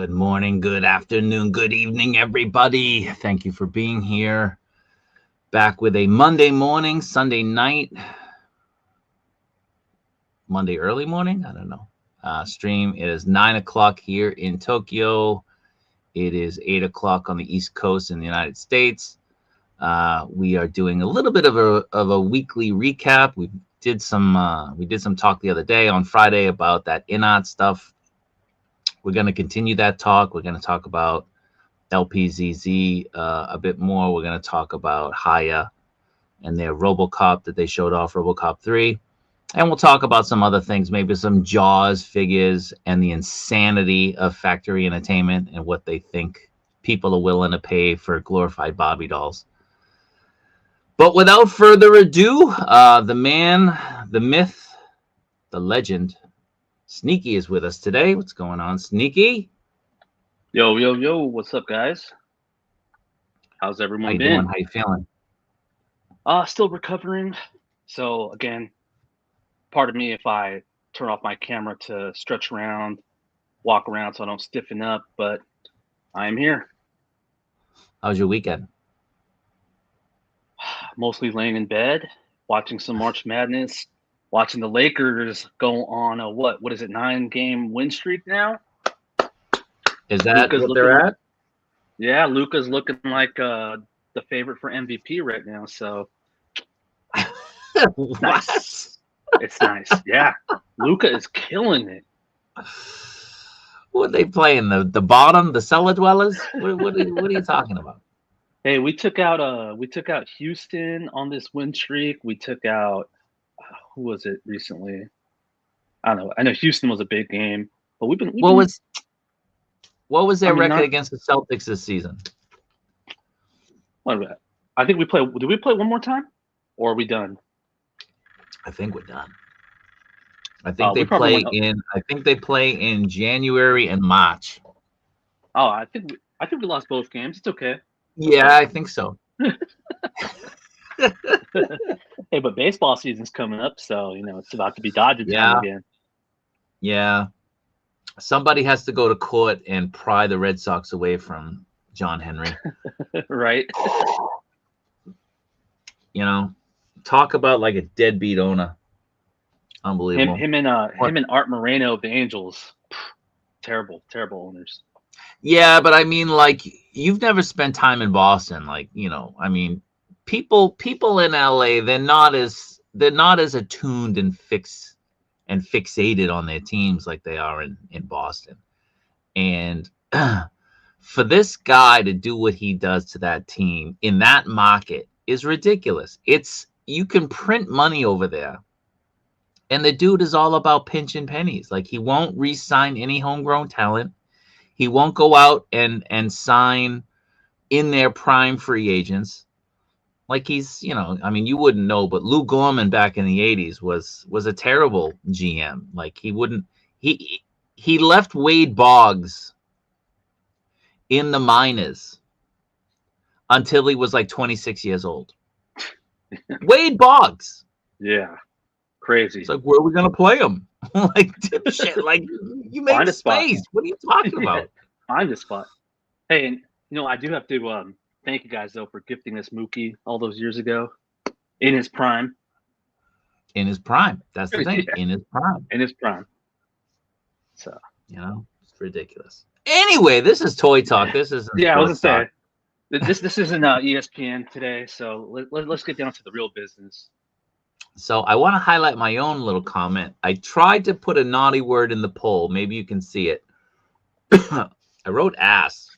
Good morning, good afternoon, good evening, everybody. Thank you for being here. Back with a Monday morning, Sunday night, Monday early morning, I don't know. Stream. It is 9 o'clock here in Tokyo. It is 8 o'clock on the East Coast in the United States. We are doing a little bit of a weekly recap. We did some talk the other day on Friday about that InArt stuff. We're going to continue that talk. We're going to talk about LPZZ a bit more. We're going to talk about Hiya and their Robocop that they showed off, Robocop 3. And we'll talk about some other things, maybe some Jaws figures and the insanity of factory entertainment and what they think people are willing to pay for glorified Barbie dolls. But without further ado, the man, the myth, the legend, Sneaky is with us today. What's going on, Sneaky? Yo, yo, yo. What's up, guys? How's everyone been? Doing? How you feeling? Still recovering. So, again, pardon me if I turn off my camera to stretch around, walk around so I don't stiffen up, but I am here. How was your weekend? Mostly laying in bed, watching some March Madness, watching the Lakers go on a, what is it, 9-game win streak now? Is that what they're at? Yeah, Luka's looking like the favorite for MVP right now, so nice. It's nice. Yeah. Luka is killing it. What are they playing? The bottom, the cellar dwellers? What are you talking about? Hey, we took out Houston on this win streak. We took out who was it recently? I don't know. I know Houston was a big game, but what was their record against the Celtics this season? I think we play. Did we play one more time, or are we done? I think we're done. I think they play in. I think they play in January and March. Oh, I think we lost both games. It's okay. Yeah, I think so. Hey, but baseball season's coming up, so it's about to be Dodger time again. Yeah. Somebody has to go to court and pry the Red Sox away from John Henry. Right. Talk about like a deadbeat owner. Unbelievable. Him and Art Moreno of the Angels. Terrible owners. Yeah, but I mean, like, you've never spent time in Boston. Like, I mean, people in LA, they're not as attuned and fixated on their teams like they are in Boston. And for this guy to do what he does to that team in that market is ridiculous. You can print money over there. And the dude is all about pinching pennies. Like, he won't re-sign any homegrown talent. He won't go out and sign in their prime free agents. Like, he's, I mean, you wouldn't know, but Lou Gorman back in the 80s was a terrible GM. Like, he left Wade Boggs in the minors until he was like 26 years old. Wade Boggs. Yeah. Crazy. It's like, where are we gonna play him? Like, shit, like, you make space. What are you talking about? Find a spot. Hey, and I do have to thank you guys though for gifting us Mookie all those years ago in his prime. In his prime. That's the thing. Yeah. In his prime. In his prime. So it's ridiculous. Anyway, this is Toy Talk. This isn't. Yeah, I was gonna say this isn't ESPN today. So let's get down to the real business. So I want to highlight my own little comment. I tried to put a naughty word in the poll. Maybe you can see it. I wrote ass,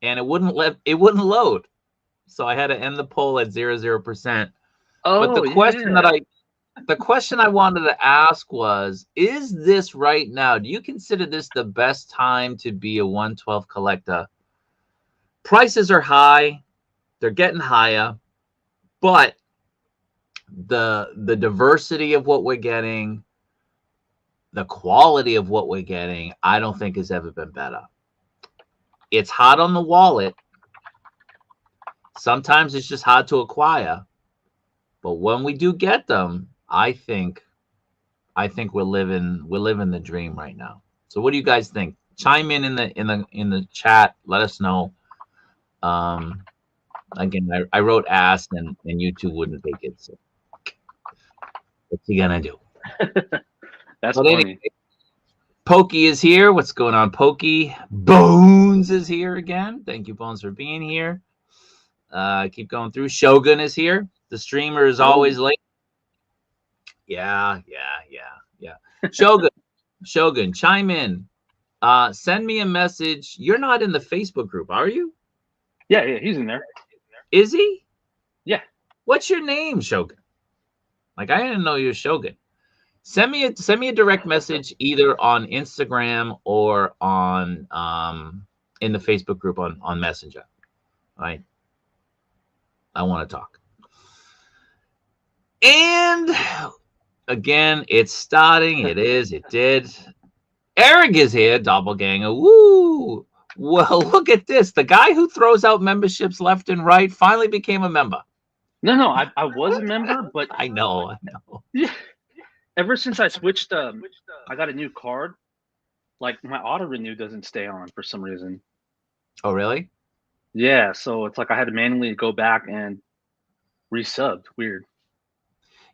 and it wouldn't load. So I had to end the poll at 0%. But the question I wanted to ask was, is this right now? Do you consider this the best time to be a 1/12 collector? Prices are high. They're getting higher, but the diversity of what we're getting, the quality of what we're getting, I don't think has ever been better. It's hot on the wallet. Sometimes it's just hard to acquire, but when we do get them, I think we're living the dream right now. So what do you guys think? chime in the chat. Let us know. Again, I wrote ask and YouTube wouldn't take it. So what's he gonna do? That's But funny. anyway, Pokey is here. What's going on, Pokey? Bones is here again. Thank you, Bones, for being here. Keep going through. Shogun is here. The streamer is always late. Yeah. Shogun, chime in. Send me a message. You're not in the Facebook group, are you? Yeah, he's in there. Is he? Yeah. What's your name, Shogun? Like, I didn't know you were Shogun. Send me a direct message either on Instagram or on in the Facebook group on Messenger. All right. I want to talk. And again, it's starting. It is. It did. Eric is here, doppelganger. Woo! Well, look at this. The guy who throws out memberships left and right finally became a member. No, I was a member, but I know. Yeah. Ever since I switched, I got a new card. Like my auto renew doesn't stay on for some reason. Oh, really? Yeah, so it's like I had to manually go back and resubbed. Weird.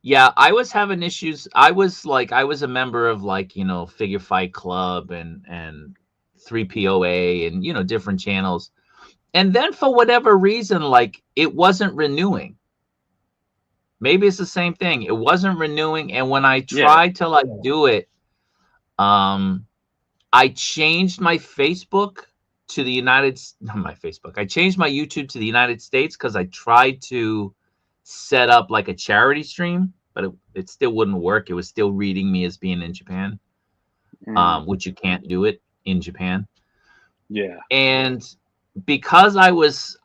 Yeah, I was having issues. I was a member of Figure Fight Club and 3POA and different channels. And then for whatever reason, it wasn't renewing. Maybe it's the same thing. It wasn't renewing, and when I tried to do it, I changed my Facebook to the I changed my YouTube to the United States because I tried to set up like a charity stream, but it still wouldn't work. It was still reading me as being in Japan, which you can't do it in Japan. Yeah. And because I was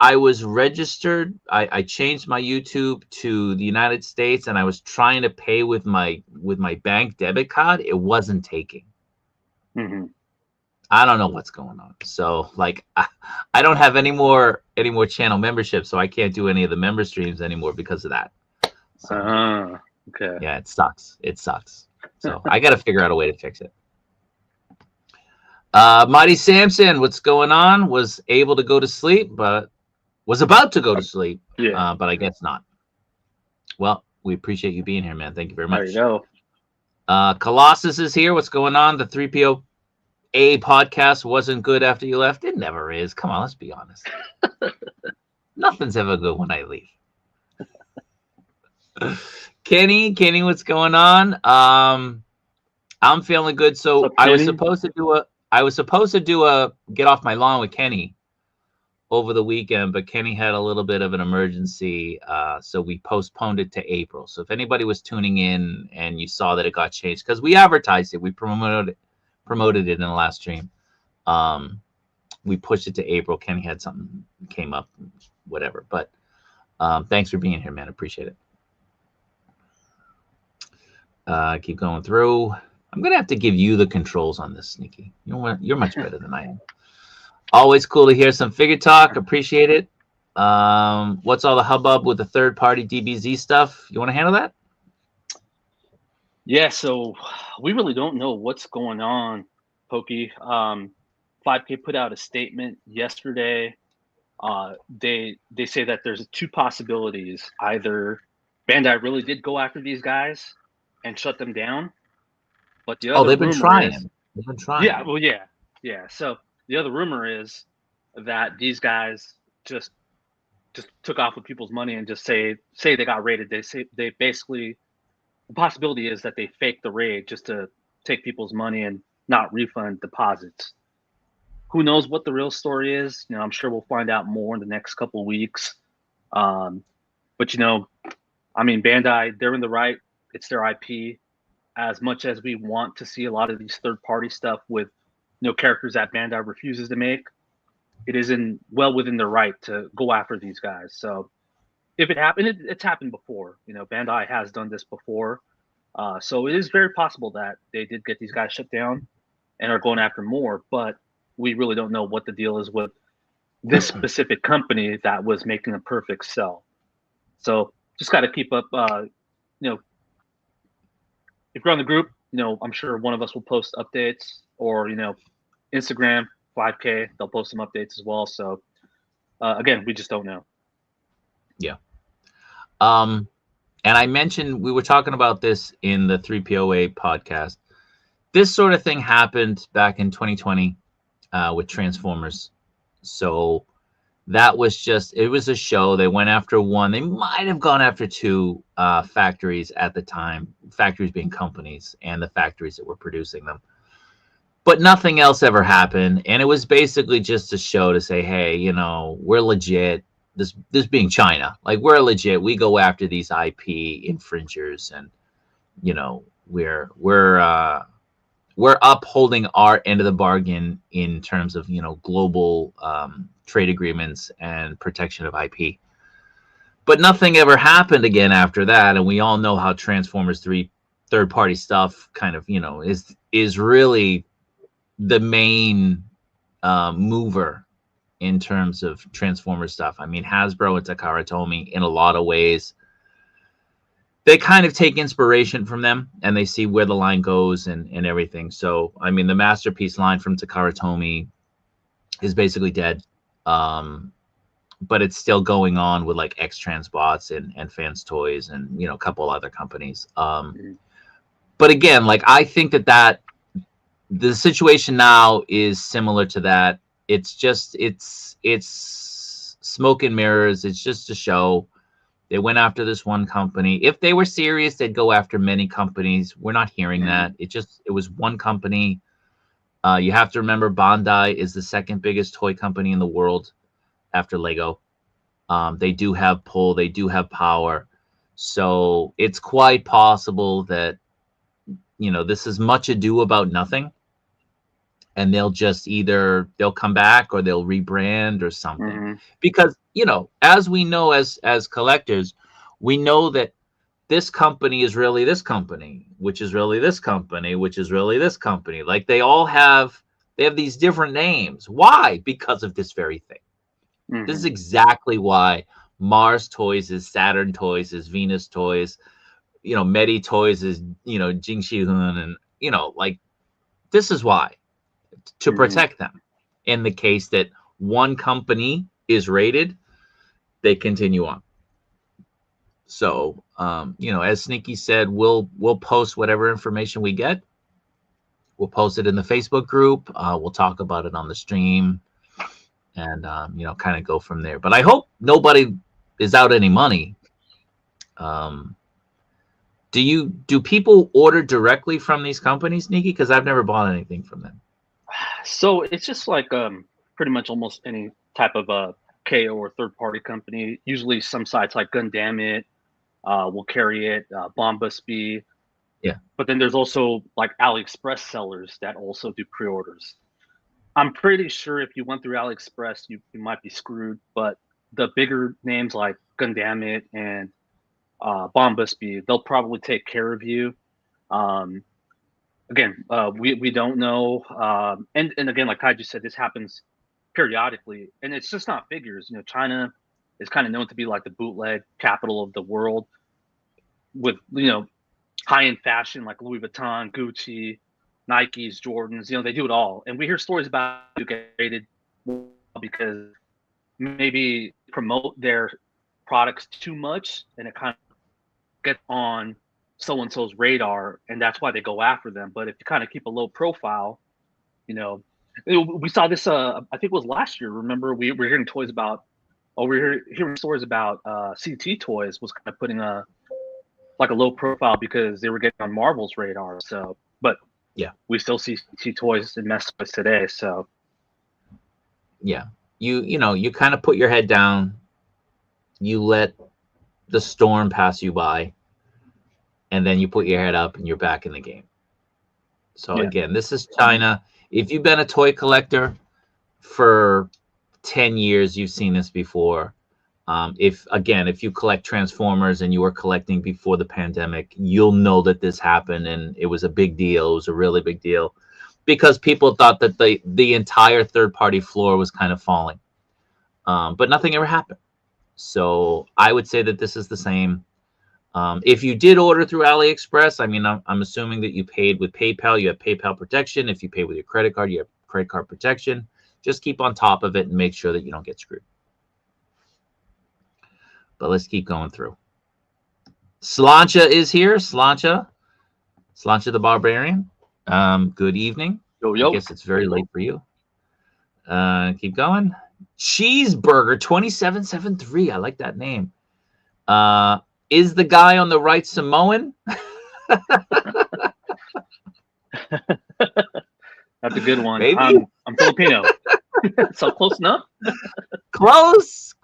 registered, I changed my YouTube to the United States, and I was trying to pay with my bank debit card. It wasn't taking. I don't know what's going on. So I don't have any more channel memberships, so I can't do any of the member streams anymore because of that. So, okay. Yeah, it sucks. It sucks. So I got to figure out a way to fix it. Mighty Samson, what's going on? Was able to go to sleep, but was about to go to sleep. Yeah. But I guess not. Well, we appreciate you being here, man. Thank you very much. There you go. Colossus is here. What's going on? The 3PO podcast wasn't good after you left. It never is. Come on, let's be honest. Nothing's ever good when I leave. Kenny, what's going on? I'm feeling good. So I was supposed to do a get off my lawn with Kenny over the weekend, but Kenny had a little bit of an emergency, so we postponed it to April. So if anybody was tuning in and you saw that it got changed, because we advertised it, we promoted it in the last stream. We pushed it to April. Kenny had something came up, whatever. But thanks for being here, man. Appreciate it. Keep going through. I'm gonna have to give you the controls on this, Sneaky. You're much better than I am. Always cool to hear some figure talk. Appreciate it. What's all the hubbub with the third-party DBZ stuff? You want to handle that? Yeah, so we really don't know what's going on, Pokey. 5K put out a statement yesterday. They say that there's two possibilities. Either Bandai really did go after these guys and shut them down, but the other they've been trying. They've been trying. Yeah, well, yeah. So the other rumor is that these guys just took off with people's money and just say they got raided. They basically, the possibility is that they faked the raid just to take people's money and not refund deposits. Who knows what the real story is? I'm sure we'll find out more in the next couple of weeks. But Bandai, they're in the right. It's their IP. As much as we want to see a lot of these third-party stuff with characters that Bandai refuses to make, it is well within their right to go after these guys. So if it happened, it's happened before. Bandai has done this before. So it is very possible that they did get these guys shut down and are going after more, but we really don't know what the deal is with this specific company that was making a perfect sell. So just got to keep up, if you're on the group, I'm sure one of us will post updates, or, Instagram 5K. They'll post some updates as well. So again, we just don't know. Yeah. And I mentioned we were talking about this in the 3POA podcast. This sort of thing happened back in 2020 with Transformers. So that was just, it was a show. They went after one. They might have gone after two factories at the time, factories being companies and the factories that were producing them. But nothing else ever happened. And it was basically just a show to say, hey, you know, we're legit. This being China, like we're legit. We go after these IP infringers, and you know, we're upholding our end of the bargain in terms of, you know, global trade agreements and protection of IP. But nothing ever happened again after that, and we all know how Transformers 3 third-party stuff kind of, you know, is really the main mover in terms of Transformers stuff. I mean, Hasbro and Takara Tomy, in a lot of ways, they kind of take inspiration from them, and they see where the line goes and everything. So, I mean, the Masterpiece line from Takara Tomy is basically dead. But it's still going on with like X-Transbots and Fans Toys and, you know, a couple other companies. But again, like, I think that the situation now is similar to that. It's just, it's smoke and mirrors. It's just a show. They went after this one company. If they were serious, they'd go after many companies. We're not hearing that. It was one company. You have to remember, Bandai is the second biggest toy company in the world after Lego. They do have pull. They do have power. So it's quite possible that, you know, this is much ado about nothing. And they'll just either they'll come back or they'll rebrand or something. Because, you know, as we know, as collectors, we know that this company is really this company, which is really this company, which is really this company. Like, they have these different names. Why? Because of this very thing. This is exactly why Mars Toys is Saturn Toys, is Venus Toys, you know, Medi Toys is, you know, Jingxi Hun, and, you know, like, this is why. To protect them. In the case that one company is rated, they continue on. So, you know, as Sneaky said, we'll post whatever information we get. We'll post it in the Facebook group. We'll talk about it on the stream, and you know, kind of go from there. But I hope nobody is out any money. Do people order directly from these companies, Sneaky? Because I've never bought anything from them. So it's just like pretty much almost any type of KO or third-party company. Usually some sites like Gundamit will carry it, Bombusby. Yeah. But then there's also like AliExpress sellers that also do pre-orders. I'm pretty sure if you went through AliExpress, you might be screwed. But the bigger names like Gundamit and Bombusby, they'll probably take care of you. Again, we don't know, and again, like Kaiju said, this happens periodically, and it's just not figures. You know, China is kind of known to be like the bootleg capital of the world, with, you know, high-end fashion like Louis Vuitton, Gucci, Nikes, Jordans. You know, they do it all, and we hear stories about who get rated because maybe promote their products too much, and it kind of gets on so-and-so's radar, and that's why they go after them. But if you kind of keep a low profile, you know, we saw this, I think it was last year. Remember, we were hearing stories about CT Toys was kind of putting a low profile because they were getting on Marvel's radar. So, but yeah, we still see CT Toys and Mess Toys today. So, yeah, you know, you kind of put your head down, you let the storm pass you by, and then you put your head up and you're back in the game. So again, this is China. If you've been a toy collector for 10 years, you've seen this before. If you collect Transformers and you were collecting before the pandemic, you'll know that this happened, and it was a big deal. It was a really big deal because people thought that the entire third-party floor was kind of falling. But nothing ever happened. So I would say that this is the same. If you did order through AliExpress, I mean, I'm assuming that you paid with PayPal. You have PayPal protection. If you pay with your credit card, you have credit card protection. Just keep on top of it and make sure that you don't get screwed. But let's keep going through. Slancha is here. Slancha the Barbarian. Good evening. Yo, yo. I guess it's very late for you. Keep going. Cheeseburger 2773. I like that name. Is the guy on the right Samoan? That's a good one. Maybe. I'm Filipino. So close enough. Close.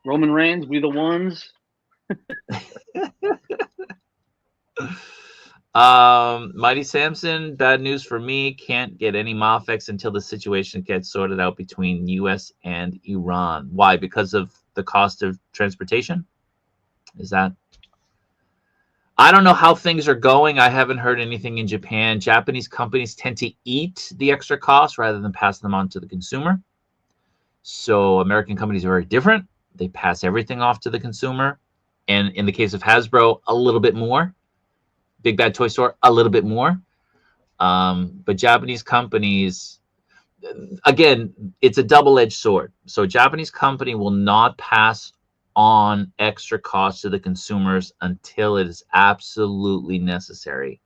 Roman Reigns, we the ones. Mighty Samson, bad news for me. Can't get any Mofex until the situation gets sorted out between US and Iran. Why? Because of the cost of transportation? Is that? I don't know how things are going. I haven't heard anything in Japan. Japanese companies tend to eat the extra costs rather than pass them on to the consumer. So American companies are very different. They pass everything off to the consumer. And in the case of Hasbro, a little bit more. Big Bad Toy Store, a little bit more. But Japanese companies, again, it's a double-edged sword. So a Japanese company will not pass on extra costs to the consumers until it is absolutely necessary.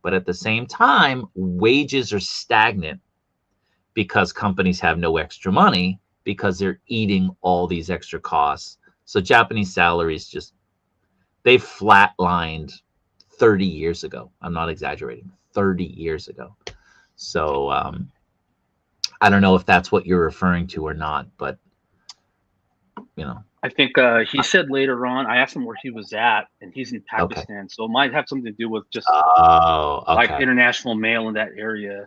But at the same time, wages are stagnant because companies have no extra money because they're eating all these extra costs. So Japanese salaries just, they flatlined 30 years ago. I'm not exaggerating. 30 years ago. So I don't know if that's what you're referring to or not, but you know. I think he said later on, I asked him where he was at, and he's in Pakistan. Okay. So it might have something to do with just like international mail in that area.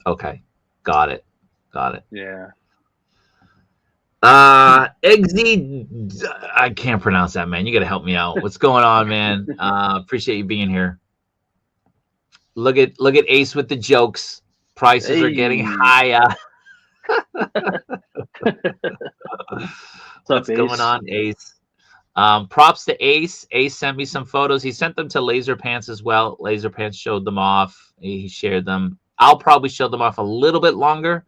Okay. Got it. Yeah. Eggsy, I can't pronounce that, man. You got to help me out. What's going on, man? Appreciate you being here. Look at Ace with the jokes. Prices are getting higher. What's going on, Ace? Props to Ace. Ace sent me some photos. He sent them to Laser Pants as well. Laser Pants showed them off. He shared them. I'll probably show them off a little bit longer.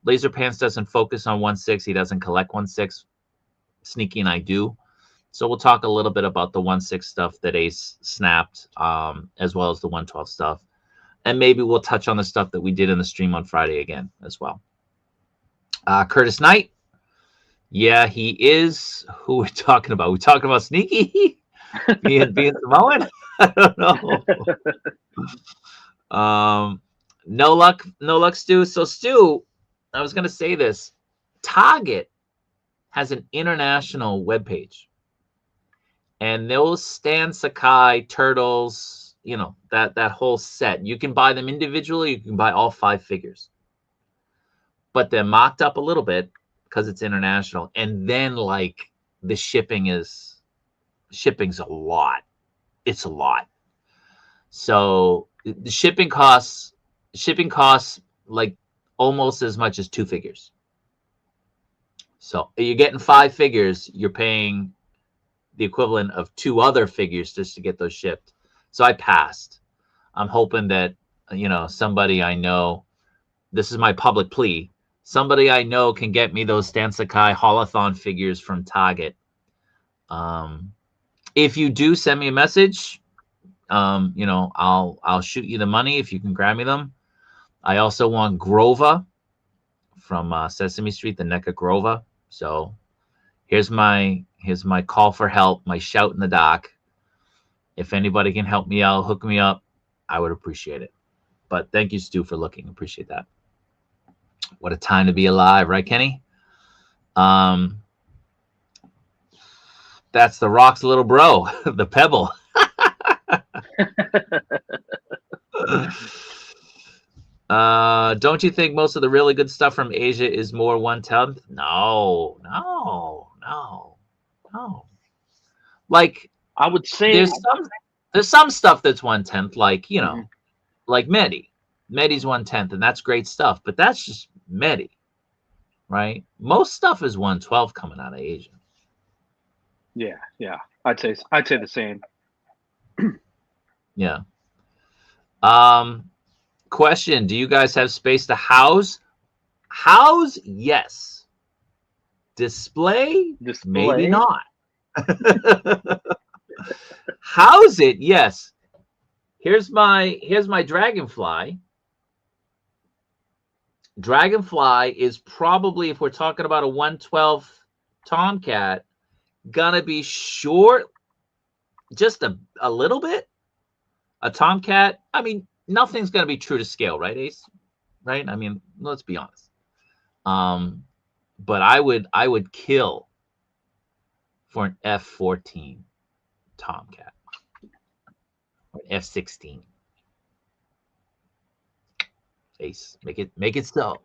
Laser Pants doesn't focus on 1/6. He doesn't collect 1/6. Sneaky and I do. So we'll talk a little bit about the 1/6 stuff that Ace snapped, as well as the 112 stuff. And maybe we'll touch on the stuff that we did in the stream on Friday again as well. Curtis Knight. Yeah, he is. Who we're talking about? We're talking about Sneaky being Samoan. I don't know. No luck, Stu. So Stu, I was gonna say this. Target has an international webpage, and those Stan Sakai turtles, you know, that whole set. You can buy them individually. You can buy all 5 figures, but they're mocked up a little bit because it's international. And then like the shipping's a lot. It's a lot. So the shipping costs like almost as much as 2 figures. So you're getting 5 figures, you're paying the equivalent of 2 other figures just to get those shipped. So I passed. I'm hoping that, you know, somebody I know, this is my public plea, somebody I know can get me those Stan Sakai Holothon figures from Target. If you do, send me a message. You know, I'll shoot you the money if you can grab me them. I also want Grova from Sesame Street, the NECA Grova. So here's my call for help, my shout in the dock. If anybody can help me out, hook me up, I would appreciate it. But thank you, Stu, for looking. Appreciate that. What a time to be alive, right, Kenny? That's the Rock's little bro, the Pebble. Don't you think most of the really good stuff from Asia is more 1/10? No. Like, I would say there's some stuff that's 1/10, like, you know, like Medi. Medi's 1/10, and that's great stuff, but that's just Medi, right? Most stuff is 1/12 coming out of Asia. Yeah. I'd say the same. Yeah. Question: do you guys have space to house? House, yes. Maybe Display. not. House it, yes. Here's my Dragonfly. Dragonfly is probably, if we're talking about a 112 Tomcat, gonna be short, just a little bit. A Tomcat, I mean, nothing's gonna be true to scale, right, Ace? Right? I mean, let's be honest. But I would kill for an F14 Tomcat or F16. Ace, make it so,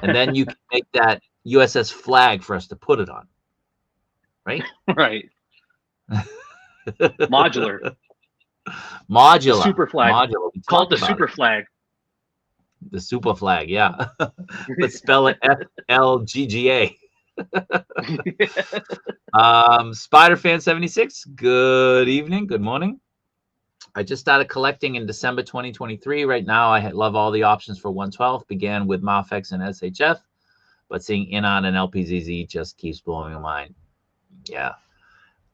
and then you can make that USS Flag for us to put it on, right? Right. Modular. Modular. The super flag. Modular. Called the super flag. The super flag, yeah. But spell it FLGGA. Spider-Fan76, good evening, good morning. I just started collecting in December 2023. Right now, I love all the options for 112. Began with Mafex and SHF, but seeing InArt and LPZZ just keeps blowing my mind. Yeah.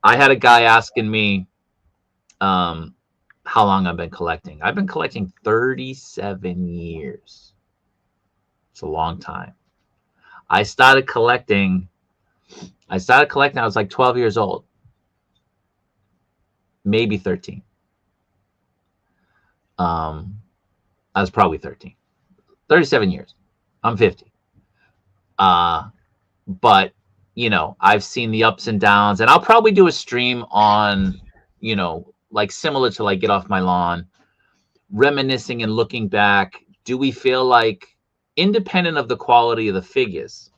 I had a guy asking me how long I've been collecting. I've been collecting 37 years. It's a long time. I started collecting, I was like 12 years old. Maybe 13. I was probably 13. 37 years. I'm 50. But you know, I've seen the ups and downs, and I'll probably do a stream on, you know, like similar to like Get Off My Lawn, reminiscing and looking back. Do we feel like, independent of the quality of the figures,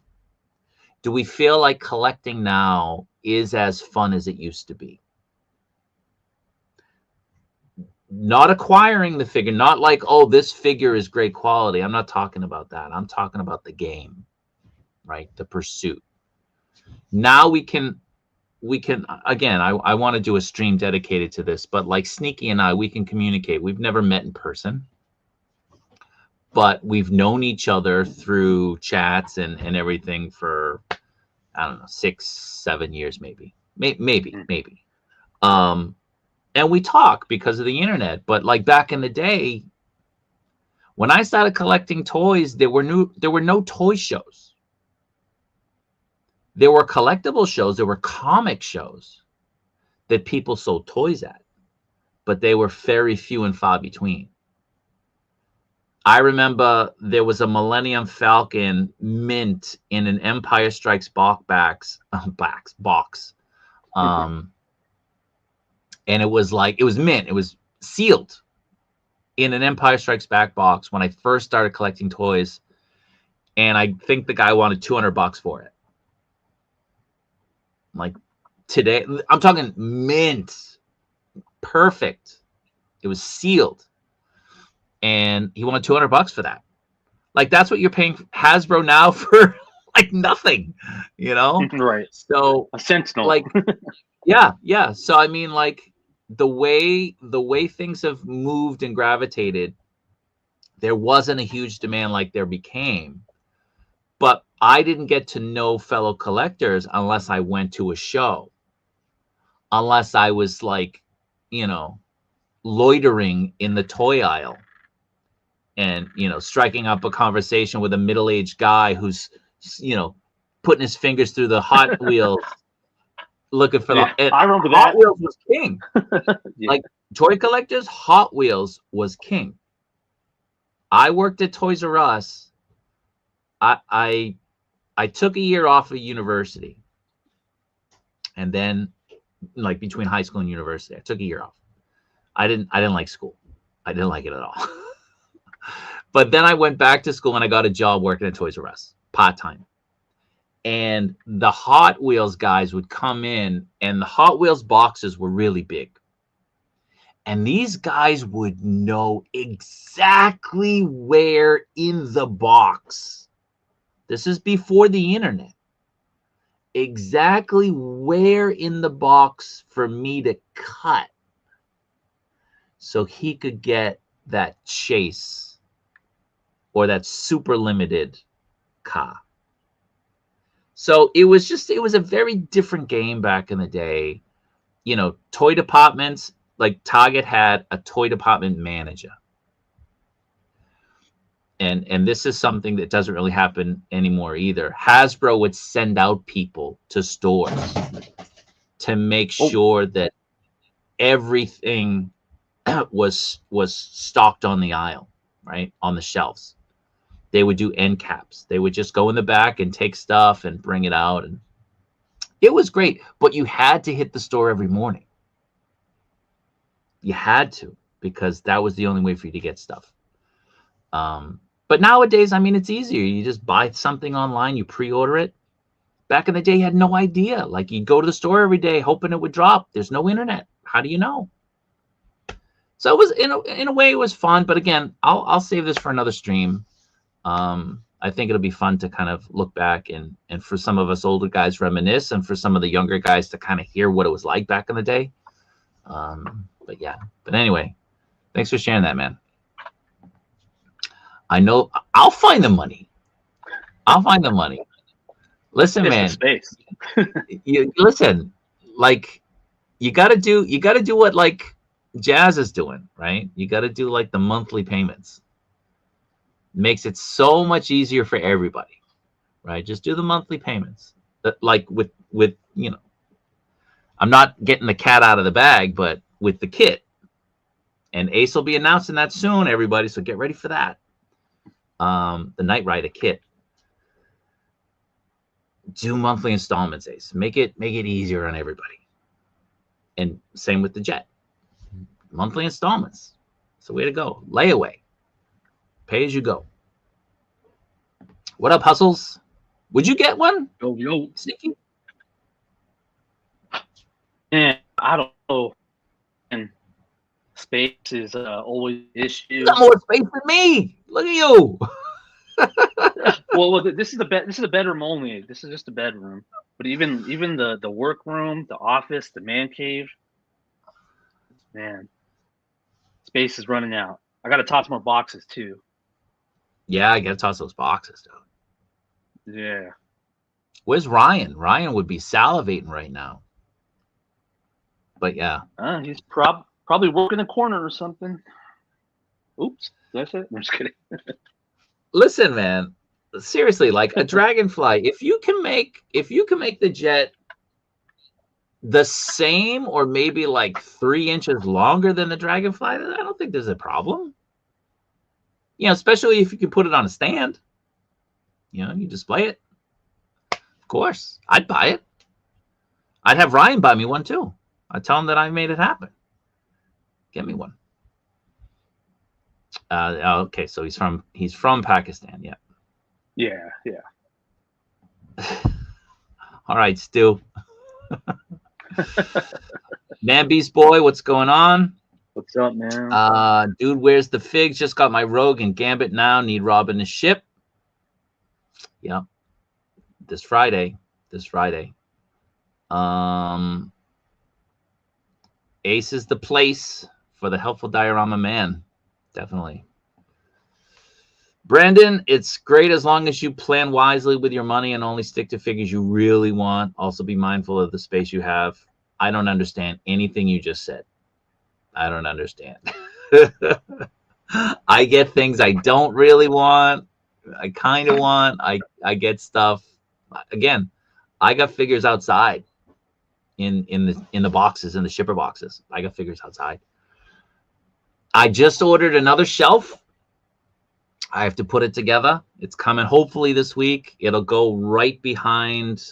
do we feel like collecting now is as fun as it used to be? Not acquiring the figure, not like, oh, this figure is great quality. I'm not talking about that. I'm talking about the game, right? The pursuit. Now we can again, I want to do a stream dedicated to this, but like Sneaky and I, we can communicate. We've never met in person, but we've known each other through chats and everything for, I don't know, 6-7 years, maybe. And we talk because of the internet. But like back in the day, when I started collecting toys, there were no toy shows. There were collectible shows, there were comic shows that people sold toys at, but they were very few and far between. I remember there was a Millennium Falcon mint in an Empire Strikes box. And it was like, it was mint. It was sealed in an Empire Strikes Back box when I first started collecting toys. And I think the guy wanted $200 for it. Like today, I'm talking mint, perfect. It was sealed. And he wanted $200 for that. Like, that's what you're paying Hasbro now for, like, nothing, you know? Right. So a Sentinel. Like, yeah. So I mean, like, the way things have moved and gravitated, there wasn't a huge demand like there became. But I didn't get to know fellow collectors unless I went to a show, unless I was like, you know, loitering in the toy aisle and, you know, striking up a conversation with a middle-aged guy who's, you know, putting his fingers through the Hot Wheels, looking for the. I remember Hot that. Wheels was king. Like, toy collectors, Hot Wheels was king. I worked at Toys R Us. I took a year off of university, and then, like, between high school and university, I took a year off. I didn't like school. I didn't like it at all. But then I went back to school and I got a job working at Toys R Us part-time. And the Hot Wheels guys would come in, and the Hot Wheels boxes were really big. And these guys would know exactly where in the box. This is before the internet. Exactly where in the box for me to cut so he could get that chase or that super limited car. So it was a very different game back in the day. You know, toy departments, like Target had a toy department manager. And this is something that doesn't really happen anymore either. Hasbro would send out people to stores to make sure that everything was stocked on the aisle, right, on the shelves. They would do end caps. They would just go in the back and take stuff and bring it out, and it was great. But you had to hit the store every morning. You had to, because that was the only way for you to get stuff. But nowadays, I mean, it's easier. You just buy something online, you pre-order it. Back in the day, you had no idea. Like, you'd go to the store every day hoping it would drop. There's no internet. How do you know? So it was, in a way, it was fun. But again, I'll save this for another stream. I think it'll be fun to kind of look back and for some of us older guys reminisce, and for some of the younger guys to kind of hear what it was like back in the day. But yeah. But anyway, thanks for sharing that, man. I know I'll find the money. I'll find the money. Listen, It's man. the space. You listen, like, you gotta do what like Jazz is doing, right? You gotta do like the monthly payments. Makes it so much easier for everybody, right? Just do the monthly payments. Like with you know, I'm not getting the cat out of the bag, but with the kit. And Ace will be announcing that soon, everybody. So get ready for that. The Knight Rider kit. Do monthly installments, Ace. Make it easier on everybody. And same with the Jet. Monthly installments. It's the way to go. Layaway. Pay as you go. What up, Hustles? Would you get one? Yo. Sneaky? And I don't know. And space is always an issue. You got more space than me. Look at you. Well, this is the bedroom only. This is just a bedroom. But even the workroom, the office, the man cave, man, space is running out. I got to toss more boxes too. Yeah, I gotta toss those boxes, dude. Yeah. Where's Ryan? Ryan would be salivating right now. But yeah. He's probably working a corner or something. Oops, that's it. I'm just kidding. Listen, man. Seriously, like a Dragonfly, if you can make the Jet the same or maybe like 3 inches longer than the Dragonfly, then I don't think there's a problem. You know, especially if you can put it on a stand. You know, you display it. Of course, I'd buy it. I'd have Ryan buy me one too. I'd tell him that I made it happen. Get me one. Okay, so he's from Pakistan. Yeah. All right, Stu. Man Beast Boy, what's going on? What's up, man? Dude, where's the figs? Just got my Rogue and Gambit now. Need Robin to ship. Yeah. This Friday. Ace is the place for the helpful diorama man. Definitely. Brandon, it's great as long as you plan wisely with your money and only stick to figures you really want. Also be mindful of the space you have. I don't understand anything you just said. I don't understand. I get things I don't really want. I kind of want. I get stuff. Again, I got figures outside in the boxes, in the shipper boxes. I got figures outside. I just ordered another shelf. I have to put it together. It's coming hopefully this week. It'll go right behind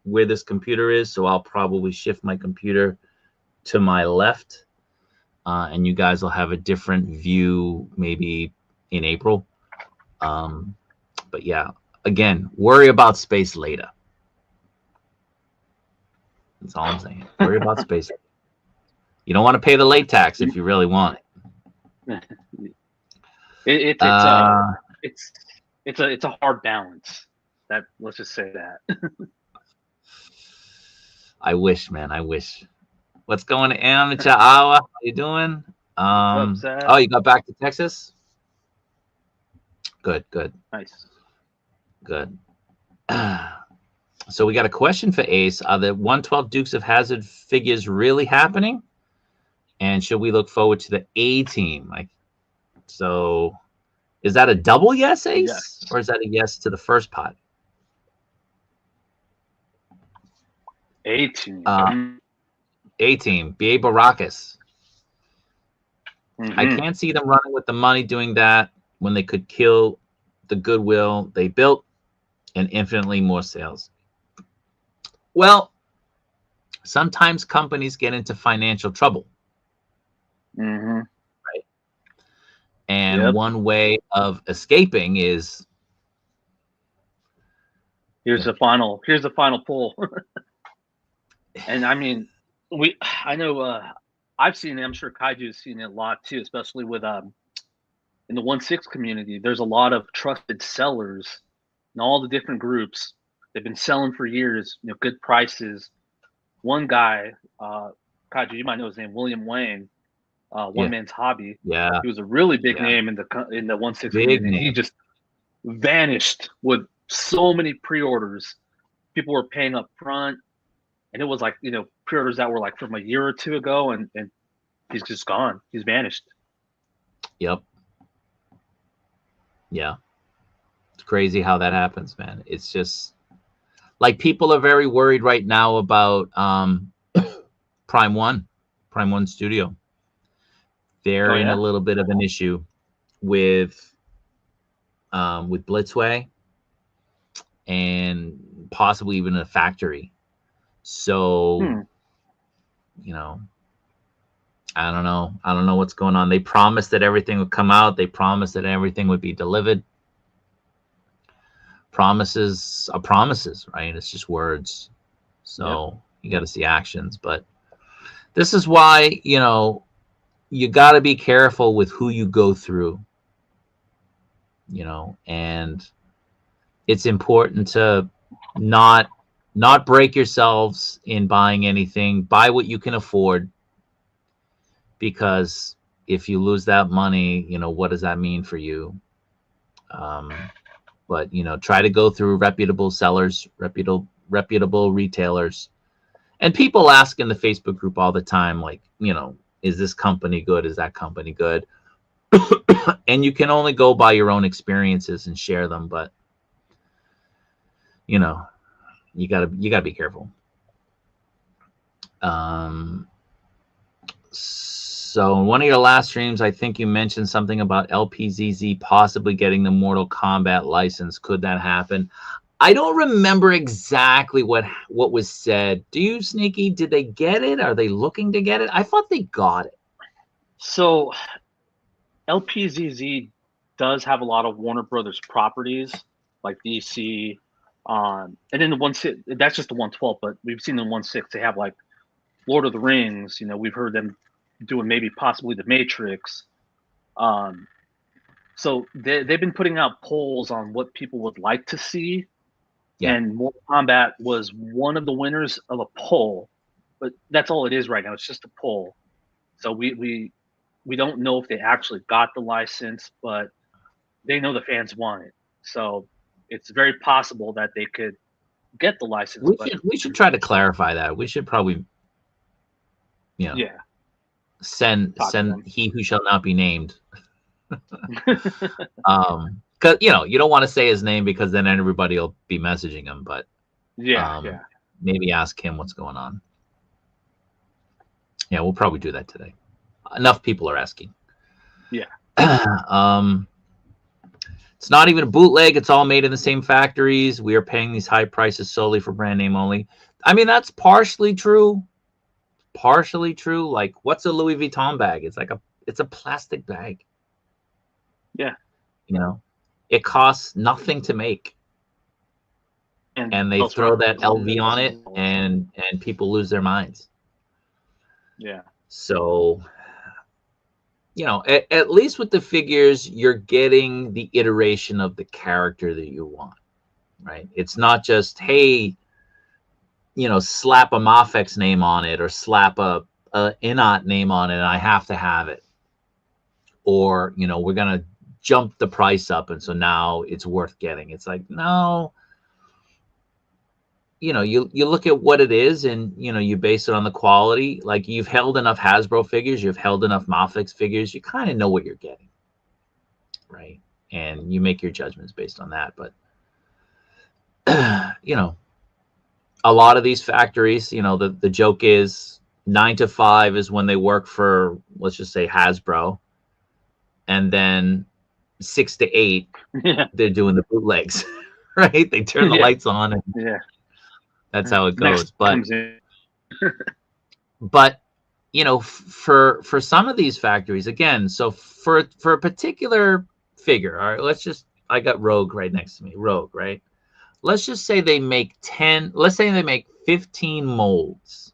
where this computer is, so I'll probably shift my computer to my left, and you guys will have a different view maybe in April. But yeah, again, worry about space later. That's all I'm saying. Worry about space. You don't want to pay the late tax if you really want it. It's a hard balance. That, let's just say that. I wish, man. I wish. What's going on, Cha'awa? How you doing? What's up, Zach? Oh, you got back to Texas? Good, good, Nice. good. So we got a question for Ace. Are the 112 Dukes of Hazzard figures really happening? And should we look forward to the A team? Like, so is that a double yes, Ace? Yes. Or is that a yes to the first pot? A team. A team, B.A. Baracus. Mm-hmm. I can't see them running with the money doing that when they could kill the goodwill they built and infinitely more sales. Well, sometimes companies get into financial trouble. Mm-hmm. Right. And one way of escaping is here's the final pull. And I mean, I know I've seen it, I'm sure Kaiju's seen it a lot too, especially with in the 1/6 community. There's a lot of trusted sellers in all the different groups. They've been selling for years, good prices. One guy, Kaiju, you might know his name, William Wayne, One Man's Hobby. Yeah. He was a really big name in the 1/6 community. Name. He just vanished with so many pre-orders. People were paying up front, and it was like, pre-orders that were like from a year or two ago, and he's just gone. He's vanished. Yep. Yeah. It's crazy how that happens, man. It's just like people are very worried right now about Prime One Studio. They're in a little bit of an issue with Blitzway and possibly even a factory. So, I don't know. I don't know what's going on. They promised that everything would come out. They promised that everything would be delivered. Promises are promises, right? It's just words. So you got to see actions. But this is why, you got to be careful with who you go through, and it's important to not break yourselves in buying anything. Buy what you can afford, because if you lose that money, what does that mean for you? But try to go through reputable sellers, reputable retailers. And people ask in the Facebook group all the time, like, is this company good? Is that company good? And you can only go by your own experiences and share them, but you gotta be careful. So in one of your last streams, I think you mentioned something about LPZZ possibly getting the Mortal Kombat license. Could that happen? I don't remember exactly what was said. Do you, Sneaky? Did they get it? Are they looking to get it? I thought they got it. So LPZZ does have a lot of Warner Brothers properties like DC, and then the 1/6, that's just the 112, but we've seen the 1/6, they have like Lord of the Rings. We've heard them doing maybe possibly the Matrix. So they've been putting out polls on what people would like to see. Yeah. And Mortal Kombat was one of the winners of a poll, but that's all it is right now. It's just a poll. So we don't know if they actually got the license, but they know the fans want it. So it's very possible that they could get the license. We should try to clarify that. We should probably, send he who shall not be named. Because you don't want to say his name, because then everybody will be messaging him. But maybe ask him what's going on. Yeah, we'll probably do that today. Enough people are asking. Yeah. It's not even a bootleg. It's all made in the same factories. We are paying these high prices solely for brand name only. I mean, that's partially true. Partially true. Like, what's a Louis Vuitton bag? It's a plastic bag. Yeah. It costs nothing to make. And they throw that LV on it, and people lose their minds. Yeah. So, at least with the figures, you're getting the iteration of the character that you want, right? It's not just, hey, slap a Mafex name on it, or slap a InArt name on it, and I have to have it. Or, we're going to jumped the price up, and so now it's worth getting. It's like, no, you know, you look at what it is, and you know, you base it on the quality. Like, you've held enough Hasbro figures, you've held enough Mafex figures, you kind of know what you're getting, right? And you make your judgments based on that. But you know, a lot of these factories, you know, the joke is 9 to 5 is when they work for, let's just say, Hasbro, and then 6 to 8 they're doing the bootlegs. Right, they turn the lights on, and that's how it goes. But you know, for some of these factories, again, so for a particular figure, all right, let's just, I got Rogue right next to me, Rogue, right? Let's just say they make 10, let's say they make 15 molds,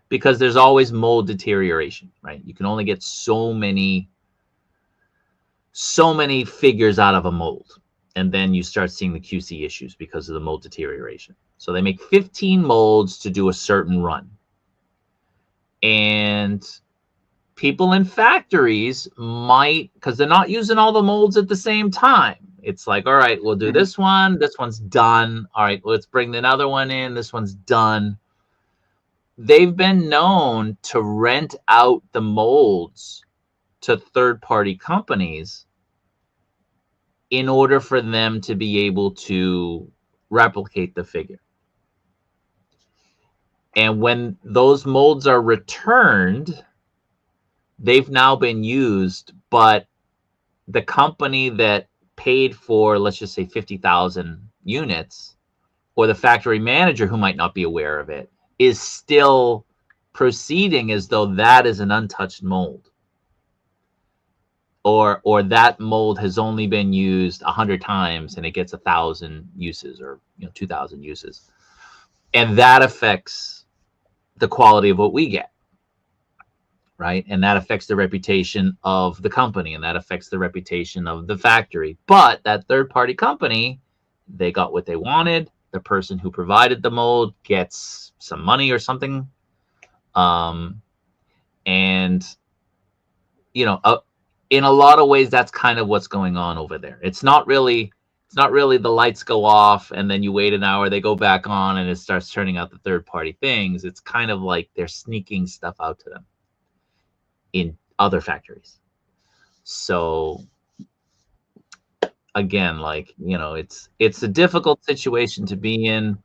because there's always mold deterioration, right? You can only get so many figures out of a mold, and then you start seeing the QC issues because of the mold deterioration. So they make 15 molds to do a certain run, and people in factories might, because they're not using all the molds at the same time, it's like, all right, we'll do this one, this one's done, all right, let's bring another one in, this one's done. They've been known to rent out the molds to third-party companies in order for them to be able to replicate the figure. And when those molds are returned, they've now been used, but the company that paid for, let's just say, 50,000 units, or the factory manager, who might not be aware of it, is still proceeding as though that is an untouched mold, or that mold has only been used 100 times and it gets 1,000 uses, or 2,000 uses, and that affects the quality of what we get, right? And that affects the reputation of the company, and that affects the reputation of the factory. But that third-party company, they got what they wanted. The person who provided the mold gets some money or something. And, in a lot of ways, that's kind of what's going on over there. It's not really the lights go off and then you wait an hour, they go back on, and it starts turning out the third-party things. It's kind of like they're sneaking stuff out to them in other factories. So again, like, it's a difficult situation to be in.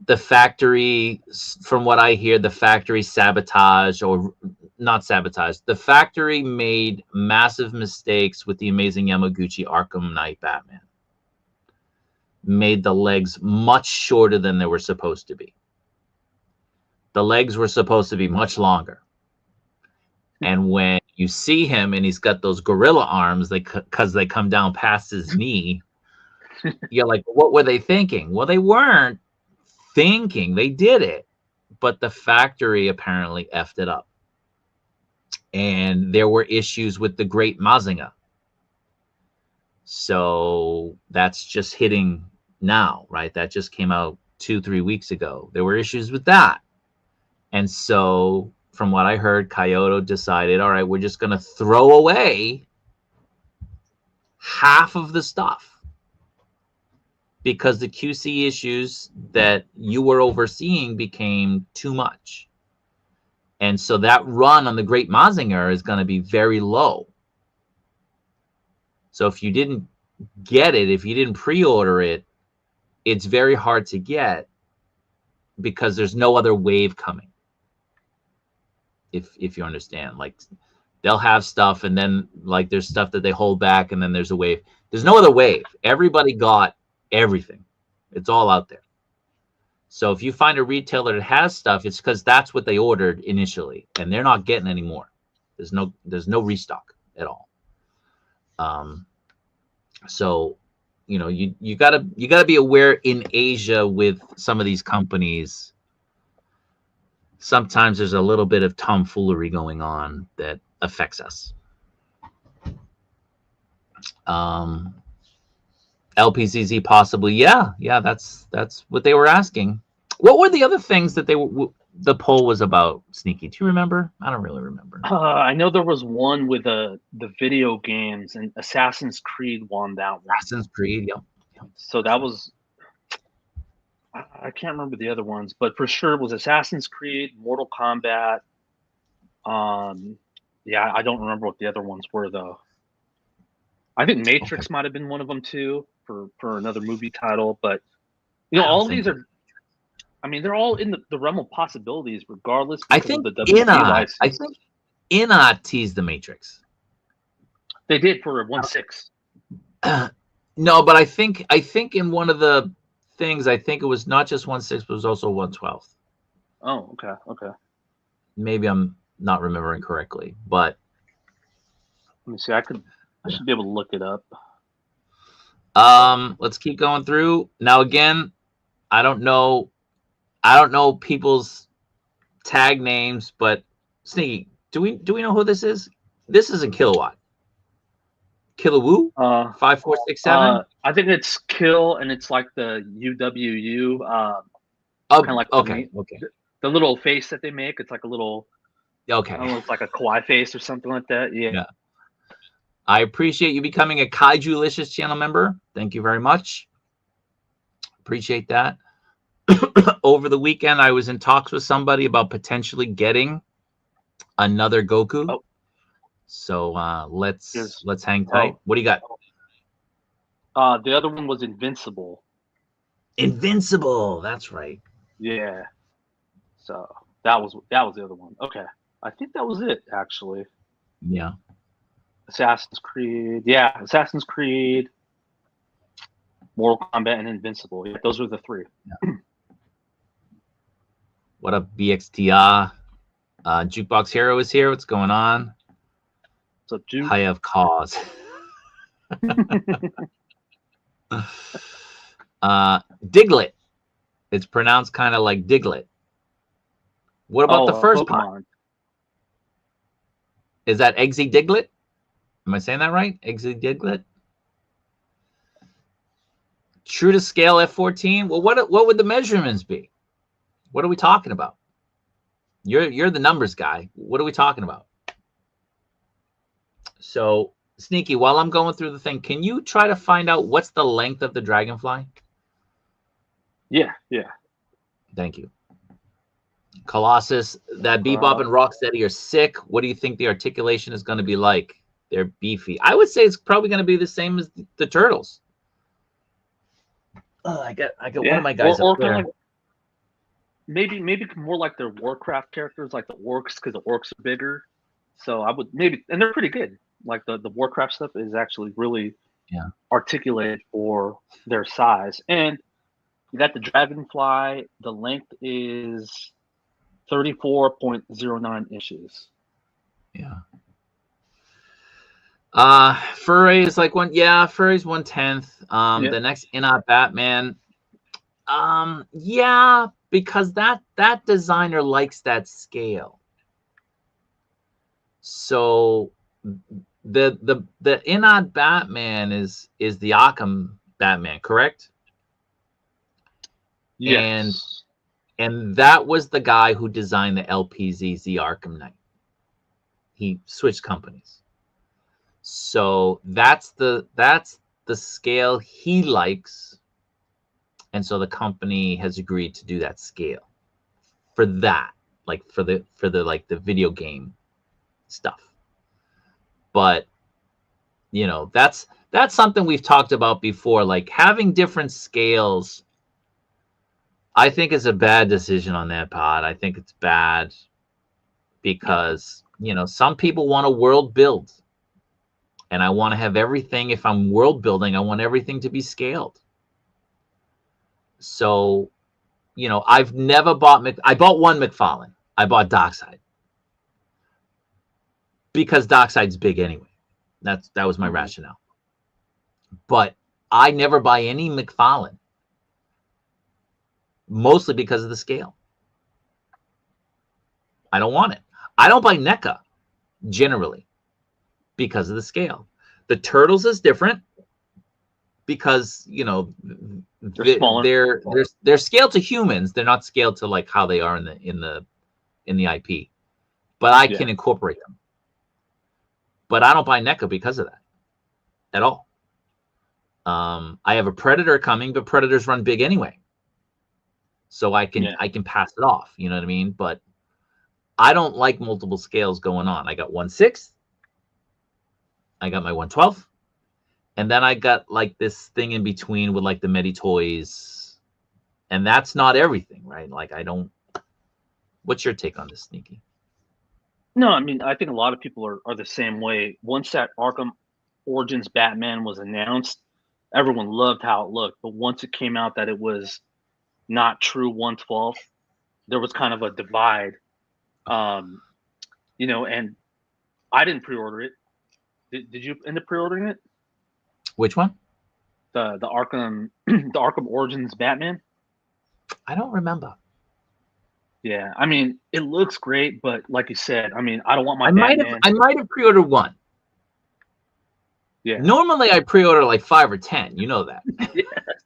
The factory, from what I hear, the factory sabotage, or not sabotage, the factory made massive mistakes with the Amazing Yamaguchi Arkham Knight Batman. Made the legs much shorter than they were supposed to be. The legs were supposed to be much longer. And when you see him and he's got those gorilla arms, because they come down past his knee, you're like, what were they thinking? Well, they weren't thinking, they did it, but the factory apparently effed it up. And there were issues with the Great Mazinger. So that's just hitting now, right? That just came out 2-3 weeks ago. There were issues with that. And so from what I heard, Kyoto decided, all right, we're just going to throw away half of the stuff, because the QC issues that you were overseeing became too much. And so that run on the Great Mazinger is going to be very low. So if you didn't get it, if you didn't pre-order it, it's very hard to get, because there's no other wave coming. If you understand, like, they'll have stuff, and then like there's stuff that they hold back, and then there's a wave. There's no other wave. Everybody got everything. It's all out there. So if you find a retailer that has stuff, it's because that's what they ordered initially, and they're not getting any more. There's no restock at all. So you gotta be aware in Asia with some of these companies. Sometimes there's a little bit of tomfoolery going on that affects us. LPZZ possibly, yeah, that's what they were asking. What were the other things that they were? the poll was about, Sneaky? Do you remember? I don't really remember. I know there was one with the video games, and Assassin's Creed won that one. Assassin's Creed, yep. So that was, I can't remember the other ones, but for sure it was Assassin's Creed, Mortal Kombat. Yeah, I don't remember what the other ones were though. I think Matrix might have been one of them too for another movie title, but you know, all of these are. I mean, they're all in the realm of possibilities, regardless. I think of the WB license. I think InArt teased the Matrix. They did for 1.6. No, but I think in one of the things, I think it was not just 1.6, but it was also 1.12. Oh, okay. Maybe I'm not remembering correctly, but let me see. I should be able to look it up. Let's keep going through. Now again, I don't know people's tag names, but Sneaky, do we know who this is? This isn't Kilowatt. Kilowoo? 5467? I think it's Kill, and it's like the UWU. Kind of like okay. The little face that they make. It's like a little. Okay. It's like a kawaii face or something like that. Yeah. I appreciate you becoming a Kaiju-licious channel member. Thank you very much. Appreciate that. Over the weekend, I was in talks with somebody about potentially getting another Goku. Oh. So let's hang tight. What do you got? The other one was Invincible. Invincible, that's right. Yeah. So that was the other one. Okay. I think that was it, actually. Yeah. Assassin's Creed. Yeah, Assassin's Creed, Mortal Kombat, and Invincible. Yeah, those were the three. Yeah. What up, BXTR? Jukebox Hero is here. What's going on? What's up, Juke? I have cause. Diglett. It's pronounced kind of like Diglett. What about the first part? Is that Eggsy Diglett? Am I saying that right? Eggsy Diglett? True to scale F14? Well, what would the measurements be? What are we talking about? You're the numbers guy. What are we talking about? So, Sneaky, while I'm going through the thing, can you try to find out what's the length of the Dragonfly? Yeah. Thank you. Colossus, that Bebop and Rocksteady are sick. What do you think the articulation is going to be like? They're beefy. I would say it's probably going to be the same as the Turtles. I got one of my guys up there. Like, maybe more like their Warcraft characters, like the orcs, because the orcs are bigger. So I would maybe, and they're pretty good. Like the Warcraft stuff is actually really articulated for their size. And you got the Dragonfly. The length is 34.09 inches. Yeah. Furry is like Furry's 1/10. The next InArt Batman. Yeah, because that designer likes that scale. So the InArt Batman is the Arkham Batman, correct? Yes. And that was the guy who designed the LPZZ Arkham Knight. He switched companies. So that's the scale he likes. And so the company has agreed to do that scale for that, like for the like the video game stuff. But you know, that's something we've talked about before, like having different scales. I think is a bad decision on that pod. I think it's bad because, you know, some people want to world build. And I want to have everything. If I'm world building, I want everything to be scaled. So, you know, I've never bought I bought one McFarlane. I bought Darkseid. Because Darkseid's big anyway. That was my rationale. But I never buy any McFarlane. Mostly because of the scale. I don't want it. I don't buy NECA generally because of the scale. The Turtles is different because They're smaller. they're scaled to humans. They're not scaled to like how they are in the IP. But I can incorporate them. But I don't buy NECA because of that at all. I have a Predator coming, but Predators run big anyway, so I can pass it off. You know what I mean? But I don't like multiple scales going on. I got 1/6. I got my 1/12, and then I got like this thing in between with like the Medi toys, and that's not everything, right? Like I don't. What's your take on this, Sneaky? No, I mean, I think a lot of people are the same way. Once that Arkham Origins Batman was announced, everyone loved how it looked. But once it came out that it was not true 1/12, there was kind of a divide. And I didn't pre-order it. Did you end up pre-ordering it? Which one? The Arkham the Arkham Origins Batman? I don't remember. Yeah, I mean, it looks great, but like you said, I mean, I don't want my Batman. I might have pre-ordered one. Yeah. Normally, I pre-order like 5 or 10. You know that.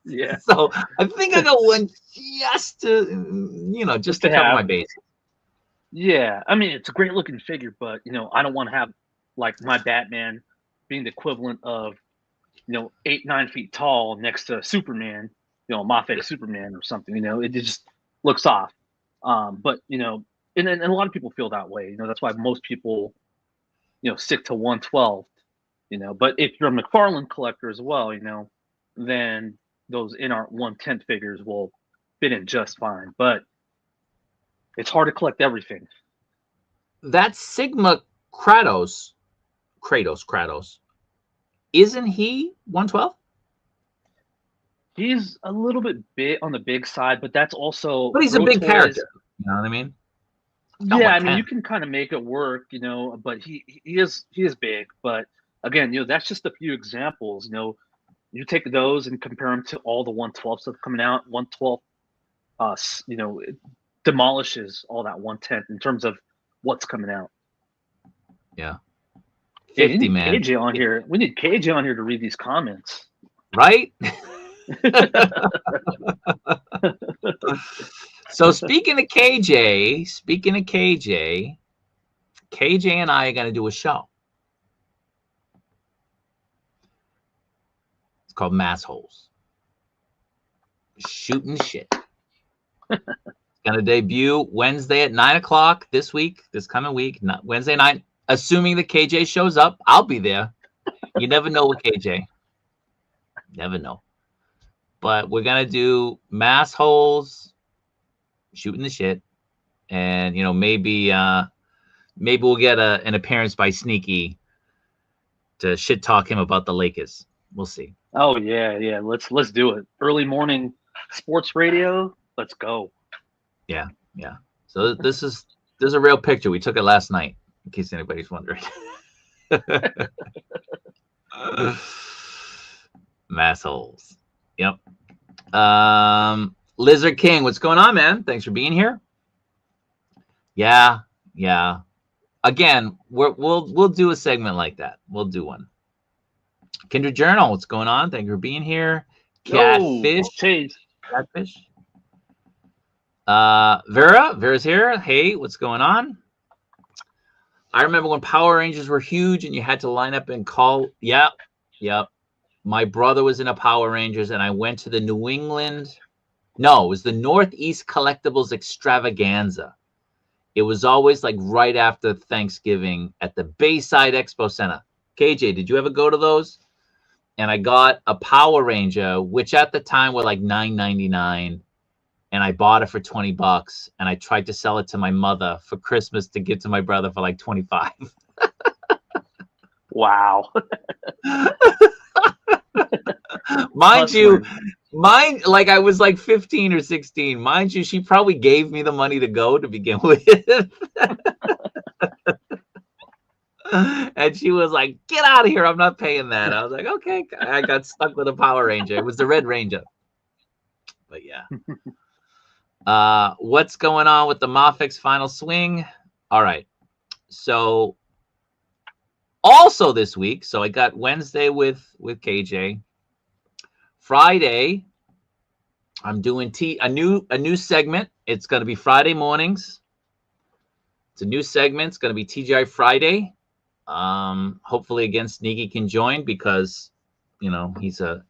Yeah. So I think I got one just to, just to cover my base. Yeah, I mean, it's a great looking figure, but I don't want to have like my Batman being the equivalent of 8-9 feet tall next to Superman, my fake Superman or something. It just looks off. But and a lot of people feel that way. That's why most people stick to 1/12. But if you're a McFarlane collector as well, then those InArt 1/10 figures will fit in just fine. But it's hard to collect everything. That Sigma Kratos, isn't he 1/12? He's a little bit big on the big side, but that's also. But he's a big character. You know what I mean? Yeah, I mean, you can kind of make it work, but he is big. But again, that's just a few examples. You take those and compare them to all the 1/12 stuff coming out. 1/12, it demolishes all that 1/10 in terms of what's coming out. Yeah. 50, man. KJ on here. We need KJ on here to read these comments. Right? So speaking of KJ, KJ and I are going to do a show. It's called Mass Holes. Shooting shit. It's going to debut Wednesday at 9 o'clock this coming week, Wednesday night. Assuming the KJ shows up, I'll be there. You never know with KJ. Never know. But we're going to do Mass Holes, shooting the shit. And, maybe we'll get an appearance by Sneaky to shit talk him about the Lakers. We'll see. Oh, yeah. Let's do it. Early morning sports radio. Let's go. Yeah. So there's a real picture. We took it last night, in case anybody's wondering. Mass holes. Yep. Lizard King, what's going on, man? Thanks for being here. Yeah. Again, we'll do a segment like that. We'll do one. Kindred Journal, what's going on? Thank you for being here. Catfish. Catfish. Vera's here. Hey, what's going on? I remember when Power Rangers were huge and you had to line up and call. Yep. My brother was in a Power Rangers and I went to the New England. No, it was the Northeast Collectibles Extravaganza. It was always like right after Thanksgiving at the Bayside Expo Center. KJ, did you ever go to those? And I got a Power Ranger, which at the time were like $9.99. And I bought it for $20. And I tried to sell it to my mother for Christmas to give to my brother for like $25. Wow. Mind you, I was like 15 or 16. Mind you, she probably gave me the money to go to begin with. And she was like, get out of here. I'm not paying that. I was like, okay. I got stuck with a Power Ranger. It was the Red Ranger. But yeah. What's going on with the Mafix Final Swing? All right. So also this week, so I got Wednesday with KJ. Friday, I'm doing a new segment. It's going to be Friday mornings. It's a new segment. It's going to be TGI Friday. Hopefully again Sneaky can join because he's a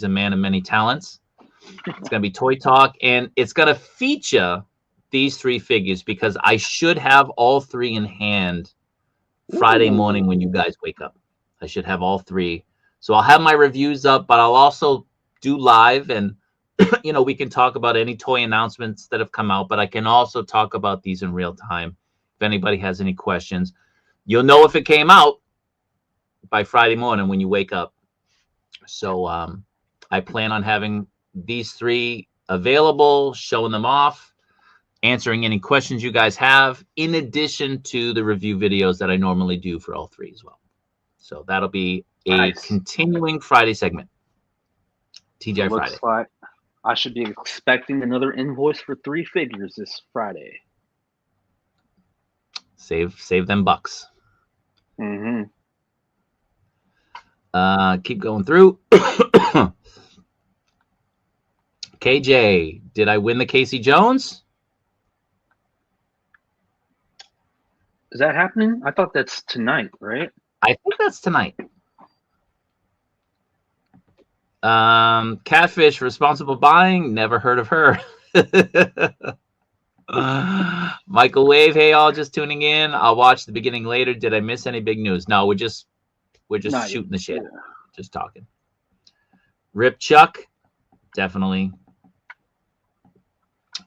man of many talents. It's going to be Toy Talk, and it's going to feature these 3 figures because I should have all 3 in hand Friday morning when you guys wake up. I should have all 3. So I'll have my reviews up, but I'll also do live, and we can talk about any toy announcements that have come out, but I can also talk about these in real time. If anybody has any questions, you'll know if it came out by Friday morning when you wake up. So I plan on having these 3 available, showing them off, answering any questions you guys have, in addition to the review videos that I normally do for all 3 as well. So that'll be a continuing Friday segment. TGI Friday. Looks like I should be expecting another invoice for 3 figures this Friday. Save them bucks. Mm-hmm. Keep going through. KJ, did I win the Casey Jones? Is that happening? I thought that's tonight, right? I think that's tonight. Catfish, responsible buying, never heard of her. Michael Wave, hey all, just tuning in. I'll watch the beginning later. Did I miss any big news? No, we're just shooting the shit. Just talking. Rip Chuck, definitely.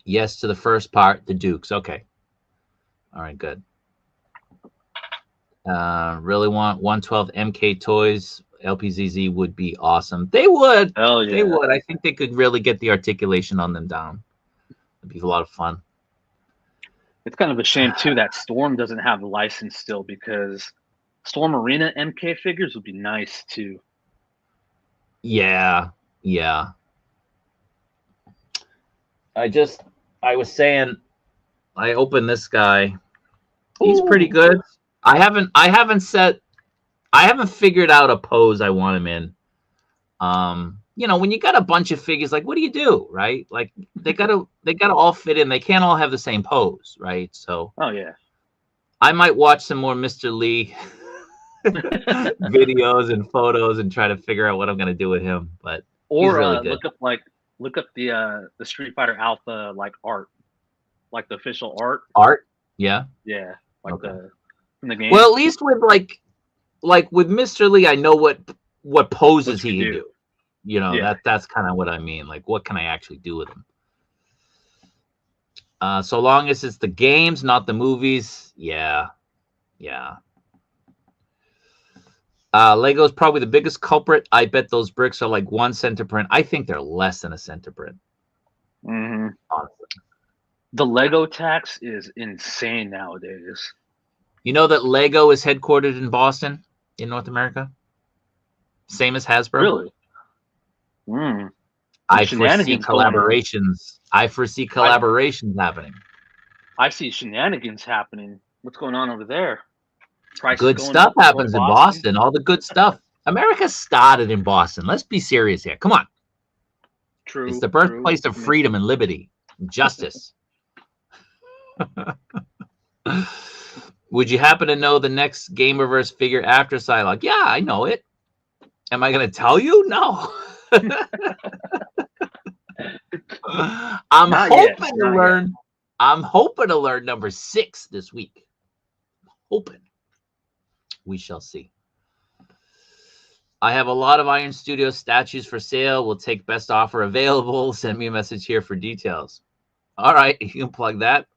Yes to the first part, the Dukes. Okay. All right, good. Really want 112 MK toys. LPZZ would be awesome. They would. Hell yeah. They would. I think they could really get the articulation on them down. It'd be a lot of fun. It's kind of a shame too that Storm doesn't have the license still, because Storm Arena MK figures would be nice too. Yeah. I was saying, I opened this guy. He's pretty good. I haven't figured out a pose I want him in. When you got a bunch of figures, like, what do you do, right? Like, they gotta all fit in. They can't all have the same pose, right? So, I might watch some more Mr. Lee videos and photos and try to figure out what I'm gonna do with him. But he's really good. Look up the Street Fighter Alpha art, like the official art. Art, yeah, from the game. Well, at least with like with Mr. Lee, I know what poses he can do. That's kind of what I mean. Like, what can I actually do with him? So long as it's the games, not the movies. Yeah. Lego's probably the biggest culprit. I bet those bricks are like 1 center print. I think they're less than a center print. Mm-hmm. Honestly. The Lego tax is insane nowadays. You know that Lego is headquartered in Boston, in North America? Same as Hasbro. Really? I foresee collaborations. Happening. I see shenanigans happening. What's going on over there? Good stuff happens in Boston. All the good stuff. America started in Boston. Let's be serious here. Come on. True. It's the birthplace of freedom and liberty, and justice. Would you happen to know the next Gamerverse figure after Psylocke? Yeah, I know it. Am I going to tell you? No. I'm hoping to learn number 6 this week. Hoping. We shall see. I have a lot of Iron Studios statues for sale. We'll take best offer available. Send me a message here for details. All right, you can plug that.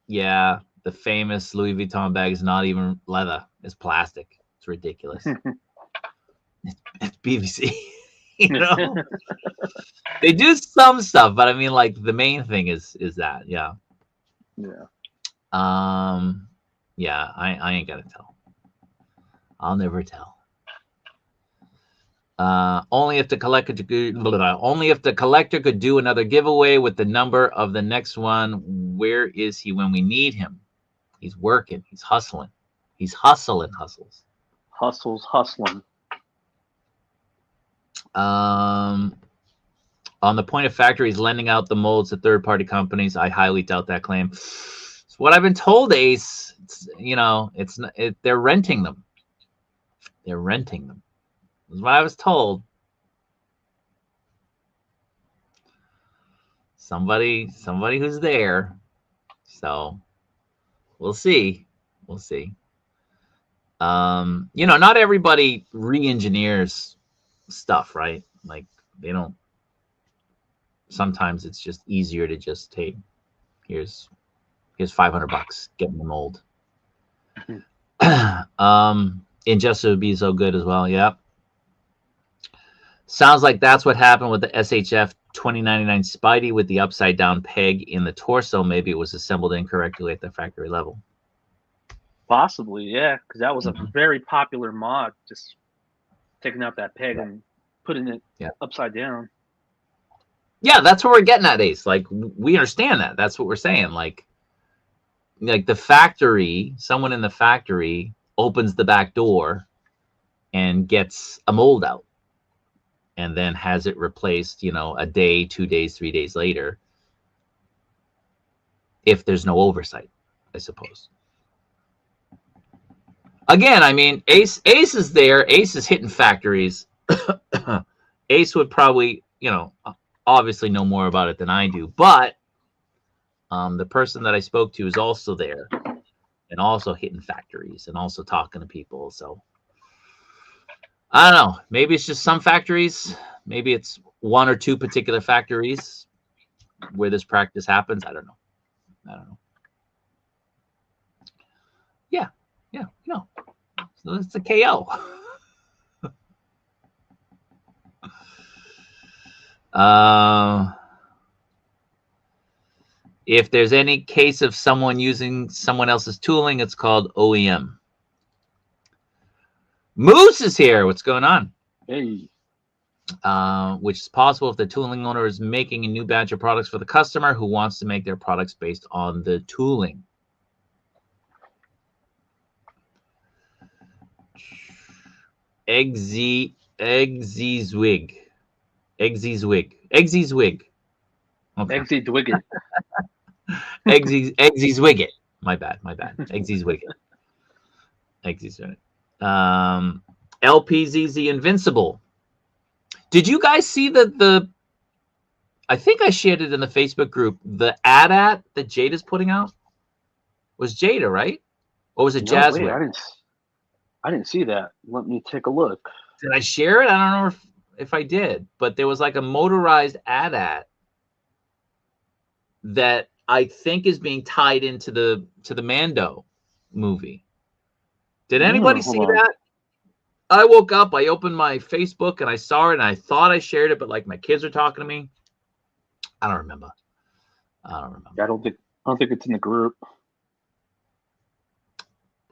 Yeah, the famous Louis Vuitton bag is not even leather. It's plastic. It's ridiculous. It's PVC. They do some stuff, but I mean, like, the main thing is that. Yeah. Yeah, I ain't gonna tell. I'll never tell. Only if the collector could do another giveaway with the number of the next one. Where is he when we need him? He's working. He's hustling. He's hustling. Hustling. On the point of factories lending out the molds to third-party companies, I highly doubt that claim. It's what I've been told, Ace. It's, you know, it's they're renting them. They're renting them. That's what I was told. Somebody who's there. So we'll see. We'll see. You know, not everybody re-engineers stuff, right? Like they don't. Sometimes it's just easier to just take. Here's $500. Get me the mold. Injustice would be so good as well. Yep. Sounds like that's what happened with the SHF 2099 Spidey with the upside down peg in the torso. Maybe it was assembled incorrectly at the factory level. Possibly, yeah, because that was a very popular mod. Just taking out that peg and putting it upside down. Yeah, that's what we're getting at, Ace. Like, we understand that. That's what we're saying. Like the factory, someone in the factory opens the back door and gets a mold out and then has it replaced, you know, a day, 2 days, 3 days later, if there's no oversight, I suppose. Again, I mean, Ace is there. Ace is hitting factories. Ace would probably, you know, obviously know more about it than I do, but the person that I spoke to is also there and also hitting factories and also talking to people. So I don't know. Maybe it's just some factories. Maybe it's 1 or 2 particular factories where this practice happens. I don't know. Yeah. No. So it's a KO. If there's any case of someone using someone else's tooling, it's called OEM. Moose is here. What's going on? Hey. Which is possible if the tooling owner is making a new batch of products for the customer who wants to make their products based on the tooling. Eggsy Zwig. Okay. Eggsy Zwigget. My bad. Eggsy Zwigget. LPZZ Invincible. Did you guys see the I think I shared it in the Facebook group, the AT-AT that Jada's putting out? Was Jada, right? Or was it Jasmine? I didn't see that. Let me take a look. Did I share it? I don't know if I did, but there was like a motorized AT-AT that I think is being tied into the Mando movie. Did anybody see that? I woke up, I opened my Facebook and I saw it and I thought I shared it, but like my kids were talking to me. I don't remember. I don't think it's in the group.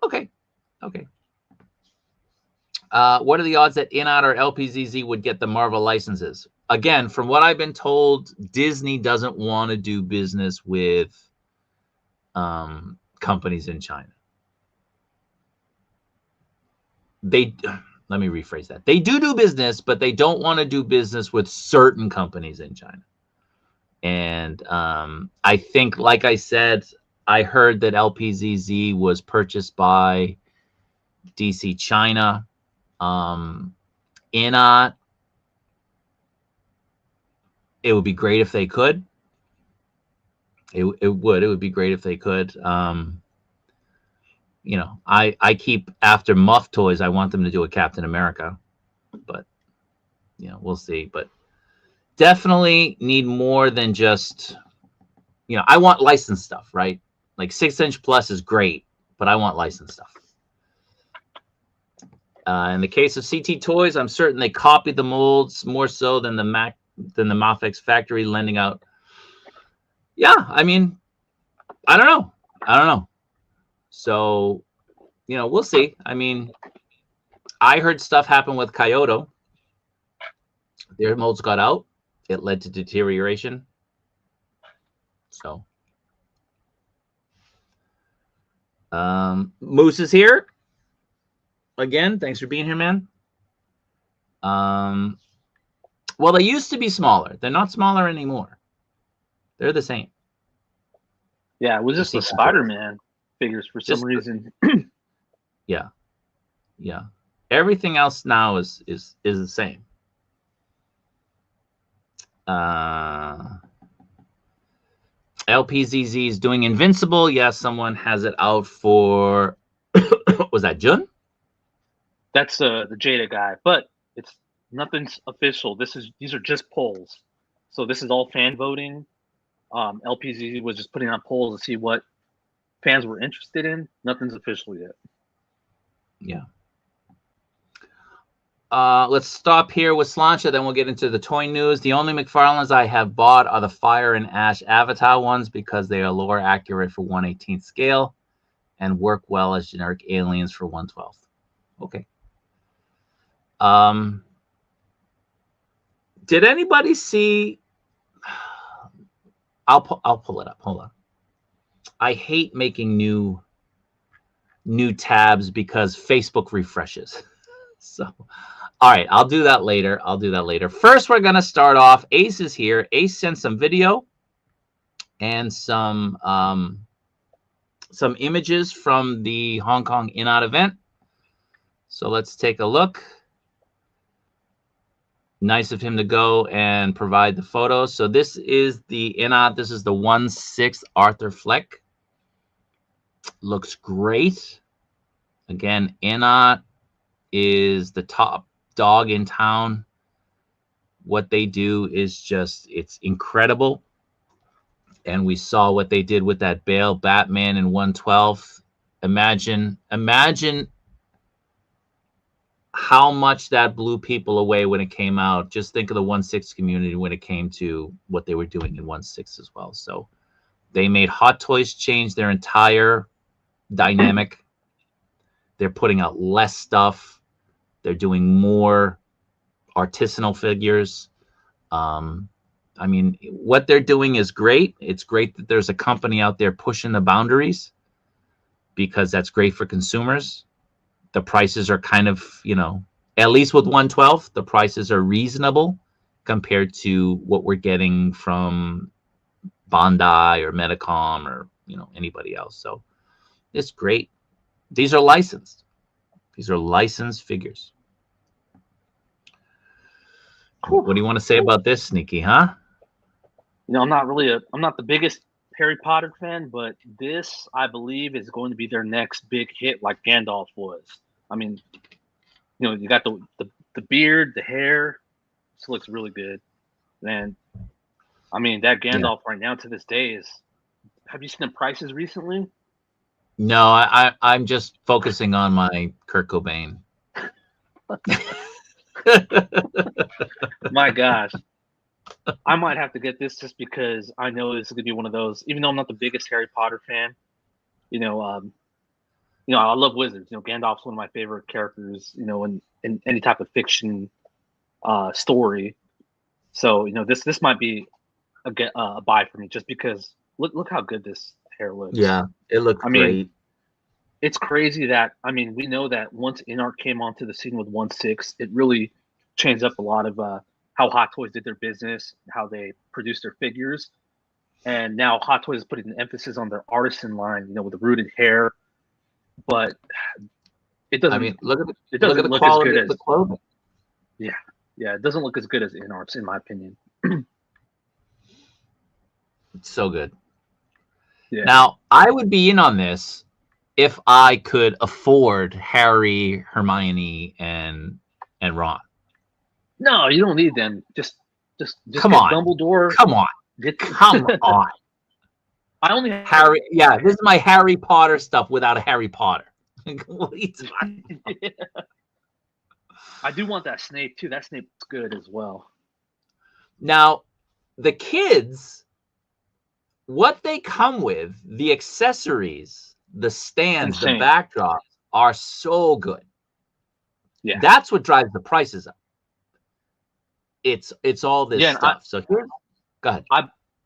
Okay. What are the odds that InArt or LPZZ would get the Marvel licenses? Again, from what I've been told, Disney doesn't want to do business with companies in China. Let me rephrase that. They do business, but they don't want to do business with certain companies in China. And I think, like I said, I heard that LPZZ was purchased by DC China. InArt, it would be great if they could. It would be great if they could. You know, I keep after Muff Toys. I want them to do a Captain America, but you know, we'll see. But definitely need more than just, you know, I want licensed stuff, right? Like 6-inch plus is great, but I want licensed stuff. In the case of CT Toys, I'm certain they copied the molds more so than the Mafex factory lending out. Yeah, I mean, I don't know. So, you know, we'll see. I mean, I heard stuff happen with Kyoto. Their molds got out. It led to deterioration. So, Moose is here. Again, thanks for being here, man. Well, they used to be smaller. They're not smaller anymore. They're the same. Yeah, it was You just see the them both. Spider-Man figures for some Just reason. yeah, yeah. Everything else now is the same. LPZZ is doing Invincible. Yes, someone has it out for. Was that Jun? That's the Jada guy, but it's nothing's official. These are just polls, so this is all fan voting. LPZ was just putting out polls to see what fans were interested in. Nothing's official yet. Yeah. Let's stop here with Slancha, then we'll get into the toy news. The only McFarlanes I have bought are the Fire and Ash Avatar ones because they are lower accurate for 1/18th scale and work well as generic aliens for 1/12th. Okay. Did anybody see? I'll pull it up. Hold on. I hate making new tabs because Facebook refreshes. So, all right, I'll do that later. First, we're going to start off. Ace is here. Ace sent some video and some images from the Hong Kong InArt event. So let's take a look. Nice of him to go and provide the photos. So this is the InArt. This is the 1/6 Arthur Fleck. Looks great. Again, InArt is the top dog in town. What they do is just, it's incredible. And we saw what they did with that Bale Batman in 1/12. Imagine how much that blew people away when it came out. Just think of the 1/6 community when it came to what they were doing in 1/6 as well. So they made Hot Toys change their entire dynamic. They're putting out less stuff. They're doing more artisanal figures. I mean, what they're doing is great. It's great that there's a company out there pushing the boundaries because that's great for consumers. The prices are kind of, at least with 1/12, the prices are reasonable compared to what we're getting from Bandai or Medicom or, anybody else. So it's great. These are licensed. These are licensed figures. What do you want to say about this, Sneaky, huh? I'm not the biggest Harry Potter fan, but this, I believe, is going to be their next big hit like Gandalf was. I mean, you got the beard, the hair. This looks really good. And I mean, that Gandalf right now to this day is. Have you seen the prices recently? No, I'm just focusing on my Kurt Cobain. My gosh. I might have to get this just because I know this is gonna be one of those. Even though I'm not the biggest Harry Potter fan, I love wizards. Gandalf's one of my favorite characters. In any type of fiction story. So this might be a buy for me just because look how good this hair looks. Yeah, it looks great. It's crazy that we know that once InArt came onto the scene with 1/6, it really changed up a lot of how Hot Toys did their business, how they produced their figures, and now Hot Toys is putting an emphasis on their artisan line, with the rooted hair, but it doesn't. Look at it doesn't look as good as the clothing. Yeah, it doesn't look as good as InArt's, in my opinion. It's so good. Yeah. Now, I would be in on this if I could afford Harry, Hermione, and Ron. No, you don't need them. Just come on, Dumbledore. Come on, come on. I only have Harry. Yeah, this is my Harry Potter stuff without a Harry Potter. What are you talking about? Yeah. I do want that Snape too. That Snape's good as well. Now, the kids, what they come with, the accessories, the stands, the backdrops are so good. Yeah, that's what drives the prices up. It's all this stuff. So here, go ahead.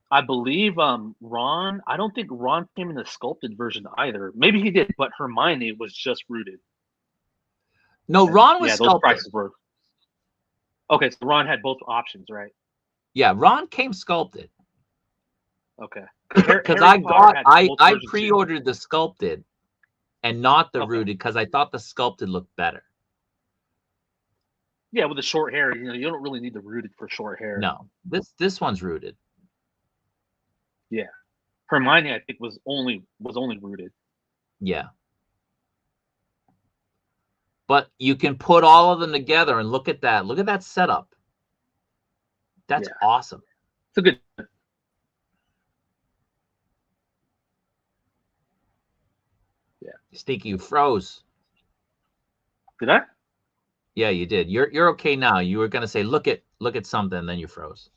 I believe Ron. I don't think Ron came in the sculpted version either. Maybe he did, but Hermione was just rooted. No, Ron was sculpted. Those prices were. Okay, so Ron had both options, right? Yeah, Ron came sculpted. Okay. Because I pre-ordered the sculpted and not the rooted because I thought the sculpted looked better. Yeah, with the short hair, you don't really need the rooted for short hair. No, this one's rooted. Yeah, Hermione, I think, was only rooted. Yeah. But you can put all of them together and look at that. Look at that setup. That's awesome. It's a good. Yeah. Stinky, you froze. Did I? Yeah, you did. You're okay now. You were gonna say look at something, then you froze.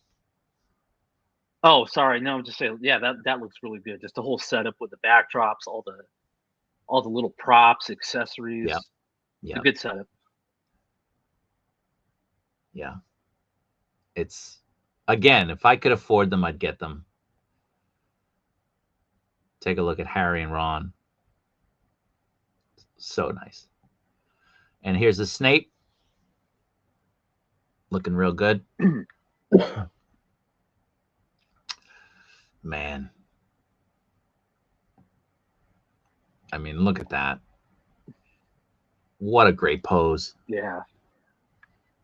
Oh, sorry. No, I'm just saying. Yeah, that looks really good. Just the whole setup with the backdrops, all the little props, accessories. Yeah. It's a good setup. Yeah. It's, again, if I could afford them, I'd get them. Take a look at Harry and Ron. So nice. And here's the Snape. Looking real good. Man. I mean, look at that. What a great pose. Yeah.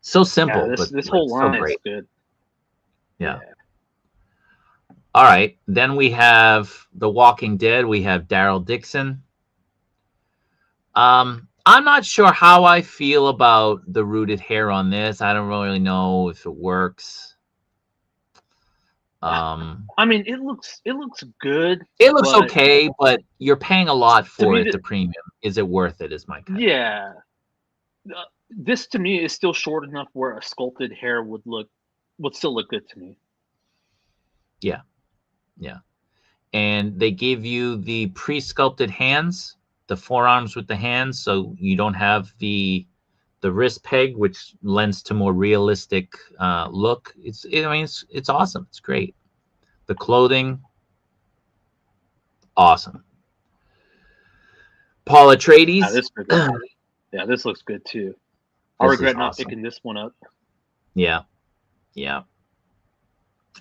So simple, yeah, but this whole line so is good. Yeah. All right. Then we have The Walking Dead. We have Daryl Dixon. I'm not sure how I feel about the rooted hair on this. I don't really know if it works. I mean, it looks good. It looks okay, but you're paying a lot for it, the premium. Is it worth it? Is my kind. Yeah. This to me is still short enough where a sculpted hair would still look good to me. Yeah. Yeah. And they give you the pre-sculpted hands, the forearms with the hands, so you don't have the wrist peg, which lends to more realistic look. It's awesome. It's great. The clothing, awesome. Paul Atreides. This looks good too. I regret not picking this one up. Yeah. Yeah.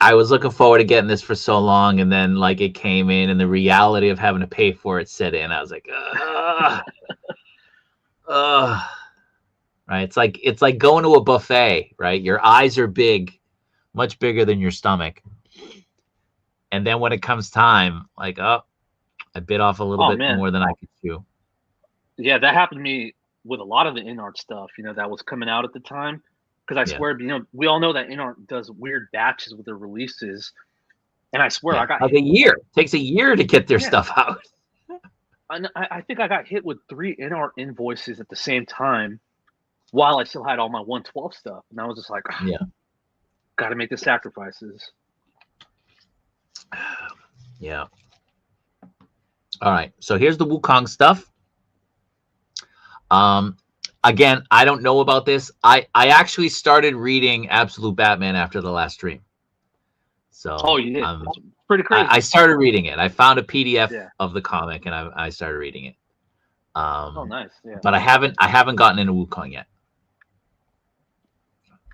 I was looking forward to getting this for so long, and then like it came in, and the reality of having to pay for it set in. I was like, right. It's like going to a buffet, right? Your eyes are big, much bigger than your stomach, and then when it comes time, like, I bit off a little bit more than I could chew. Yeah, that happened to me with a lot of the InArt stuff, that was coming out at the time. Because I swear, we all know that InArt does weird batches with their releases, and I swear I got like a year. It takes a year to get their stuff out. I think I got hit with 3 InArt invoices at the same time, while I still had all my 112 stuff, and I was just like, got to make the sacrifices. Yeah. All right. So here's the Wukong stuff. Again, I don't know about this. I actually started reading Absolute Batman after the last stream. So you did. Pretty crazy. I started reading it. I found a PDF of the comic, and I started reading it. Nice. Yeah. But I haven't gotten into Wukong yet.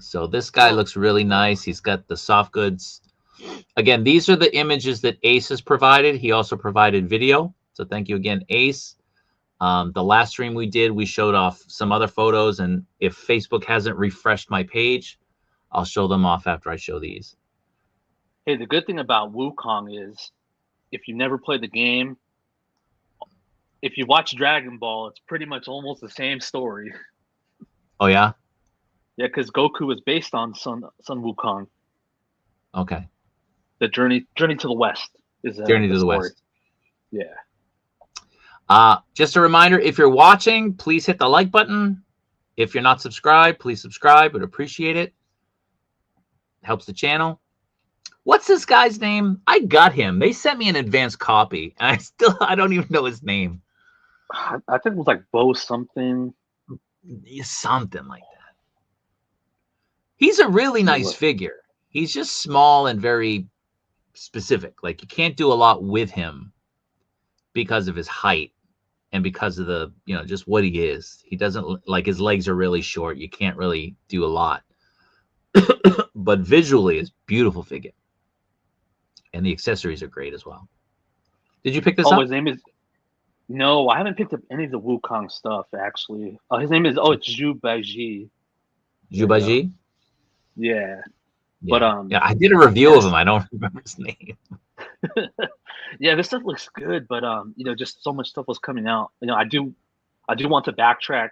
So this guy looks really nice. He's got the soft goods. Again, these are the images that Ace has provided. He also provided video. So thank you again, Ace. The last stream we did, we showed off some other photos, and if Facebook hasn't refreshed my page, I'll show them off after I show these. Hey, the good thing about Wukong is, if you never played the game, if you watch Dragon Ball, it's pretty much almost the same story. Oh yeah? Yeah, because Goku is based on Sun Wukong. Okay. The Journey to the West is Journey to the West. Yeah. Just a reminder, if you're watching, please hit the like button. If you're not subscribed, please subscribe. Would appreciate it. Helps the channel. What's this guy's name? I got him. They sent me an advanced copy, and I don't even know his name. I think it was like Bo something. Something like that. He's a really nice figure. He's just small and very specific. Like, you can't do a lot with him because of his height and because of the, just what he is. He doesn't, like, his legs are really short. You can't really do a lot. but visually it's beautiful figure, and the accessories are great as well. Did you pick this Oh, up? his name is. No, I haven't picked up any of the Wukong stuff actually. His name is. It's Zhu Baiji. There you go. Jubaji? Yeah, but Yeah, yeah. I did a review yeah, of him. I don't remember his name. yeah, this stuff looks good, but just so much stuff was coming out. I do want to backtrack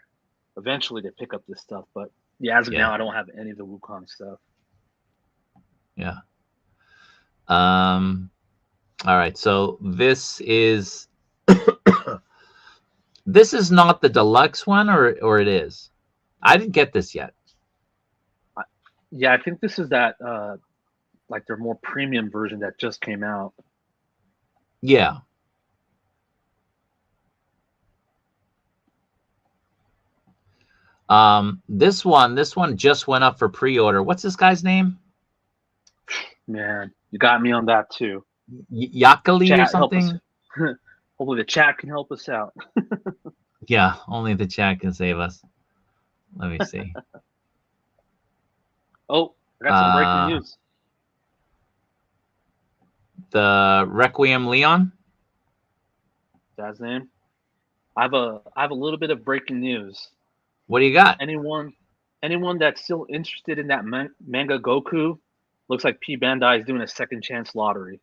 eventually to pick up this stuff, but yeah, as of now, Yeah, I don't have any of the Wukong stuff. yeah. All right. So this is this is not the deluxe one, or it is. I didn't get this yet. Yeah, I think this is that like their more premium version that just came out. Yeah. This one just went up for pre-order. What's this guy's name? Man, you got me on that too. Yakali or Chat, help us. something? Hopefully the chat can help us out. Yeah, only the chat can save us. Let me see. Oh, I got some breaking news. The Requiem Leon? That's his name. I have a little bit of breaking news. What do you got? Anyone that's still interested in that manga Goku, looks like P Bandai is doing a second chance lottery.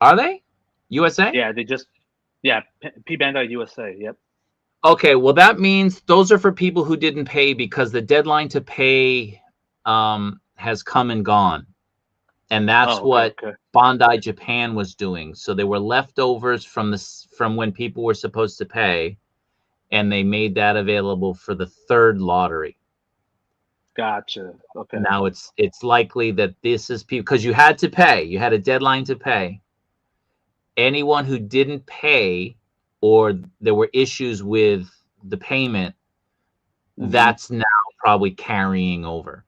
Are they? USA? Yeah, P Bandai USA. Yep. Okay, well that means those are for people who didn't pay because the deadline to pay has come and gone. And that's what Bandai Japan was doing. So there were leftovers from when people were supposed to pay, and they made that available for the third lottery. Gotcha. Okay. Now it's likely that this is people because you had to pay. You had a deadline to pay. Anyone who didn't pay or there were issues with the payment, that's now probably carrying over.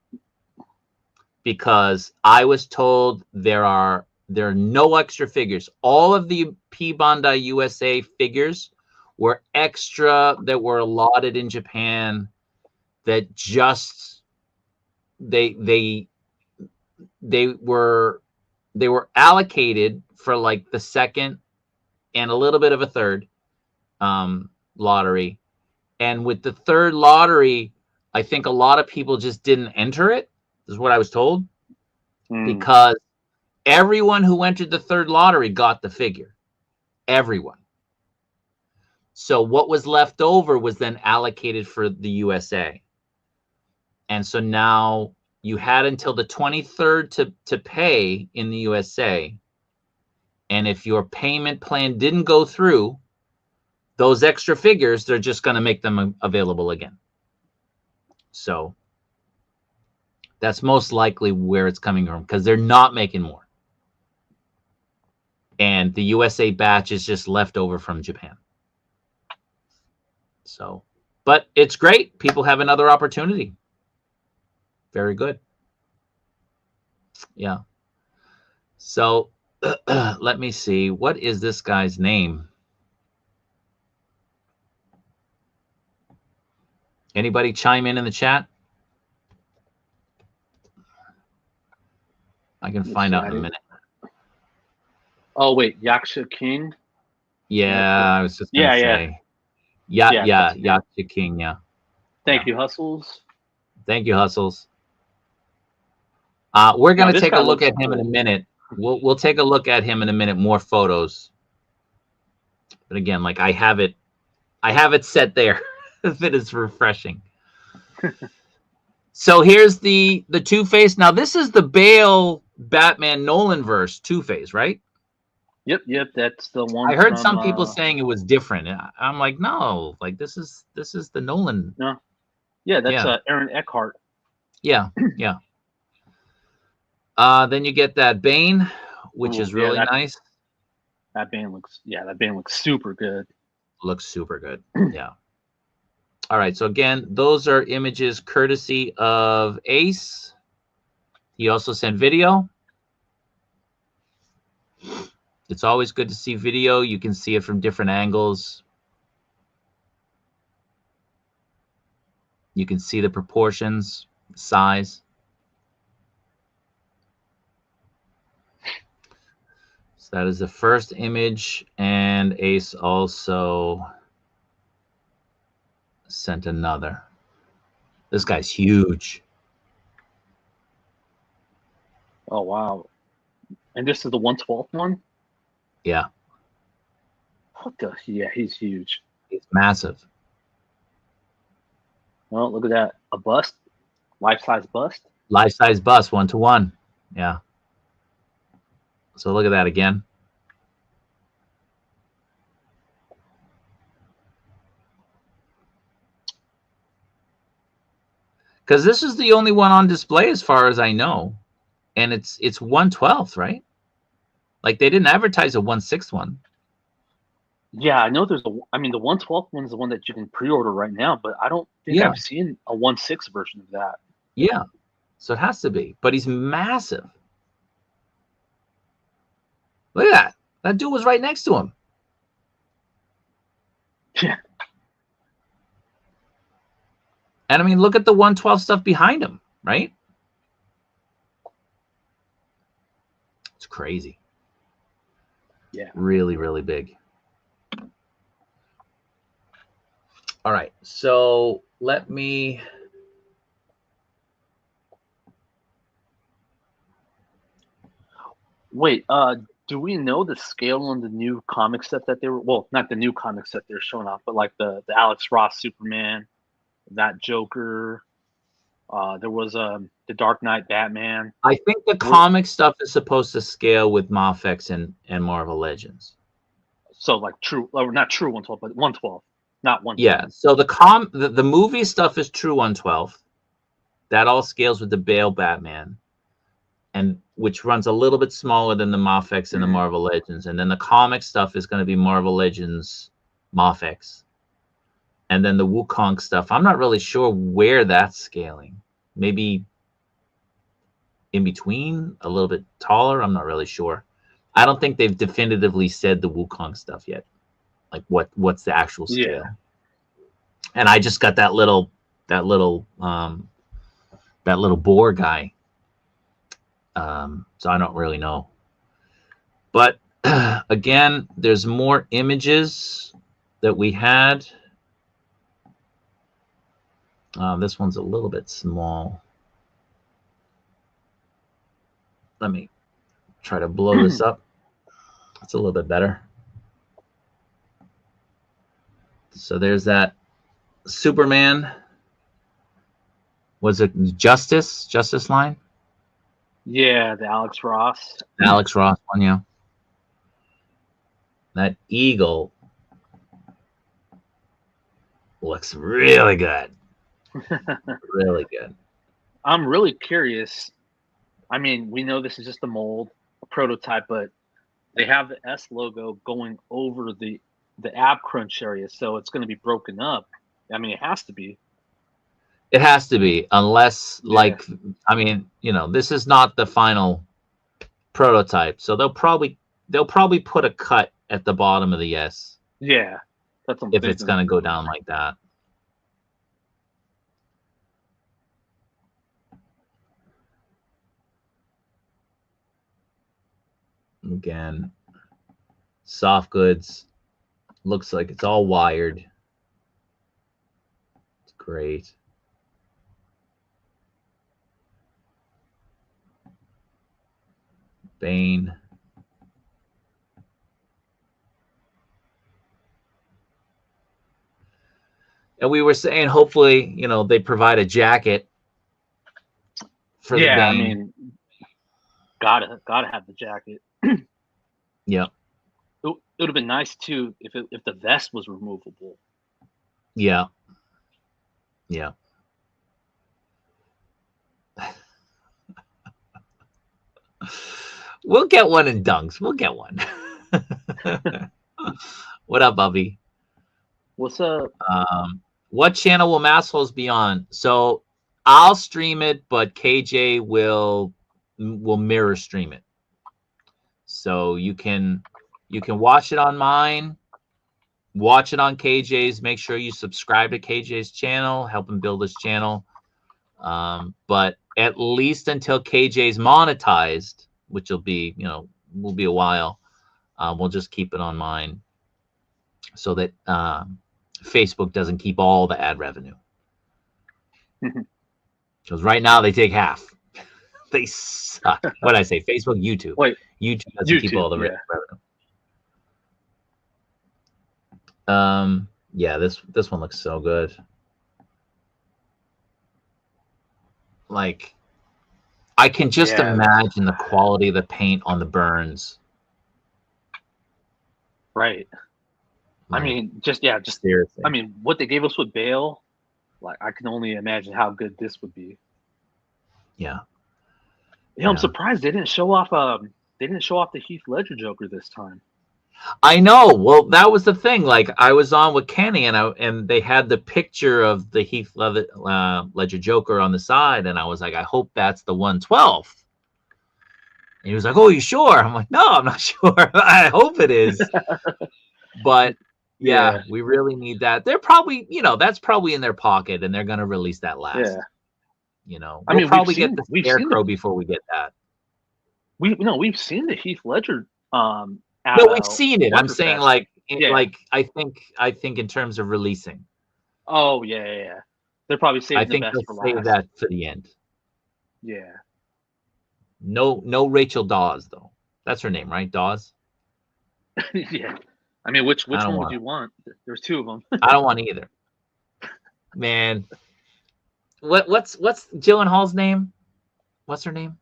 Because I was told there are no extra figures. All of the P Bandai USA figures were extra that were allotted in Japan that just they were allocated for like the second and a little bit of a third lottery. And with the third lottery, I think a lot of people just didn't enter it. This is what I was told. Because everyone who entered the third lottery got the figure. Everyone. So what was left over was then allocated for the USA. And so now you had until the 23rd to pay in the USA. And if your payment plan didn't go through, those extra figures, they're just going to make them available again. So that's most likely where it's coming from because they're not making more. And the USA batch is just left over from Japan. So, but it's great. People have another opportunity. Very good. Yeah. So let me see. What is this guy's name? Anybody chime in the chat? I can find out in a minute. Oh wait, Yaksha King. Yeah, I was just gonna say. Yeah, Yaksha King. Yeah. Thank you, Hustles. Thank you, Hustles. We're gonna take a look at him in a minute. We'll take a look at him in a minute. More photos. But again, like I have it set there. That is refreshing. So here's the Two-Face. Now this is the Bale Batman Nolan verse Two-Face, right? Yep, that's the one. I heard some people saying it was different. I'm like, no, like this is the Nolan. No, yeah, that's Aaron Eckhart. Yeah, yeah. Then you get that Bane, which is really nice. That Bane looks super good. Looks super good. Yeah. All right. So again, those are images courtesy of Ace. He also sent video. It's always good to see video. You can see it from different angles. You can see the proportions, size. that is the first image, and Ace also sent another. This guy's huge. Oh wow! And this is the 1/12 one. Yeah. What the? Yeah, he's huge. He's massive. Well, look at that. A bust, life-size bust. Life-size bust, 1-to-1. Yeah. So look at that again. Because this is the only one on display as far as I know. And it's 1/12, right? Like they didn't advertise a 1/6 one. Yeah, I know there's a. I mean, the 1/12 one is the one that you can pre-order right now, but I don't think I've seen a 1/6 version of that. Yeah, so it has to be. But he's massive. Look at that. That dude was right next to him. Yeah. And I mean, look at the 1/12 stuff behind him, right? It's crazy. Yeah. Really, really big. All right, so let me. Wait, do we know the scale on the new comic set that they were? Well, not the new comic set they're showing off, but like the Alex Ross Superman, that Joker. There was the Dark Knight Batman. I think the comic stuff is supposed to scale with Mafex and Marvel Legends. So like true, or not true 1/12, but 1/12, not 1/12. Yeah. So the movie stuff is true 1/12. That all scales with the Bale Batman, and which runs a little bit smaller than the Mafex and the Marvel Legends. And then the comic stuff is going to be Marvel Legends, Mafex. And then the Wukong stuff, I'm not really sure where that's scaling. Maybe in between, a little bit taller. I'm not really sure. I don't think they've definitively said the Wukong stuff yet. Like what's the actual scale? Yeah. And I just got that little boar guy. So I don't really know. But again, there's more images that we had. This one's a little bit small. Let me try to blow this up. It's a little bit better. So there's that Superman. Was it Justice line? Yeah, the Alex Ross. Alex Ross one, yeah. That eagle looks really good. Really good. I'm really curious. I mean, we know this is just a mold, a prototype, but they have the S logo going over the ab crunch area, so it's going to be broken up. I mean, it has to be. It has to be, unless like, I mean, you know, this is not the final prototype, so they'll probably put a cut at the bottom of the S. Yeah, that's if it's going to go down like that. Again, soft goods. Looks like it's all wired. It's great. Bane. And we were saying, hopefully, you know, they provide a jacket for the Bane. I mean, gotta have the jacket. Yeah. It would have been nice too if the vest was removable. Yeah. Yeah. We'll get one in Dunks. We'll get one. What up, Bubby? What's up? What channel will Massholes be on? So I'll stream it, but KJ will mirror stream it. So you can watch it on mine, watch it on KJ's. Make sure you subscribe to KJ's channel, help him build his channel. But at least until KJ's monetized, which will be, you know, will be a while, We'll just keep it on mine so that Facebook doesn't keep all the ad revenue. Because right now they take half. They suck. What did I say? Facebook, YouTube. Wait, YouTube doesn't keep all the revenue. Yeah, this one looks so good. Like, I can just imagine the quality of the paint on the burns. Right. Like, I mean, just seriously. I mean, what they gave us with Bale, like I can only imagine how good this would be. Yeah. Yeah, I'm surprised they didn't show off the Heath Ledger Joker this time. I know. Well, that was the thing. Like, I was on with Kenny, and they had the picture of the Heath Ledger Joker on the side, and I was like, I hope that's the 1/12. And he was like, "Oh, you sure?" I'm like, "No, I'm not sure. I hope it is." But yeah, we really need that. They're probably, that's probably in their pocket, and they're gonna release that last. We'll I mean, probably get the Scarecrow before we get that. We've seen the Heath Ledger. No, we've seen it. I'm saying like I think in terms of releasing. Oh yeah. They're probably saving the best for last. Save that for the end. Yeah. No Rachel Dawes though. That's her name, right? Dawes. Yeah. I mean, which one would you want? There's two of them. I don't want either. Man, what's Gyllenhaal's name? What's her name?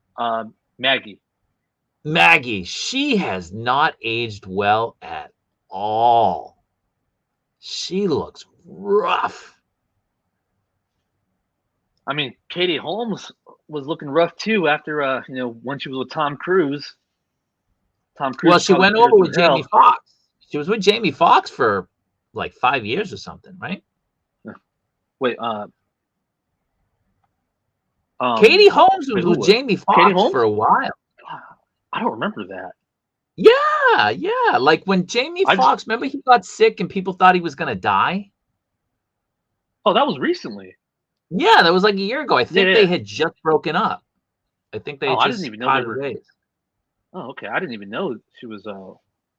Maggie. Maggie. She has not aged well at all. She looks rough. I mean, Katie Holmes was looking rough too after when she was with Tom Cruise. Well, she went over with Jamie Foxx. She was with Jamie Foxx for like 5 years or something, right? Wait, Katie Holmes was with Jamie Foxx for a while. I don't remember that. Yeah. Like when Jamie Foxx, remember he got sick and people thought he was gonna die? Oh, that was recently. Yeah, that was like a year ago. I think they had just broken up. I think they I didn't even know parted ways. Oh, okay. I didn't even know she was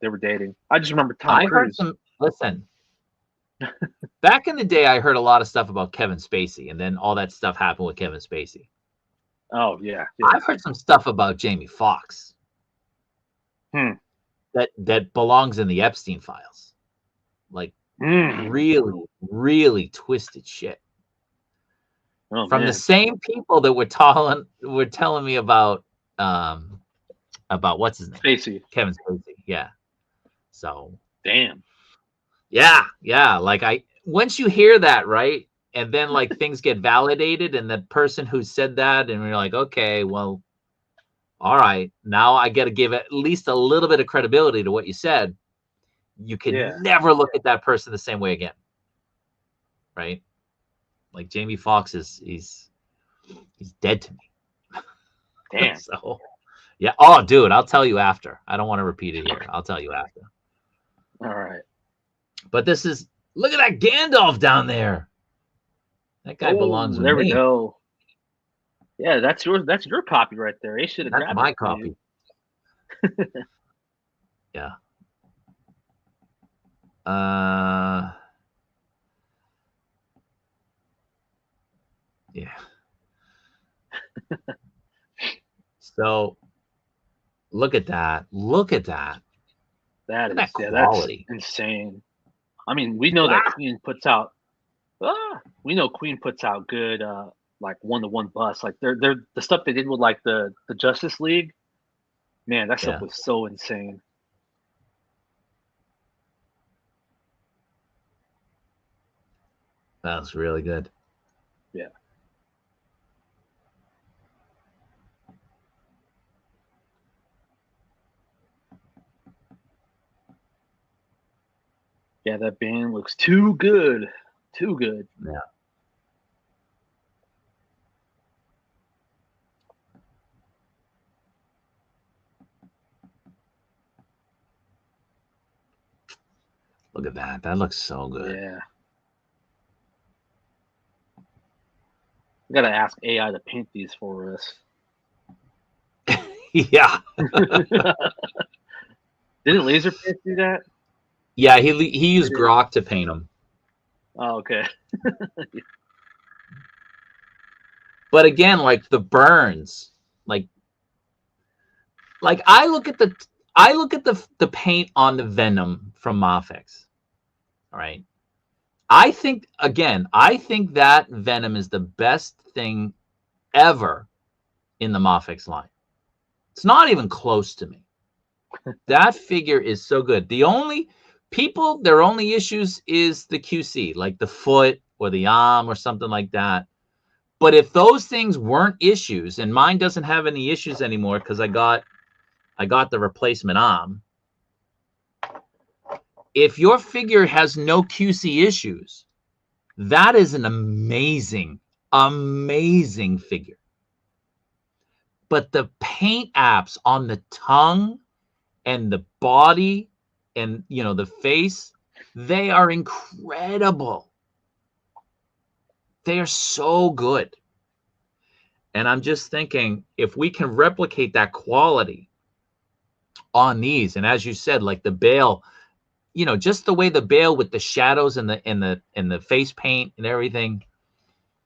they were dating. I just remember Tom Cruise. Listen. Back in the day, I heard a lot of stuff about Kevin Spacey, and then all that stuff happened with Kevin Spacey. Oh yeah. I've heard some stuff about Jamie Foxx. That belongs in the Epstein files. Like really, really twisted shit. Oh, from the same people that were telling me about what's his name? Spacey. Kevin Spacey. Yeah. So damn. Yeah. Like once you hear that, right? And then like things get validated, and the person who said that, and we're like, okay, well, all right, now I got to give at least a little bit of credibility to what you said. You can never look at that person the same way again, right? Like Jamie Foxx he's dead to me. Damn. So yeah. Oh, dude, I'll tell you after. I don't want to repeat it here. I'll tell you after. All right. But look at that Gandalf down there. That guy belongs with me. There we go. Yeah, that's your copy right there. They should have grabbed it. That's my copy. Yeah. Yeah. So look at that. That's quality. That's insane. I mean, we know that Queen puts out good like one-to-one busts. Like they're the stuff they did with like the Justice League. Man, that stuff was so insane. That was really good. Yeah. Yeah, that band looks too good. Too good. Yeah. Look at that. That looks so good. Yeah. We gotta ask AI to paint these for us. Yeah. Didn't Laserpaint do that? Yeah, he used Grok to paint them. Oh, okay. But again, like the burns, like I look at the paint on the Venom from Mafex. All right. I think that Venom is the best thing ever in the Mafex line. It's not even close to me. That figure is so good. Their only issues is the QC, like the foot or the arm or something like that. But if those things weren't issues, and mine doesn't have any issues anymore because I got the replacement arm. If your figure has no QC issues, that is an amazing, amazing figure. But the paint apps on the tongue and the body and, the face, they are incredible. They are so good. And I'm just thinking, if we can replicate that quality on these, and as you said, like the Bale, just the way the Bale with the shadows and the face paint and everything.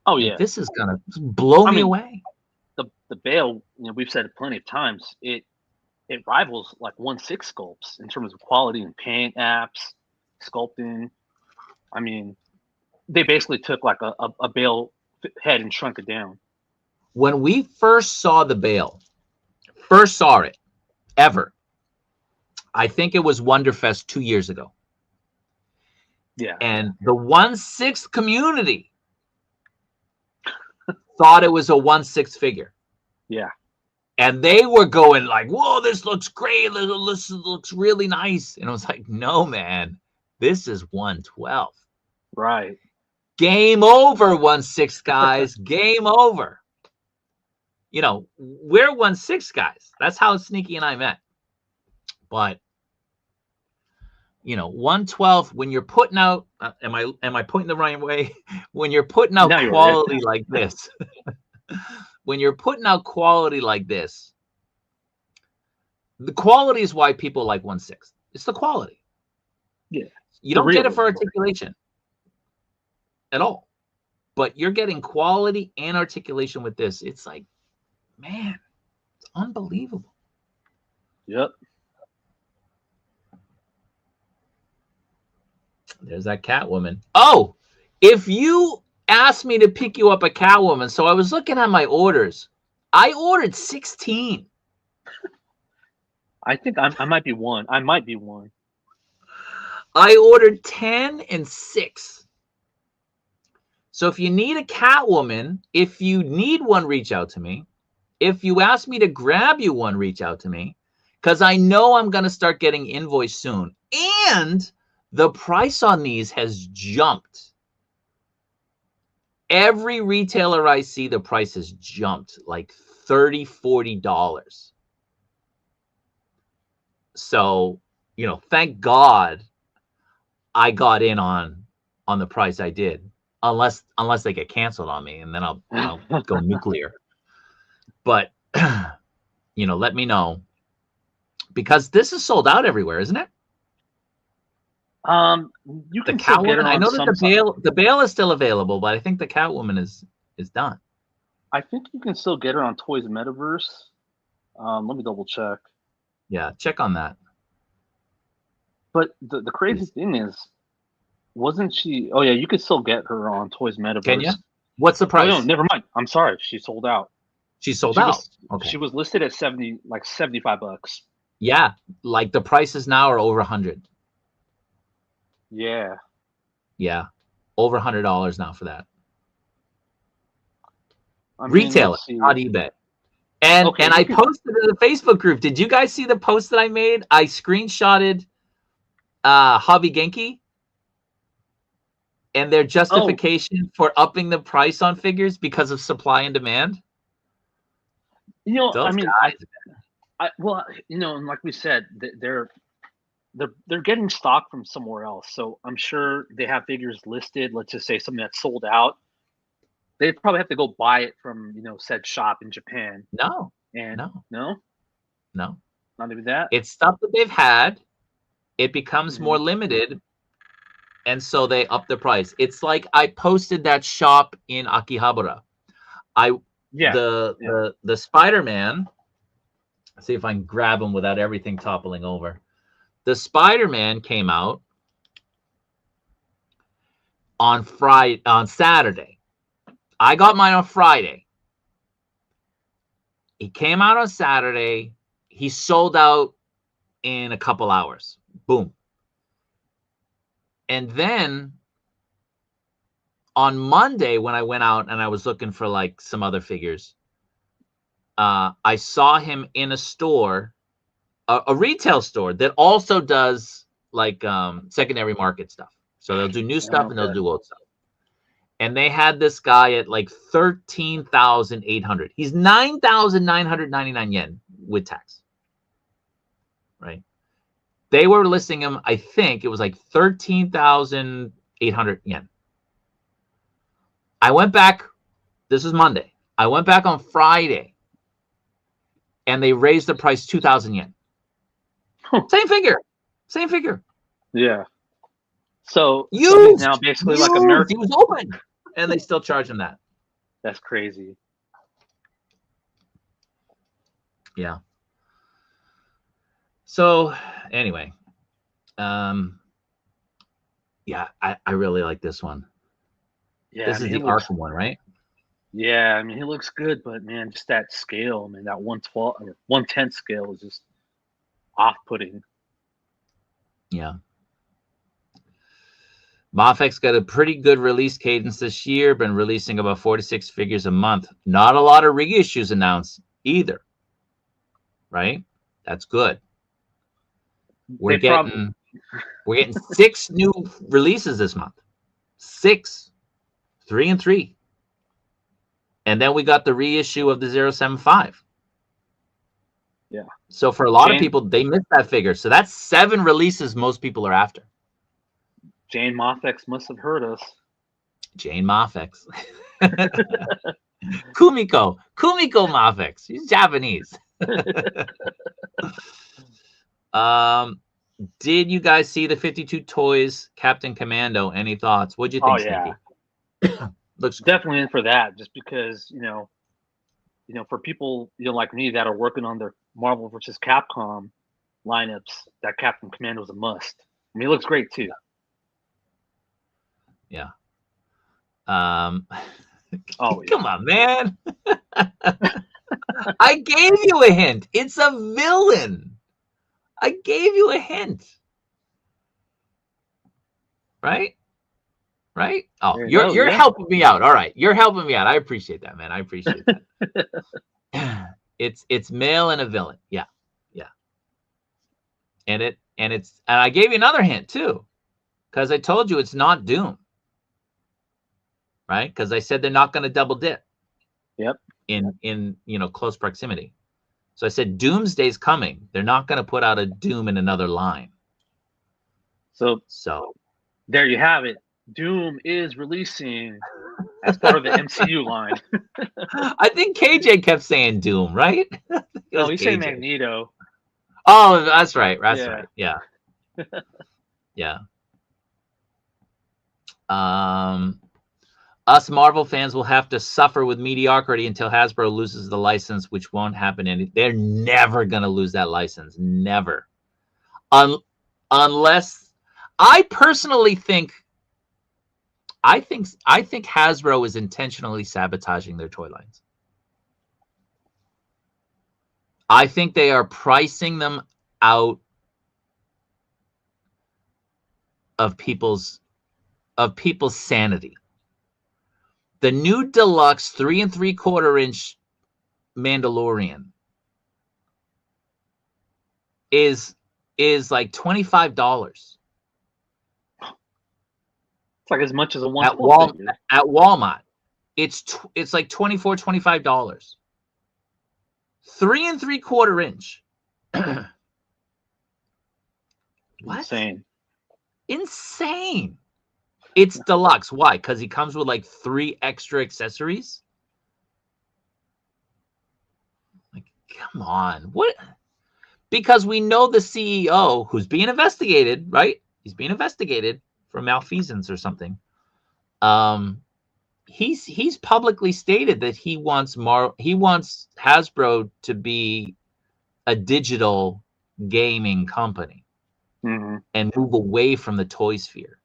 Oh yeah, this is gonna blow me away. The Bale, we've said it plenty of times. It rivals like 1/6 sculpts in terms of quality and paint apps, sculpting. I mean, they basically took like a Bale head and shrunk it down. When we first saw the Bale, ever, I think it was Wonderfest 2 years ago. Yeah. And the 1/6 community thought it was a 1/6 figure. Yeah. And they were going like, whoa, this looks great. This looks really nice. And I was like, no, man, this is 1/12. Right. Game over, 1/6 guys. Game over. We're 1/6 guys. That's how Sneaky and I met. But 1/12, when you're putting out, am I pointing the right way? When you're putting out quality like this, when you're putting out quality like this, the quality is why people like 1/6. It's the quality. Yeah. You don't get it for articulation at all, but you're getting quality and articulation with this. It's like, man, it's unbelievable. Yep. There's that Catwoman. Oh, if you asked me to pick you up a Catwoman, so I was looking at my orders. I ordered 16. I think I might be one. I ordered 10 and 6. So if you need a Catwoman, if you need one, reach out to me. If you ask me to grab you one, reach out to me. Because I know I'm going to start getting invoiced soon. And the price on these has jumped. Every retailer I see, the price has jumped like $30, $40. So, thank God I got in on the price I did. Unless they get canceled on me, and then I'll go nuclear. But, let me know. Because this is sold out everywhere, isn't it? You can still get it on I know that the Bale is still available, but I think the Catwoman is done. I think you can still get her on Toys Metaverse. Let me double check. Yeah, check on that. But the crazy thing is, wasn't she? Oh yeah, you could still get her on Toys Metaverse. Can you? What's the price? Oh, no, never mind. I'm sorry, she sold out. She sold out. Okay. She was listed at $75. Yeah, like the prices now are over 100. Yeah. Yeah, over $100 now for that. I mean, retail it, not eBay. And I posted in the Facebook group. Did you guys see the post that I made? I screenshotted Hobby Genki and their justification for upping the price on figures because of supply and demand. Those well, like we said, they're getting stock from somewhere else. So I'm sure they have figures listed. Let's just say something that's sold out. They probably have to go buy it from said shop in Japan. No, and no, not even that. It's stuff that they've had, it becomes more limited, and so they up the price. It's like I posted that shop in Akihabara. The Spider-Man. See if I can grab him without everything toppling over. The Spider-Man came out on Saturday. I got mine on Friday. He came out on Saturday. He sold out in a couple hours. Boom. And then on Monday, when I went out and I was looking for like some other figures, I saw him in a store, a retail store that also does like secondary market stuff. So they'll do new stuff and they'll do old stuff. And they had this guy at like 13,800. He's 9,999 yen with tax. Right? They were listing him, I think it was like 13,800 yen. I went back, this is Monday. I went back on Friday and they raised the price 2,000 yen. Same figure. Same figure. Yeah. So he's now basically like American. He was open, and they still charge him that. That's crazy. Yeah. So anyway, yeah, I really like this one. Yeah, this is the Arkham one, right? Yeah, I mean, he looks good, but man, just that scale, man, that 1/12 or 1/10 scale is just off-putting. Yeah. Mafek's got a pretty good release cadence this year, been releasing about 46 figures a month. Not a lot of reissues announced either. Right? That's good. We're getting 6 new releases this month. 6. 3 and 3. And then we got the reissue of the 075. Yeah. So for a lot of people, they missed that figure. So that's 7 releases most people are after. Jane Mafex must have heard us. Jane Mafex. Kumiko Mafex. She's Japanese. Did you guys see the 52 Toys Captain Commando? Any thoughts? What'd you think, Sneaky? Looks definitely in for that, just because for people like me that are working on their Marvel versus Capcom lineups, that Captain Commando is a must. I mean, he looks great too. Yeah. Come on, man. I gave you a hint. It's a villain. I gave you a hint. Right? Oh, you're helping me out. All right. You're helping me out. I appreciate that, man. I appreciate that. It's male and a villain. Yeah. And I gave you another hint too, because I told you it's not Doom. Right? Because I said they're not going to double dip. Yep. In close proximity. So I said Doomsday's coming. They're not going to put out a Doom in another line. So there you have it. Doom is releasing as part of the MCU line. I think KJ kept saying Doom, right? No, he's saying Magneto. Oh, that's right. Right. Yeah. Yeah. Us Marvel fans will have to suffer with mediocrity until Hasbro loses the license, which won't happen. They're never going to lose that license. Never. Unless I personally think Hasbro is intentionally sabotaging their toy lines. I think they are pricing them out of people's sanity. The new deluxe 3 3/4 inch Mandalorian is like $25. It's like as much as a at Walmart. It's like $25. 3 3/4 inch. What? Insane. It's deluxe. Why? Because he comes with like 3 extra accessories. Like, come on. What? because we know the CEO who's being investigated, right? He's being investigated for malfeasance or something. He's publicly stated that he wants Hasbro to be a digital gaming company and move away from the toy sphere.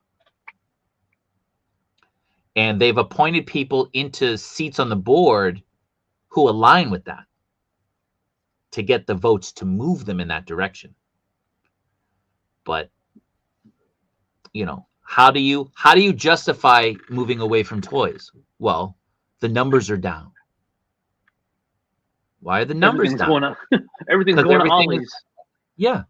And they've appointed people into seats on the board who align with that to get the votes to move them in that direction. But, you know, how do you justify moving away from toys? Well, the numbers are down. Why are the numbers down? Going on. Everything's going to Ollie's. Yeah.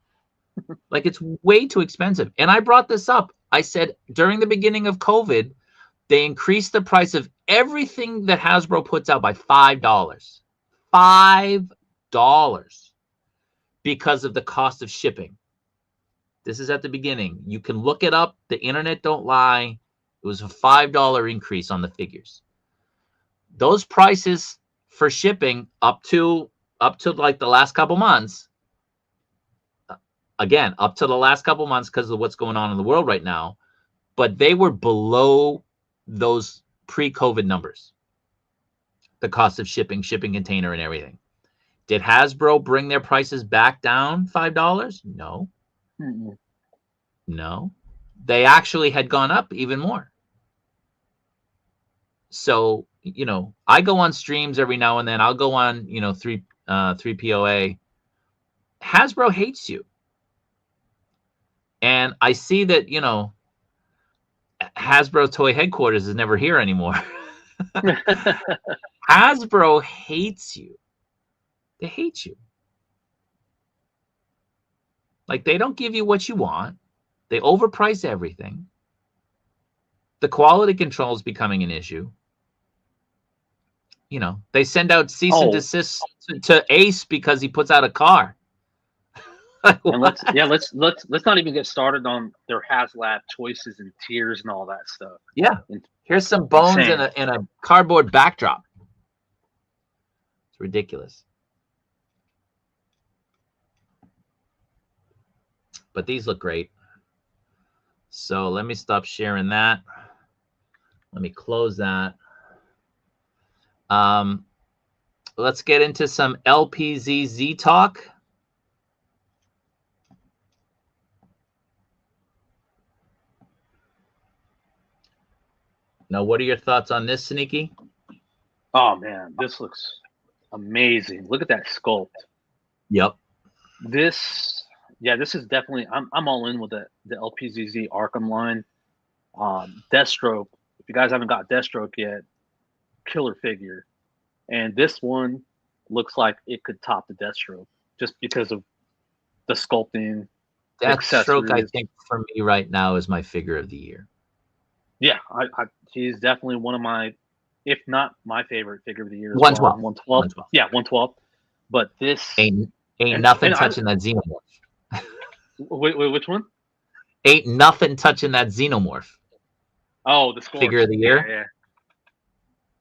Like, it's way too expensive. And I brought this up. I said during the beginning of COVID, they increased the price of everything that Hasbro puts out by $5. $5 because of the cost of shipping. This is at the beginning. You can look it up. The internet don't lie. It was a $5 increase on the figures. Those prices for shipping up to like the last couple months, again, up to the last couple months because of what's going on in the world right now, but they were below those pre-COVID numbers. The cost of shipping container and everything. Did Hasbro bring their prices back down $5? No. No. They actually had gone up even more. So, you know, I go on streams every now and then. I'll go on, you know, 3POA. Hasbro hates you. And I see that, you know, Hasbro Toy Headquarters is never here anymore. Hasbro hates you. They hate you. Like, they don't give you what you want. They overprice everything. The quality control is becoming an issue. You know, they send out cease and desist to Ace because he puts out a car. And let's not even get started on their HasLab choices and tiers and all that stuff. Yeah, here's some bones in a cardboard backdrop. It's ridiculous. But these look great. So let me stop sharing that. Let me close that. Let's get into some LPZZ talk. Now, what are your thoughts on this, Sneaky? Oh man, this looks amazing. Look at that sculpt. Yep. This is definitely. I'm all in with the LPZZ Arkham line. Deathstroke. If you guys haven't got Deathstroke yet, killer figure. And this one looks like it could top the Deathstroke just because of the sculpting. Deathstroke, I think, for me right now is my figure of the year. Yeah, he's definitely one of my, if not my favorite figure of the year. 112. 112. Yeah, 112. But this ain't nothing touching that Xenomorph. Wait, which one? Ain't nothing touching that Xenomorph. Oh, the Scorch. Figure of the year. Yeah.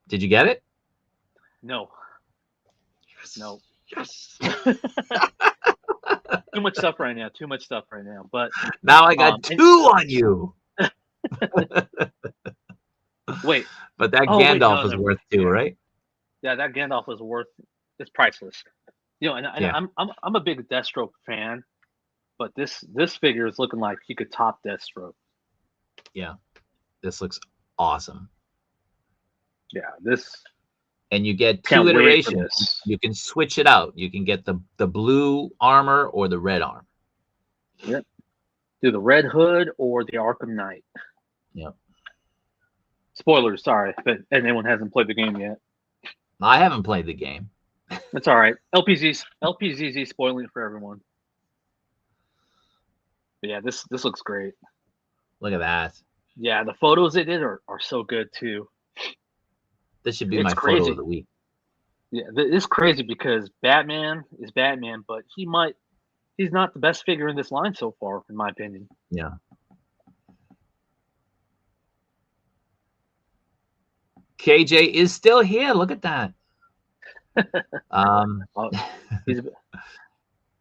Did you get it? No. Yes. No. Yes. Too much stuff right now. But now I got two on you. Wait. But that Gandalf is worth two, right? Yeah, that Gandalf is worth. It's priceless. You know, and I'm a big Deathstroke fan, but this figure is looking like he could top Deathstroke. Yeah, this looks awesome. Yeah, this. And you get two iterations. You can switch it out. You can get the blue armor or the red armor. Yep. Do the red hood or the Arkham Knight. Yep. Spoilers, sorry, if anyone hasn't played the game yet. I haven't played the game. It's all right. LPZZ spoiling it for everyone. But yeah, this looks great. Look at that. Yeah, the photos they did are so good too. This should be my photo of the week. Yeah, it's crazy because Batman is Batman, but he's not the best figure in this line so far, in my opinion. Yeah. KJ is still here. Look at that.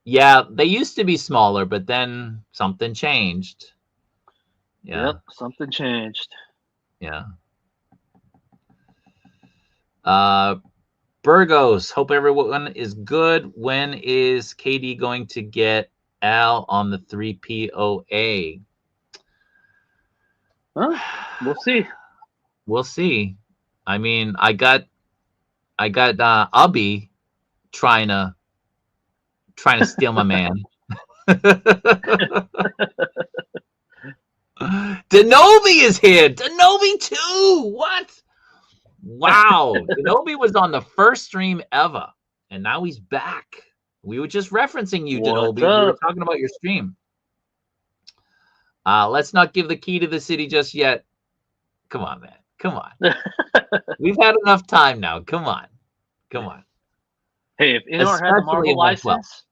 Yeah, they used to be smaller, but then something changed. Yeah. Yep, something changed. Yeah. Burgos, hope everyone is good. When is KD going to get Al on the 3POA? Huh? We'll see. We'll see. I mean, I got Ubby trying to steal my man. Denobi is here. Denobi too. What? Wow. Denobi was on the first stream ever, and now he's back. We were just referencing you, What's Denobi. We were up? talking about your stream. Let's not give the key to the city just yet. Come on, man. Come on. We've had enough time now. Come on. Come on. Hey, if InArt had the Especially Marvel in 112. license,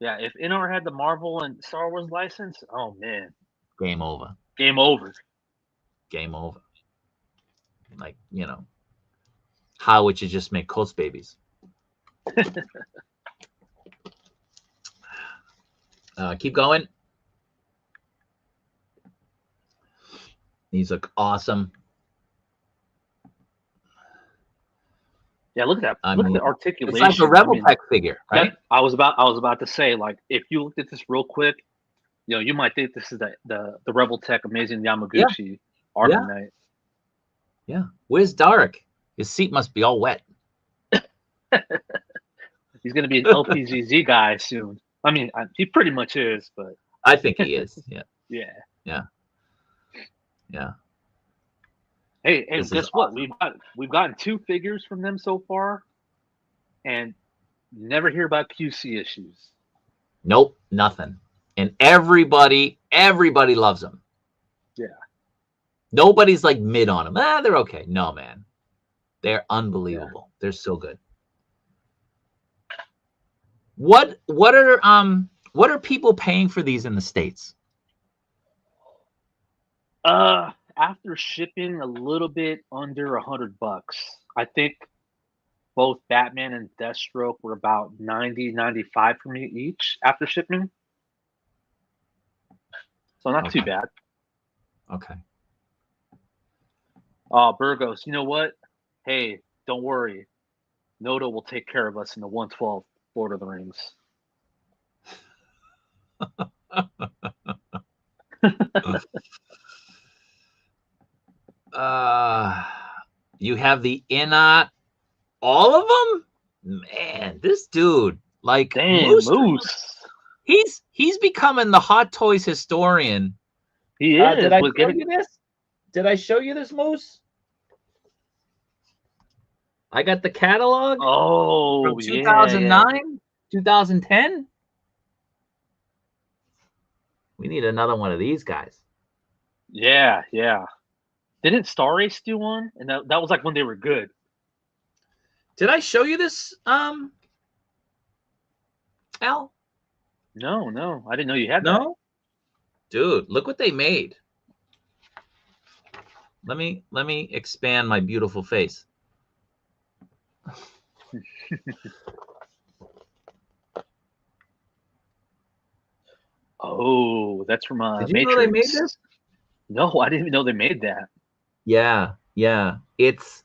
yeah, if InArt had the Marvel and Star Wars license, oh man, Game over. game over. Game over. Like, you know, how would you just make Colts babies? Keep going. These look awesome. Yeah, look at that. Look at the articulation. It's like a Rebel Tech figure, right? I was about to say, like, if you looked at this real quick, you know, you might think this is the Rebel Tech Amazing Yamaguchi Arkham Knight. Yeah. Where's Dark? His seat must be all wet. He's going to be an LPZZ guy soon. I mean, he pretty much is, but I think he is. Yeah. yeah. Yeah. Yeah. Hey, guess what? Awesome. We've gotten 2 figures from them so far, and never hear about QC issues. Nope, nothing. And everybody loves them. Yeah. Nobody's like mid on them. They're okay. No, man. They're unbelievable. Yeah. They're so good. What are people paying for these in the States? After shipping, a little bit under $100. I think both Batman and Deathstroke were about 90-95 for me each after shipping. So not too bad. Okay. Burgos, you know what? Hey, don't worry. Noto will take care of us in the 112 Lord of the Rings. You have the InArt, all of them? Man, this dude, like, damn, Moose. He's becoming the Hot Toys historian. He is. Did I show you this? Did I show you this, Moose? I got the catalog. Oh, from 2009, 2010. We need another one of these guys. Yeah. Didn't Star Ace do one? And that was like when they were good. Did I show you this, Al? No. I didn't know you had that. No? Dude, look what they made. Let me expand my beautiful face. Oh, that's from Did you know they made this? No, I didn't even know they made that. Yeah. It's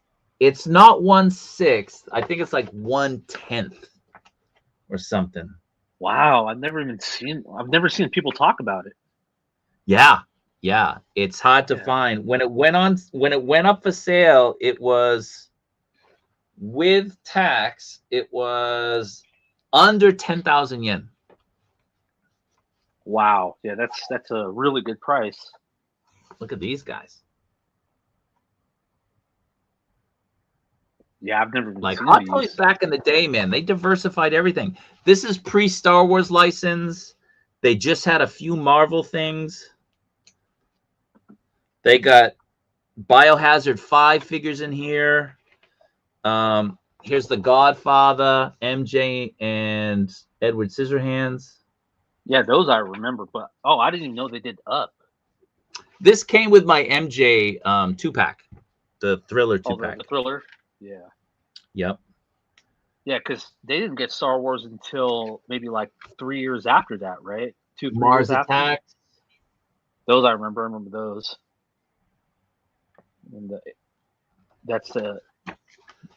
not 1/6. I think it's like 1/10 or something. Wow, I've never seen people talk about it. Yeah. It's hard to find. When it went up for sale, it was with tax, it was under 10,000 yen. Wow. Yeah, that's a really good price. Look at these guys. Yeah, I've never like Hot Toys back in the day, man. They diversified everything. This is pre-Star Wars license. They just had a few Marvel things. They got Biohazard 5 figures in here. Here's the Godfather, MJ, and Edward Scissorhands. Yeah, those I remember, but I didn't even know they did Up. This came with my MJ 2-pack, the Thriller 2-pack. The Thriller? Yeah. Yep. Yeah, because they didn't get Star Wars until maybe like 3 years after that, right? 2, 3 Mars years after. Attacks. Those I remember. I remember those. And that's the.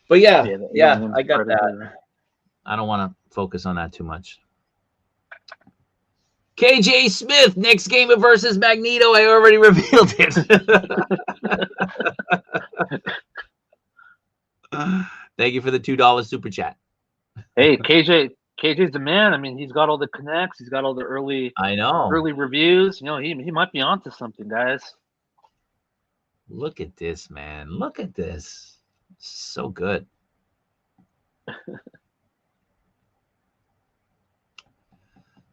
But yeah, the yeah, Aliens, I got Predator. that. I don't want to focus on that too much. KJ Smith, next game of versus Magneto. I already revealed it. Thank you for the $2 super chat. Hey, KJ's the man. I mean, he's got all the connects. He's got all the early reviews. You know, he might be onto something, guys. Look at this, man. Look at this. So good.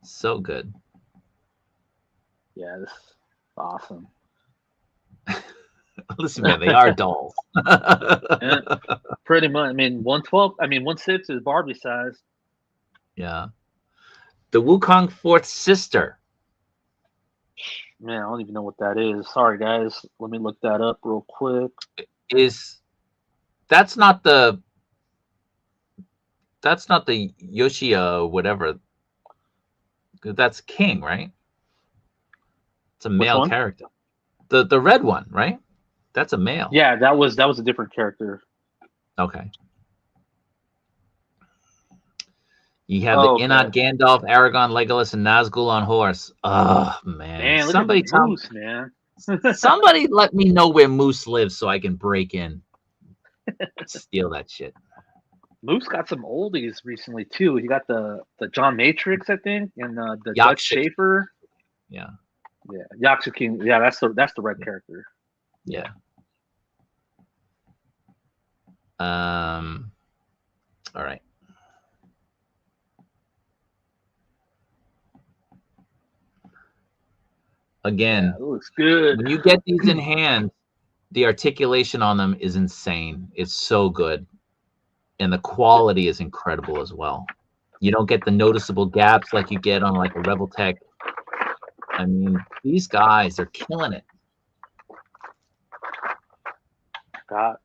So good. Yeah, this is awesome. Listen, man, they are dolls. Yeah, pretty much. I mean, 112. I mean, 1/6 is Barbie size. Yeah. The Wukong fourth sister. Man, I don't even know what that is. Sorry, guys. Let me look that up real quick. That's not the Yoshia whatever. That's King, right? It's a male character. The red one, right? That's a male. Yeah, that was a different character. Okay. You have the InArt, Gandalf, Aragorn, Legolas, and Nazgul on horse. Oh man! Somebody tell Moose, man. Somebody let me know where Moose lives so I can break in, steal that shit. Moose got some oldies recently too. He got the John Matrix, I think, and the Dutch Schaefer. Yeah. Yeah, Yaksha King. Yeah, that's the red character. Yeah. All right. Again, it looks good. When you get these in hand, the articulation on them is insane. It's so good. And the quality is incredible as well. You don't get the noticeable gaps like you get on like a Rebel Tech. I mean, these guys are killing it. Got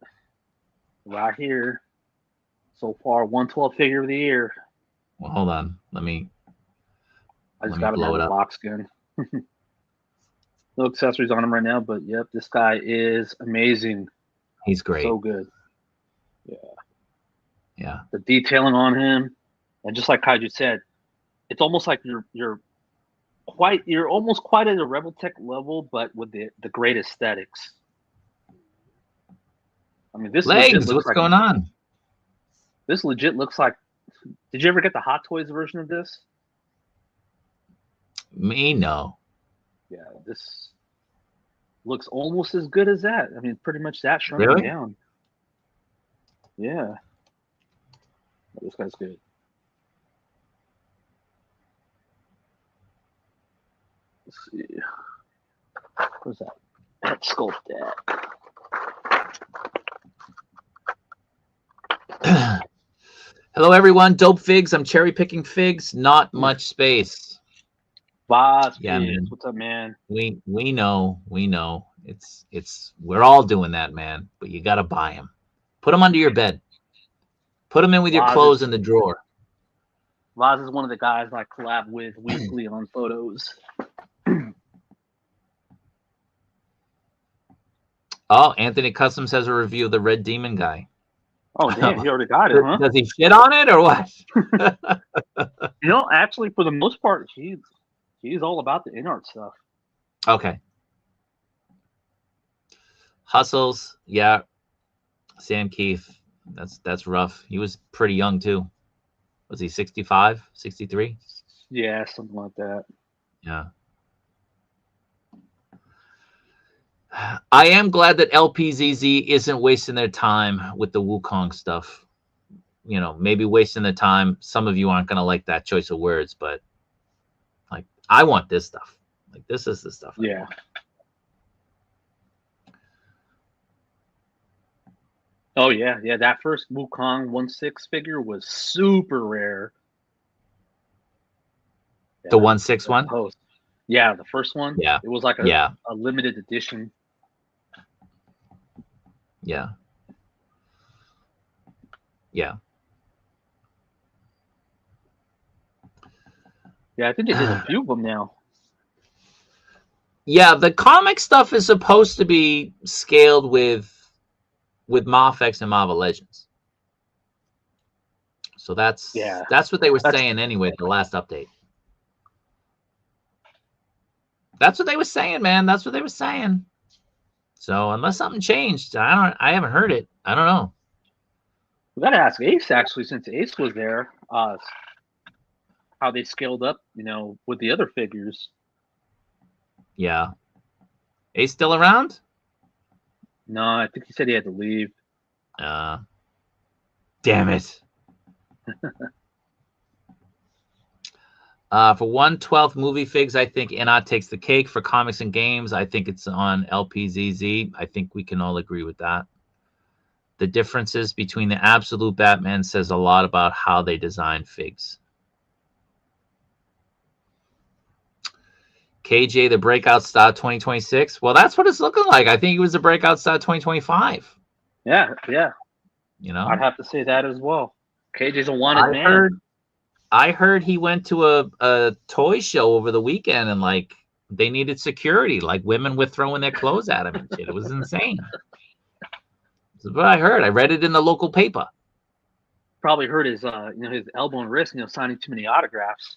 right here. So far, 112 figure of the year. Well, hold on. I just got him on the lock skin. No accessories on him right now, but yep, this guy is amazing. He's great. So good. Yeah. Yeah. The detailing on him, and just like Kaiju said, it's almost like you're almost quite at a Rebel Tech level, but with the great aesthetics. I mean, this legs. What's going on? This legit looks like. Did you ever get the Hot Toys version of this? Me, no. Yeah, this looks almost as good as that. I mean, pretty much that shrunken down. Yeah. This guy's good. Let's see. Where's that? That sculpt that. Hello, everyone. Dope Figs. I'm cherry picking figs. Not much space. Yeah, man. What's up, man? We know. It's we're all doing that, man. But you gotta buy them. Put them under your bed. Put them in with your clothes in the drawer. Vaz is one of the guys I collab with weekly on photos. Oh, Anthony Customs has a review of the Red Demon guy. Oh, damn, he already got it, huh? Does he shit on it or what? You know, actually, for the most part, he's all about the InArt stuff. Okay. Hustles, yeah. Sam Keith, that's rough. He was pretty young too. Was he 65, 63? Yeah, something like that. Yeah. I am glad that LPZZ isn't wasting their time with the Wukong stuff. You know, maybe wasting the time. Some of you aren't going to like that choice of words, but like, I want this stuff. Like, this is the stuff. Yeah. Oh, yeah. Yeah, that first Wukong 1/6 figure was super rare. Yeah, the 1/6 one? Yeah, the first one. Yeah. It was like a limited edition. Yeah. Yeah. Yeah, I think they did a few of them now. Yeah, the comic stuff is supposed to be scaled with Mafex and Marvel Legends. So that's what they were saying anyway, the last update. That's what they were saying, man. That's what they were saying. So unless something changed, I haven't heard it. I don't know. We gotta ask Ace actually, since Ace was there, how they scaled up, with the other figures. Yeah. Ace still around? No, I think he said he had to leave. Damn it. For 1/12 movie figs, I think InArt takes the cake. For comics and games, I think it's on LPZZ. I think we can all agree with that. The differences between the absolute Batman says a lot about how they design figs. KJ, the breakout star 2026. Well, that's what it's looking like. I think he was the breakout star 2025. Yeah. I'd have to say that as well. KJ's a wanted man. I heard he went to a toy show over the weekend and like they needed security. Like women were throwing their clothes at him and shit. It was insane. That's what I heard. I read it in the local paper. Probably hurt his his elbow and wrist, signing too many autographs.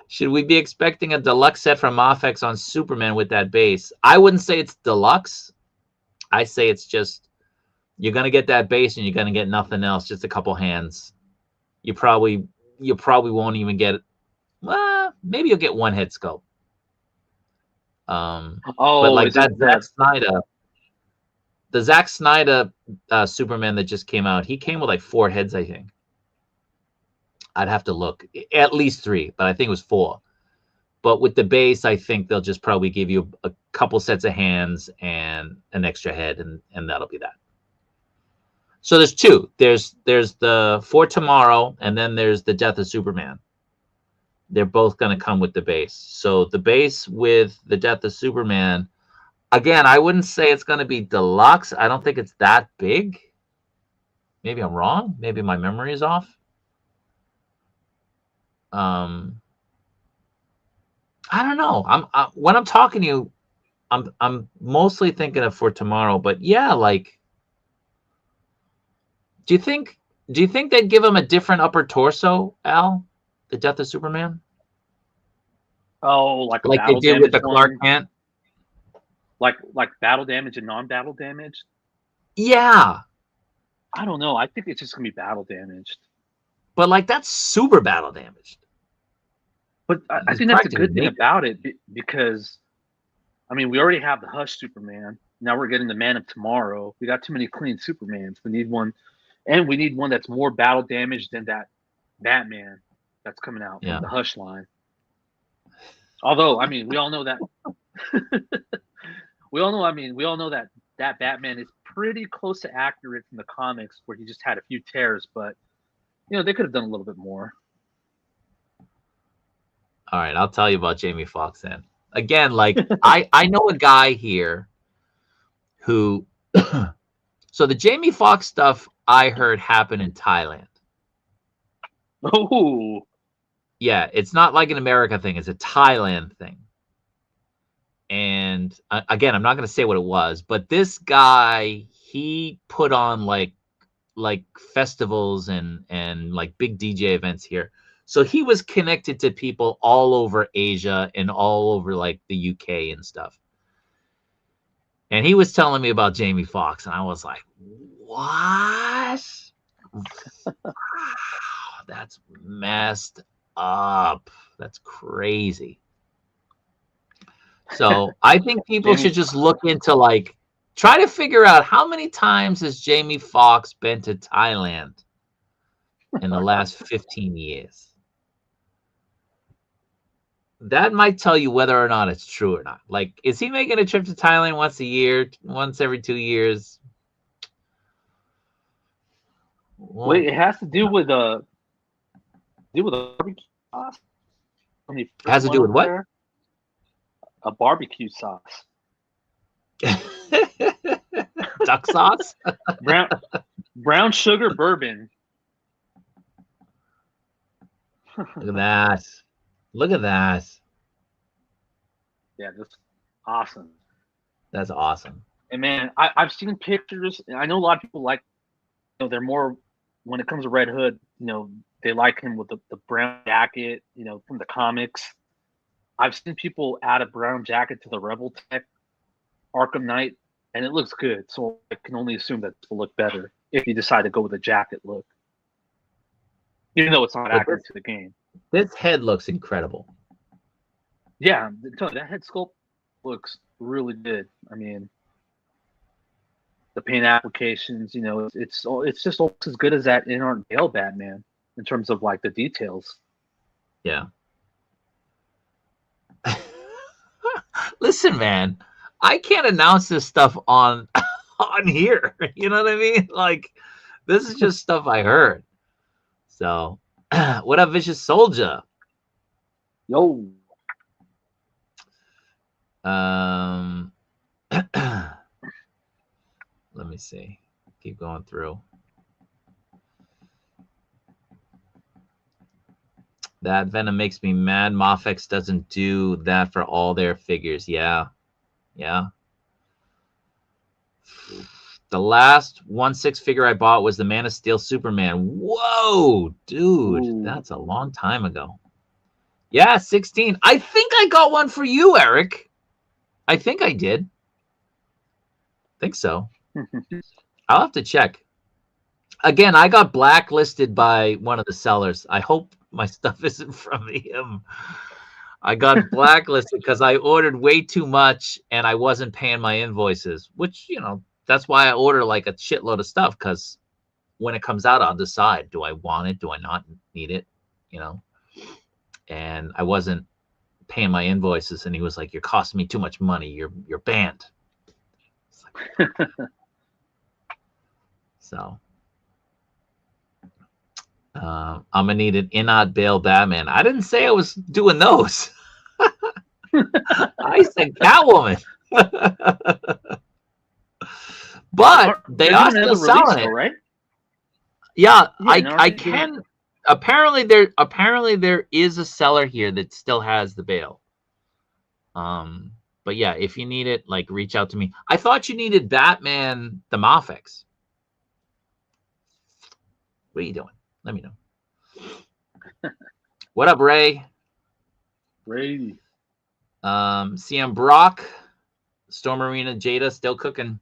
Should we be expecting a deluxe set from Mafex on Superman with that base? I wouldn't say it's deluxe. I say it's just you're gonna get that base and you're gonna get nothing else, just a couple hands. You probably won't even get. Well, maybe you'll get one head sculpt. But like that Zack Snyder, the Zack Snyder Superman that just came out, he came with like 4 heads, I think. I'd have to look. At least 3, but I think it was 4. But with the base, I think they'll just probably give you a couple sets of hands and an extra head, and that'll be that. So there's 2. There's the For Tomorrow, and then there's the Death of Superman. They're both going to come with the base. So the base with the Death of Superman, again, I wouldn't say it's going to be deluxe. I don't think it's that big. Maybe I'm wrong. Maybe my memory is off. I don't know. When I'm talking to you, I'm mostly thinking of For Tomorrow, but yeah, like, do you think they'd give him a different upper torso, Al? The Death of Superman? Oh, like they did with the Clark Kent? Like battle damage and non-battle damage? Yeah. I don't know. I think it's just gonna be battle damaged. But like that's super battle damaged. But I think that's a good thing about it because, I mean, we already have the Hush Superman. Now we're getting the Man of Tomorrow. We got too many clean Supermans. We need one, and we need one that's more battle damaged than that Batman that's coming out from the Hush line. Although, I mean, we all know that. we all know that Batman is pretty close to accurate from the comics, where he just had a few tears, but they could have done a little bit more. All right, I'll tell you about Jamie Foxx then. Again, like I know a guy here who so the Jamie Foxx stuff I heard happened in Thailand. Oh. Yeah, it's not like an America thing, it's a Thailand thing. And again, I'm not going to say what it was, but this guy, he put on like festivals and like big DJ events here. So he was connected to people all over Asia and all over like the UK and stuff. And he was telling me about Jamie Foxx, and I was like, what? Wow, that's messed up. That's crazy. So I think people should just look into like, try to figure out how many times has Jamie Foxx been to Thailand in the last 15 years. That might tell you whether or not it's true or not. Like, is he making a trip to Thailand once a year, once every 2 years? Well, wait, it has to do with a barbecue sauce. It has to do with what? A barbecue sauce. Duck sauce? brown sugar bourbon. Look at that. Look at that. Yeah, that's awesome. That's awesome. And man, I've seen pictures. I know a lot of people like, they're more, when it comes to Red Hood, they like him with the brown jacket, from the comics. I've seen people add a brown jacket to the Rebel Tech Arkham Knight, and it looks good. So I can only assume that it will look better if you decide to go with a jacket look, even though it's not accurate to the game. This head looks incredible. Yeah, that head sculpt looks really good. I mean, the paint applications, it's just almost as good as that InArt Bale Batman in terms of like the details. Yeah. Listen, man, I can't announce this stuff on here. You know what I mean? Like, this is just stuff I heard. So, what up, Vicious Soldier? Yo. Let me see. Keep going through. That Venom makes me mad. Mofex doesn't do that for all their figures. Yeah. Yeah. The last 1/6 figure I bought was the Man of Steel Superman. Whoa, dude. Ooh. That's a long time ago. Yeah, 16. I think I got one for you, Eric. I think I did. Think so. I'll have to check. Again, I got blacklisted by one of the sellers. I hope my stuff isn't from him. I got blacklisted because I ordered way too much and I wasn't paying my invoices, which, that's why I order like a shitload of stuff, because when it comes out, I'll decide, do I want it? Do I not need it? And I wasn't paying my invoices, and he was like, "You're costing me too much money. You're banned." Like, so I'm gonna need an InArt Bale Batman. I didn't say I was doing those. I said Catwoman. But they are still selling it, right? Yeah, I can. Apparently there is a seller here that still has the Bale. But yeah, if you need it, like, reach out to me. I thought you needed Batman the Mofex. What are you doing? Let me know. What up, Ray? Ray. CM Brock, Storm Arena Jada still cooking.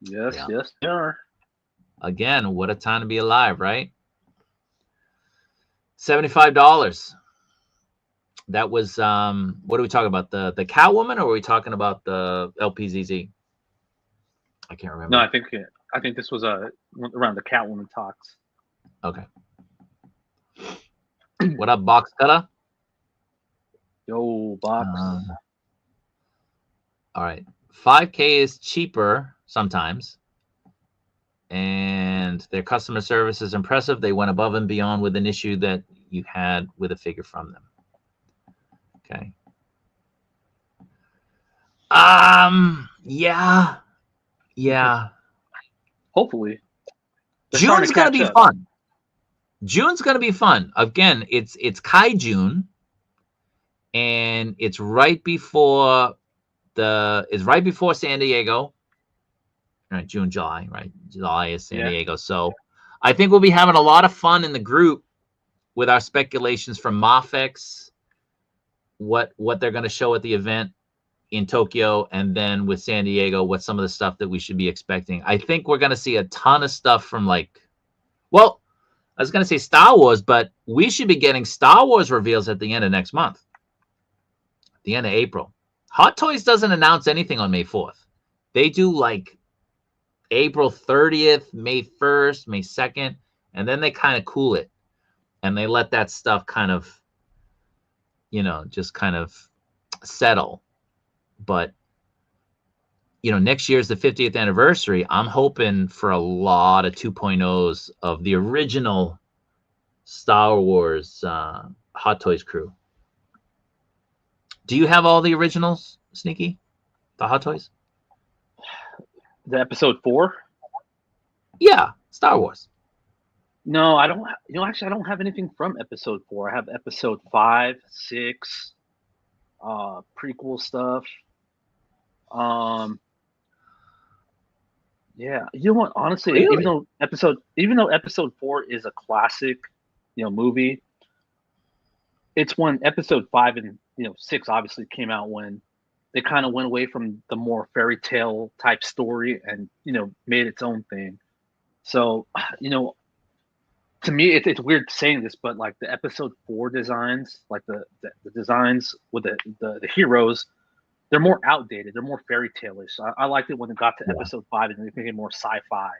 Yes, yes, they are. Again, what a time to be alive, right? $75. That was what are we talking about? The Catwoman, or are we talking about the LPZZ? I can't remember. No, I think this was around the Catwoman talks. Okay. What up, Box Cutter? Yo, Box. All right. 5K is cheaper sometimes, and their customer service is impressive. They went above and beyond with an issue that you had with a figure from them. Okay. Yeah. Hopefully. June's gonna be fun. June's gonna be fun. Again, it's Kai June, and it's right before San Diego. Right, June, July, right? July is San Diego. So I think we'll be having a lot of fun in the group with our speculations from Mofex, what they're going to show at the event in Tokyo, and then with San Diego, what some of the stuff that we should be expecting. I think we're going to see a ton of stuff from, like, well, I was going to say Star Wars, but we should be getting Star Wars reveals at the end of next month, the end of April. Hot Toys doesn't announce anything on May 4th. They do like April 30th, May 1st, May 2nd, and then they kind of cool it. And they let that stuff kind of, just kind of settle. But, next year's the 50th anniversary. I'm hoping for a lot of 2.0s of the original Star Wars Hot Toys crew. Do you have all the originals, Sneaky? The Hot Toys? The episode 4? Yeah, Star Wars. No, I don't. Actually, I don't have anything from episode 4. I have episode 5, 6, prequel stuff. Yeah, you know what? Honestly, even Really? though episode 4 is a classic, movie, it's when episode 5 and 6 obviously came out when they kind of went away from the more fairy tale type story and made its own thing. So, to me, it's weird saying this, but like the episode 4 designs, like the designs with the heroes, they're more outdated. They're more fairy tale-ish. I liked it when it got to Yeah. episode 5 and they became more sci-fi,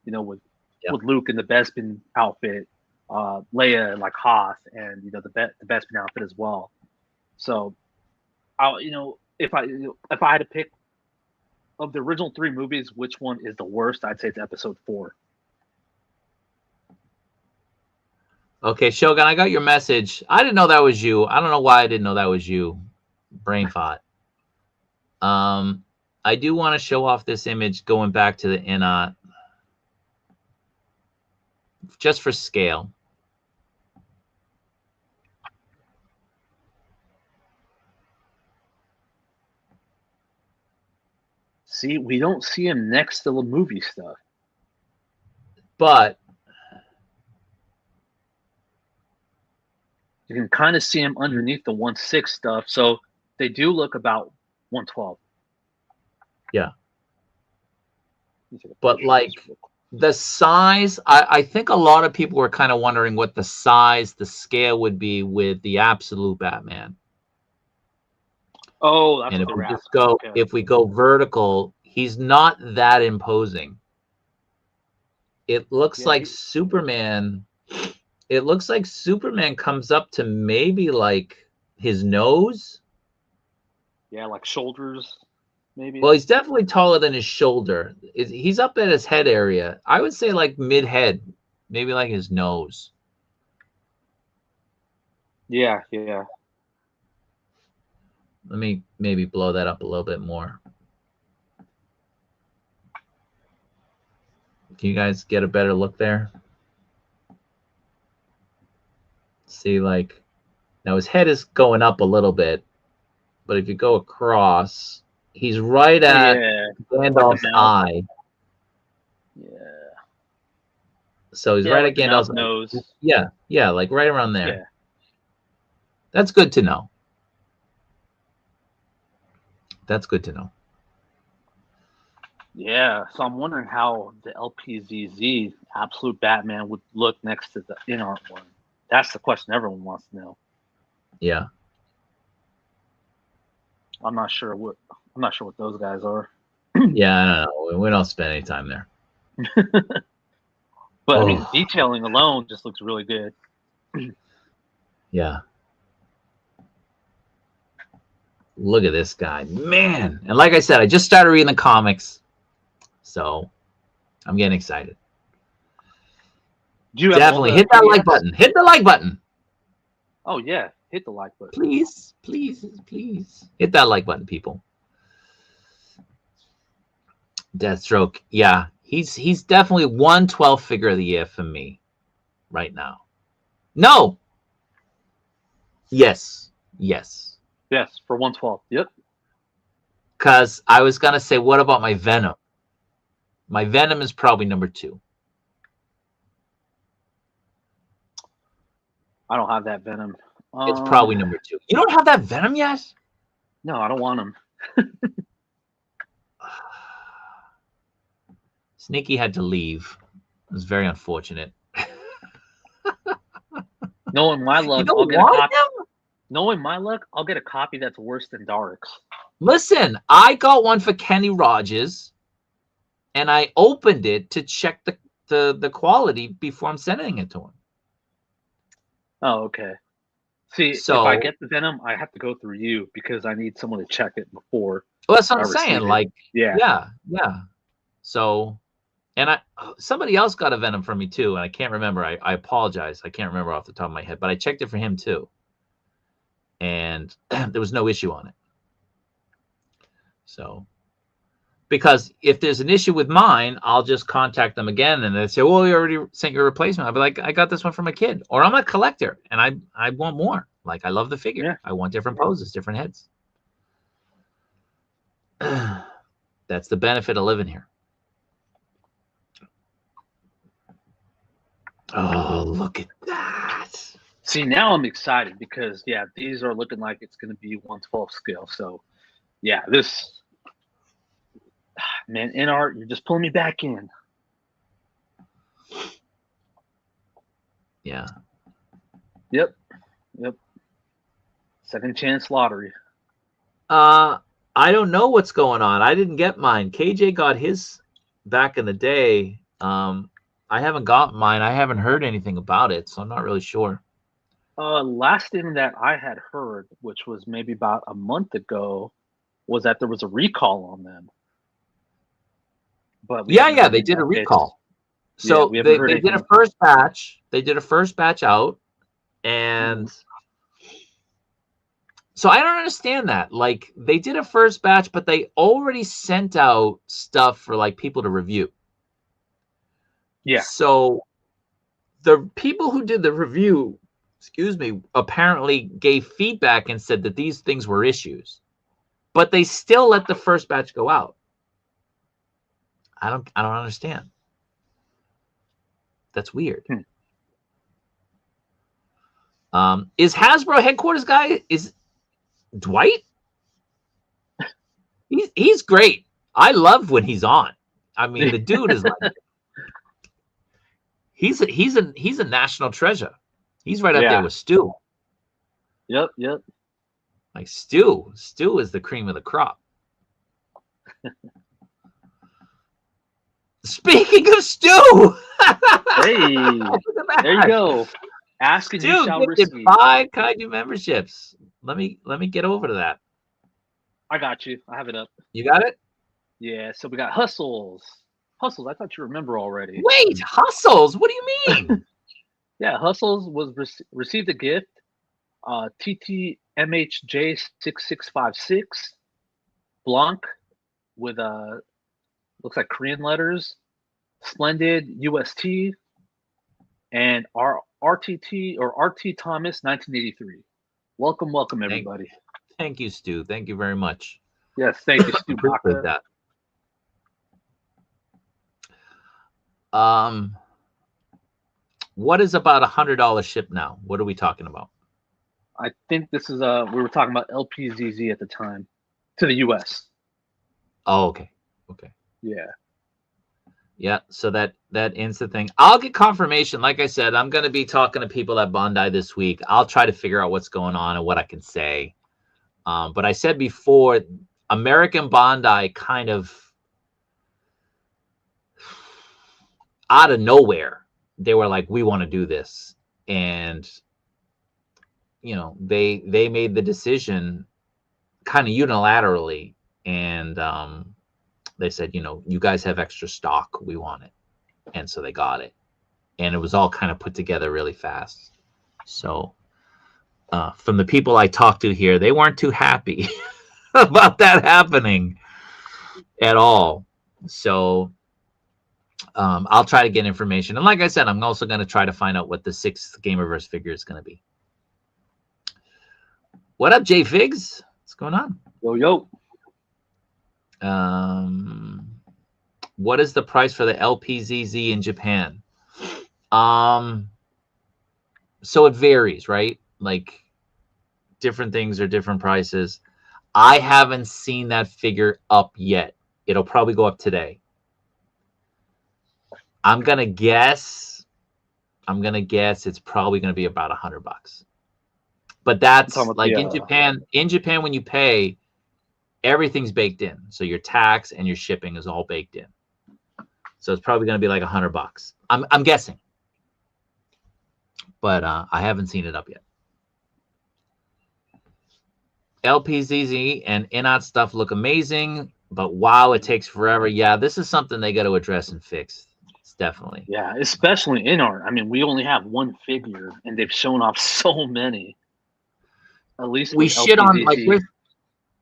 with Yeah. Luke in the Bespin outfit, Leia like Hoth, and the Bespin outfit as well. So, if I had to pick of the original 3 movies, which one is the worst? I'd say it's episode 4. Okay, Shogun, I got your message. I didn't know that was you. I don't know why I didn't know that was you. Brain fart. I do want to show off this image going back to the InArt just for scale. See, we don't see him next to the movie stuff. But you can kind of see him underneath the 1/6 stuff. So they do look about 112. Yeah. But like the size, I think a lot of people were kind of wondering what the size, the scale would be with the absolute Batman. Oh, that's and what if they we were just asking. go, Okay. if we go vertical, he's not that imposing. It looks like Superman. It looks like Superman comes up to maybe like his nose. Yeah, like shoulders, maybe. Well, he's definitely taller than his shoulder. He's up at his head area. I would say like mid-head, maybe like his nose. Yeah, yeah. Let me maybe blow that up a little bit more. Can you guys get a better look there? See, like, now his head is going up a little bit, but if you go across, he's right at Gandalf's eye. Yeah. So he's right at Gandalf's nose. Yeah, yeah, like right around there. Yeah. That's good to know. That's good to know. Yeah, so I'm wondering how the LPZZ Absolute Batman would look next to the InArt one. That's the question everyone wants to know. Yeah. I'm not sure what those guys are. Yeah, I don't know. We don't spend any time there. But I mean, detailing alone just looks really good. Yeah. Look at this guy, man. And like I said, I just started reading the comics, so I'm getting excited. Definitely hit that like button. Hit the like button. Oh yeah, hit the like button. Please, please, please. Hit that like button, people. Deathstroke. Yeah, he's definitely 1/12 figure of the year for me right now. No. Yes. Yes. Yes, for 1/12. Yep. Because I was gonna say, what about my Venom? My Venom is probably number 2. I don't have that Venom. It's probably number 2. You don't have that Venom yet? No, I don't want him. Sneaky had to leave. It was very unfortunate. Knowing my luck, I'll get a copy. Knowing my luck, I'll get a copy that's worse than Dark's. Listen, I got one for Kenny Rogers, and I opened it to check the quality before I'm sending it to him. Oh, okay. See, so, if I get the Venom, I have to go through you because I need someone to check it before. Well, that's what I'm saying. Like, yeah. So, and somebody else got a Venom from me too, and I can't remember. I apologize. I can't remember off the top of my head, but I checked it for him too, and there was no issue on it. So, Because if there's an issue with mine, I'll just contact them again, and they say, "Well, you already sent your replacement." I'll be like, "I got this one from a kid," or I'm a collector and I want more. Like I love the figure. Yeah. I want different poses, different heads. That's the benefit of living here. Oh, look at that! See, now I'm excited because yeah, these are looking like it's going to be 1/12 scale. So yeah, this man, InArt, you're just pulling me back in. Yeah. Yep. Second chance lottery. I don't know what's going on. I didn't get mine. KJ got his back in the day. I haven't got mine. I haven't heard anything about it, so I'm not really sure. Last thing that I had heard, which was maybe about a month ago, was that there was a recall on them. But yeah, they did a recall. So yeah, they did a first batch. They did a first batch out, and so I don't understand that. Like they did a first batch, but they already sent out stuff for like people to review. Yeah. So the people who did the review, apparently gave feedback and said that these things were issues, but they still let the first batch go out. I don't understand. That's weird. Is Hasbro headquarters guy is Dwight? He's great. I love when he's on. I mean, the dude is like he's a national treasure. He's right up there with Stu. Yep. Like Stu is the cream of the crop. Speaking of Stu, hey, there you go. Ask and you shall receive. 5 Kaiju memberships. Let me get over to that. I got you. I have it up. You got it? Yeah. So we got Hustles. I thought you remember already. Wait, Hustles? What do you mean? Yeah, Hustles was received a gift. TTMHJ6656 Blanc with looks like Korean letters, Splendid UST, and RTT or RT Thomas 1983. Welcome everybody. Thank you, Stu. Thank you very much. Yes, thank you, Stu. Appreciate that. What is about $100 ship now? What are we talking about? I think this is we were talking about LPZZ at the time to the US. Oh, okay. Yeah, so that ends the thing. I'll get confirmation. Like I said, I'm going to be talking to people at Bandai this week. I'll try to figure out what's going on and what I can say. But I said before, American Bandai kind of out of nowhere, they were like, we want to do this. And, you know, they made the decision kind of unilaterally. And they said, you know, you guys have extra stock. We want it. And so they got it. And it was all kind of put together really fast. So from the people I talked to here, they weren't too happy about that happening at all. So I'll try to get information. And like I said, I'm also going to try to find out what the 6th Gamerverse figure is going to be. What up, Jay Figs? What's going on? Yo. What is the price for the LPZZ in Japan? So it varies, right? Like different things are different prices. I haven't seen that figure up yet. It'll probably go up today. I'm gonna guess it's probably gonna be about $100. But that's like in Japan. In Japan, when you pay, everything's baked in. So your tax and your shipping is all baked in. So it's probably going to be like $100. I'm guessing. But I haven't seen it up yet. LPZZ and InArt stuff look amazing, but wow, it takes forever. Yeah, this is something they got to address and fix. It's definitely. Yeah, especially InArt. I mean, we only have one figure, and they've shown off so many. At least we shit on like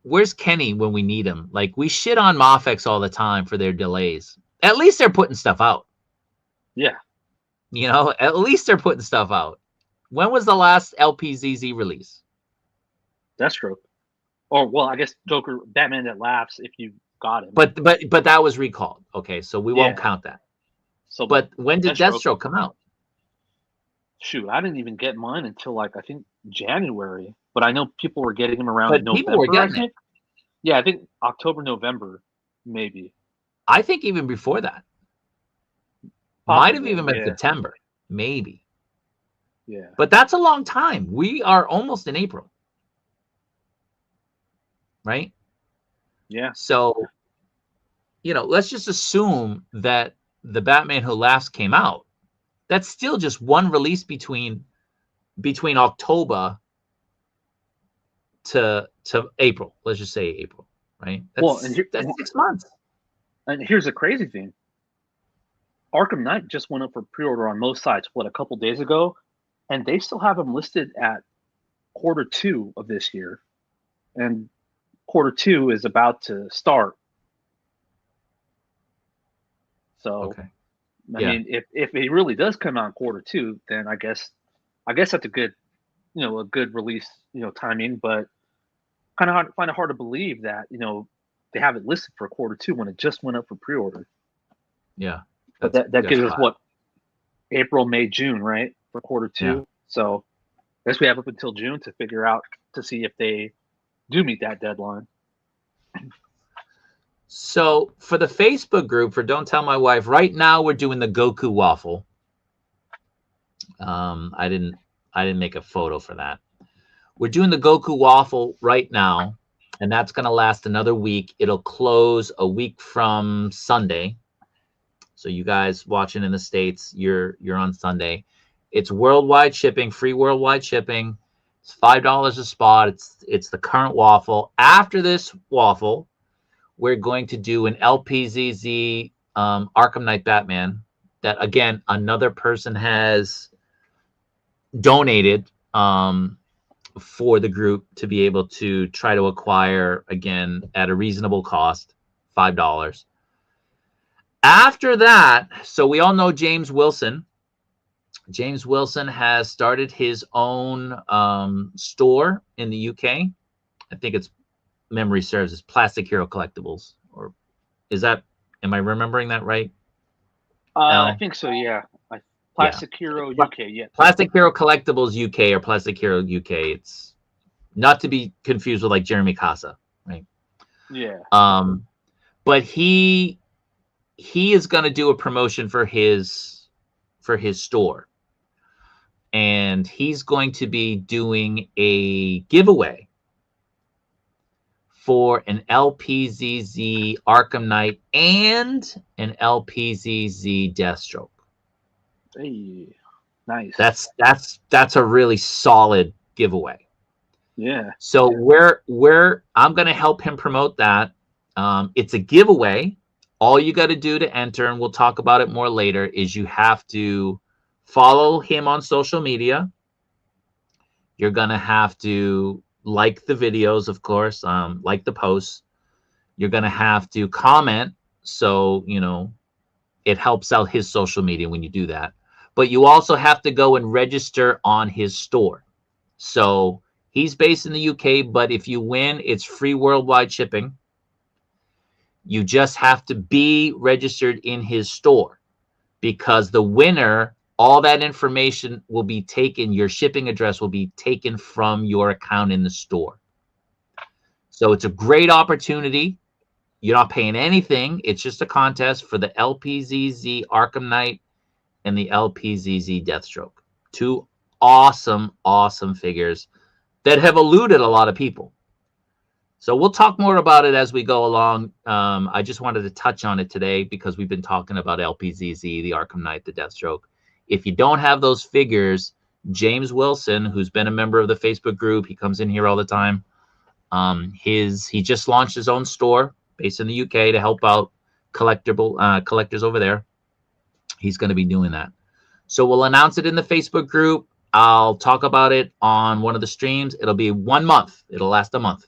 where's Kenny when we need him? Like, we shit on Mofex all the time for their delays. At least they're putting stuff out. Yeah. You know, at least they're putting stuff out. When was the last LPZZ release? Deathstroke. Or, well, I guess Joker, Batman That Laughs, if you got him. But that was recalled. Okay, so we won't count that. So, but when did Deathstroke come out? Shoot, I didn't even get mine until, like, I think January. But I know people were getting them around November. People were getting it. Yeah, I think October, November, maybe. I think even before that. Might have even been September, maybe. Yeah. But that's a long time. We are almost in April. Right? Yeah. So, you know, let's just assume that the Batman Who Laughs came out. That's still just one release between October to April. Let's just say April, right? That's 6 months. And here's the crazy thing. Arkham Knight just went up for pre-order on most sites, a couple days ago, and they still have them listed at Q2 of this year. And Q2 is about to start. So, okay. I mean, if it really does come out in Q2, then I guess that's a good, a good release, timing. But find it hard to believe that they have it listed for Q2 when it just went up for pre-order. Yeah, but that gives us what, April, May, June, right, for Q2. Yeah. So I guess we have up until June to figure out to see if they do meet that deadline. So for the Facebook group for Don't Tell My Wife, right now we're doing the Goku waffle. I didn't make a photo for that. We're doing the Goku waffle right now, and that's going to last another week. It'll close a week from Sunday. So you guys watching in the States, you're on Sunday. It's worldwide shipping, free worldwide shipping. It's $5 a spot. It's the current waffle. After this waffle, we're going to do an LPZZ Arkham Knight Batman that, again, another person has donated for the group to be able to try to acquire, again, at a reasonable cost, $5. After that, so we all know James Wilson. James Wilson has started his own store in the UK. I think it's, memory serves, as Plastic Hero Collectibles. Or is that, am I remembering that right? I think so, yeah. Plastic Hero UK, yeah. Plastic Hero Collectibles UK or Plastic Hero UK. It's not to be confused with like Jeremy Casa, right? Yeah. But he is going to do a promotion for his store. And he's going to be doing a giveaway for an LPZZ Arkham Knight and an LPZZ Deathstroke. Hey, nice. That's a really solid giveaway. Yeah. So I'm going to help him promote that. It's a giveaway. All you got to do to enter, and we'll talk about it more later, is you have to follow him on social media. You're going to have to like the videos, of course, like the posts. You're going to have to comment. So, it helps out his social media when you do that. But you also have to go and register on his store. So he's based in the UK, but if you win, it's free worldwide shipping. You just have to be registered in his store, because the winner, all that information will be taken, your shipping address will be taken from your account in the store. So it's a great opportunity. You're not paying anything. It's just a contest for the LPZZ Arkham Knight and the LPZZ Deathstroke. Two awesome, awesome figures that have eluded a lot of people. So we'll talk more about it as we go along. I just wanted to touch on it today because we've been talking about LPZZ, the Arkham Knight, the Deathstroke. If you don't have those figures, James Wilson, who's been a member of the Facebook group, he comes in here all the time. He just launched his own store based in the UK to help out collectors over there. He's going to be doing that. So we'll announce it in the Facebook group. I'll talk about it on one of the streams. It'll be 1 month. It'll last a month.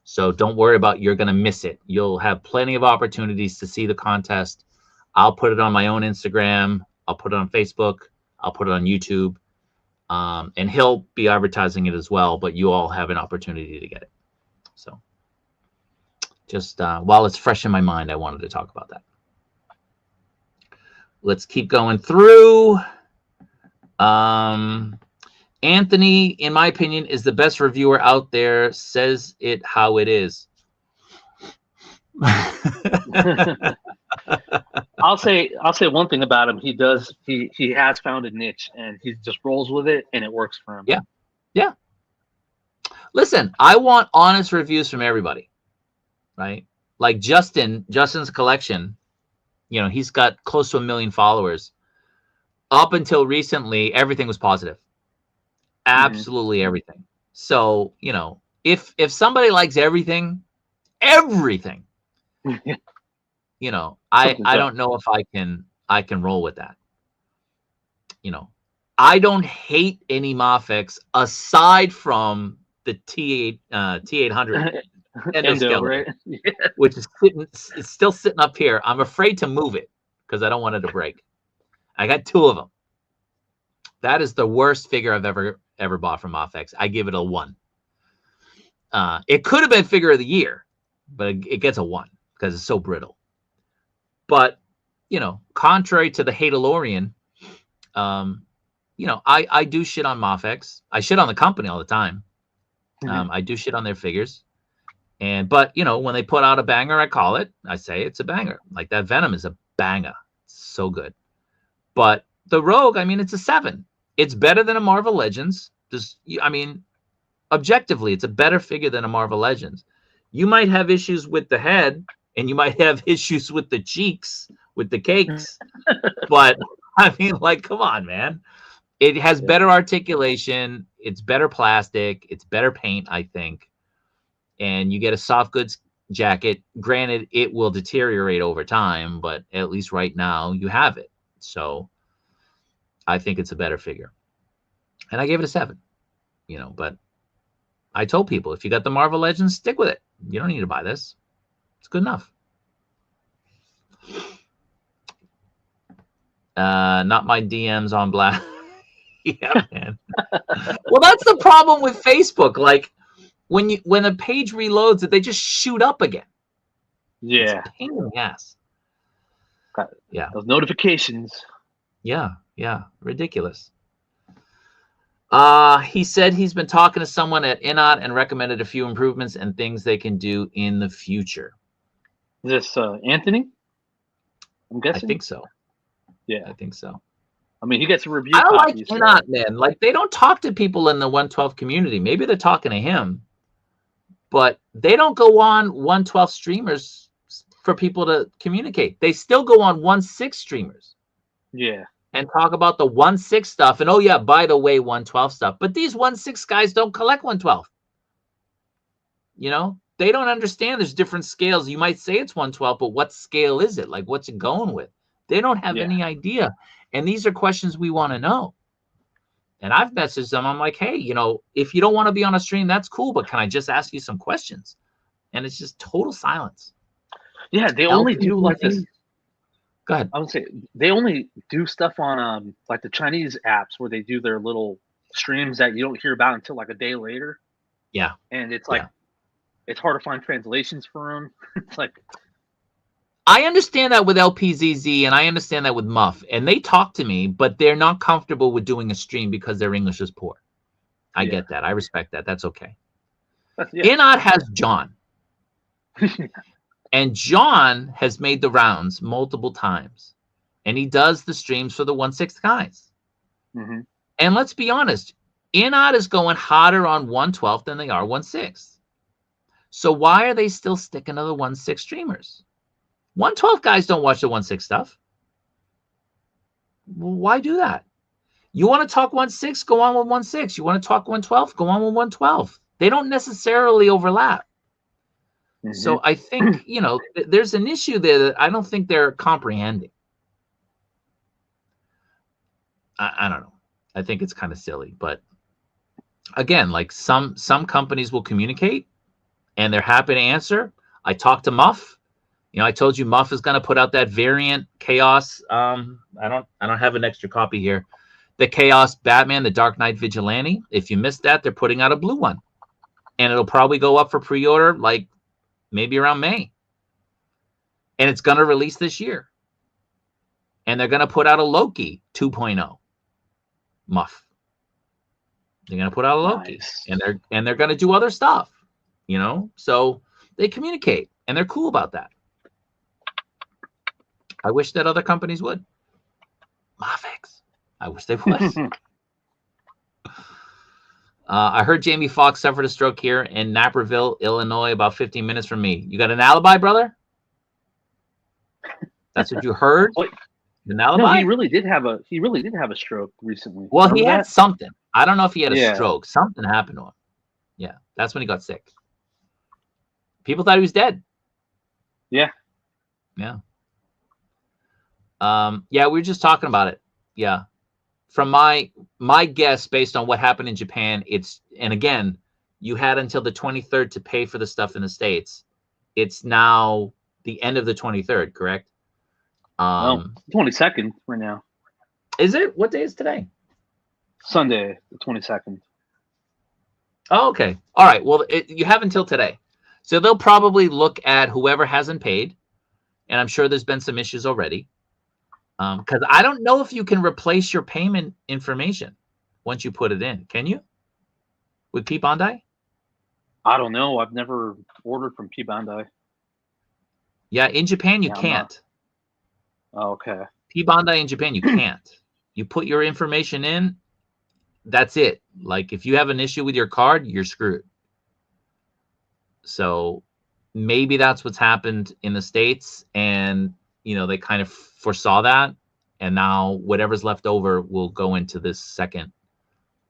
So don't worry about you're going to miss it. You'll have plenty of opportunities to see the contest. I'll put it on my own Instagram. I'll put it on Facebook. I'll put it on YouTube. And he'll be advertising it as well, but you all have an opportunity to get it. So just while it's fresh in my mind, I wanted to talk about that. Let's keep going through. Anthony, in my opinion, is the best reviewer out there. Says it how it is. I'll say one thing about him. He has found a niche, and he just rolls with it, and it works for him. Yeah. Yeah. Listen, I want honest reviews from everybody, right? Like Justin's collection, you know, he's got close to 1 million followers. Up until recently, everything was positive. Absolutely everything. So, you know, if somebody likes everything, you know, I don't know if I can roll with that. You know, I don't hate any Mafex aside from the T800 endoskeleton, right? Yeah. which is still sitting up here. I'm afraid to move it because I don't want it to break. I got 2 of them. That is the worst figure I've ever bought from Mafex. I give it a 1. It could have been figure of the year, but it gets a 1 because it's so brittle. But, you know, contrary to the Hatalorian, you know, I do shit on Mafex. I shit on the company all the time. I do shit on their figures. But, you know, when they put out a banger, I call it. I say it's a banger. Like that Venom is a banger. It's so good. But the Rogue, I mean, it's a 7. It's better than a Marvel Legends. I mean, objectively, it's a better figure than a Marvel Legends. You might have issues with the head, and you might have issues with the cheeks, with the cakes. But, I mean, like, come on, man. It has better articulation. It's better plastic. It's better paint, I think. And you get a soft goods jacket. Granted, it will deteriorate over time, but at least right now, you have it. So I think it's a better figure. And I gave it a 7, you know, but I told people, if you got the Marvel Legends, stick with it. You don't need to buy this. It's good enough. Not my DMs on black. Yeah, man. Well, that's the problem with Facebook. Like when a page reloads, they just shoot up again. Yeah. It's a pain in the ass. Yeah. Those notifications. Yeah. Ridiculous. He said he's been talking to someone at InArt and recommended a few improvements and things they can do in the future. Is this Anthony? I'm guessing. I think so. Yeah. I think so. I mean, he gets a review. I don't like InArt, man. Like, they don't talk to people in the 112 community. Maybe they're talking to him, but they don't go on 112 streamers for people to communicate. They still go on 1/6 streamers. Yeah. And talk about the 1/6 stuff. And, oh, yeah, by the way, 112 stuff. But these 1/6 guys don't collect 112. You know, they don't understand there's different scales. You might say it's 112, but what scale is it? Like, what's it going with? They don't have any idea. And these are questions we want to know. And I've messaged them. I'm like, hey, you know, if you don't want to be on a stream, that's cool. But can I just ask you some questions? And it's just total silence. Yeah, they only do like this. Go ahead. I would say they only do stuff on like the Chinese apps where they do their little streams that you don't hear about until like a day later. Yeah. And it's like it's hard to find translations for them. It's like, I understand that with LPZZ and I understand that with Muff, and they talk to me, but they're not comfortable with doing a stream because their English is poor. I get that. I respect that. That's okay. InArt has John. And John has made the rounds multiple times. And he does the streams for the 1/6 guys. And let's be honest, InArt is going harder on 112 than they are 1/6. So why are they still sticking to the 1/6 streamers? 112 guys don't watch the 1/6 stuff. Well, why do that? You want to talk 1/6, go on with 1/6. You want to talk 112, go on with 112. They don't necessarily overlap. So I think, you know, there's an issue there that I don't think they're comprehending. I don't know. I think it's kind of silly. But again, like some companies will communicate and they're happy to answer. I talked to Muff. You know, I told you Muff is going to put out that variant Chaos. I don't have an extra copy here. The Chaos Batman, the Dark Knight Vigilante. If you missed that, they're putting out a blue one, and it'll probably go up for pre-order like maybe around May. And it's going to release this year. And they're going to put out a Loki 2.0 Muff. They're going to put out a Loki, Nice. and they're going to do other stuff, you know. So they communicate, and they're cool about that. I wish that other companies would. Mafex. I wish they would. I heard Jamie Foxx suffered a stroke here in Naperville, Illinois, about 15 minutes from me. You got an alibi, brother? That's what you heard? Wait, an alibi? no, he really did have a stroke recently. Well, Remember he had that? something. I don't know if he had a Yeah. stroke. Something happened to him. Yeah, that's when he got sick. People thought he was dead. Yeah. Yeah. Yeah, we were just talking about it. Yeah. From my guess, based on what happened in Japan, and again, you had until the 23rd to pay for the stuff in the States. It's now the end of the 23rd, correct? 22nd right now. Is it? What day is today? Sunday, the 22nd. Oh, okay. All right. Well, you have until today. So they'll probably look at whoever hasn't paid. And I'm sure there's been some issues already. Because I don't know if you can replace your payment information once you put it in. Can you? With P Bandai? I don't know. I've never ordered from P Bandai. Yeah, in Japan, you Yeah, I'm can't. Oh, okay. P Bandai in Japan, you can't. You put your information in, that's it. Like, if you have an issue with your card, you're screwed. So maybe that's what's happened in the States, and you know, they kind of foresaw that, and now whatever's left over will go into this second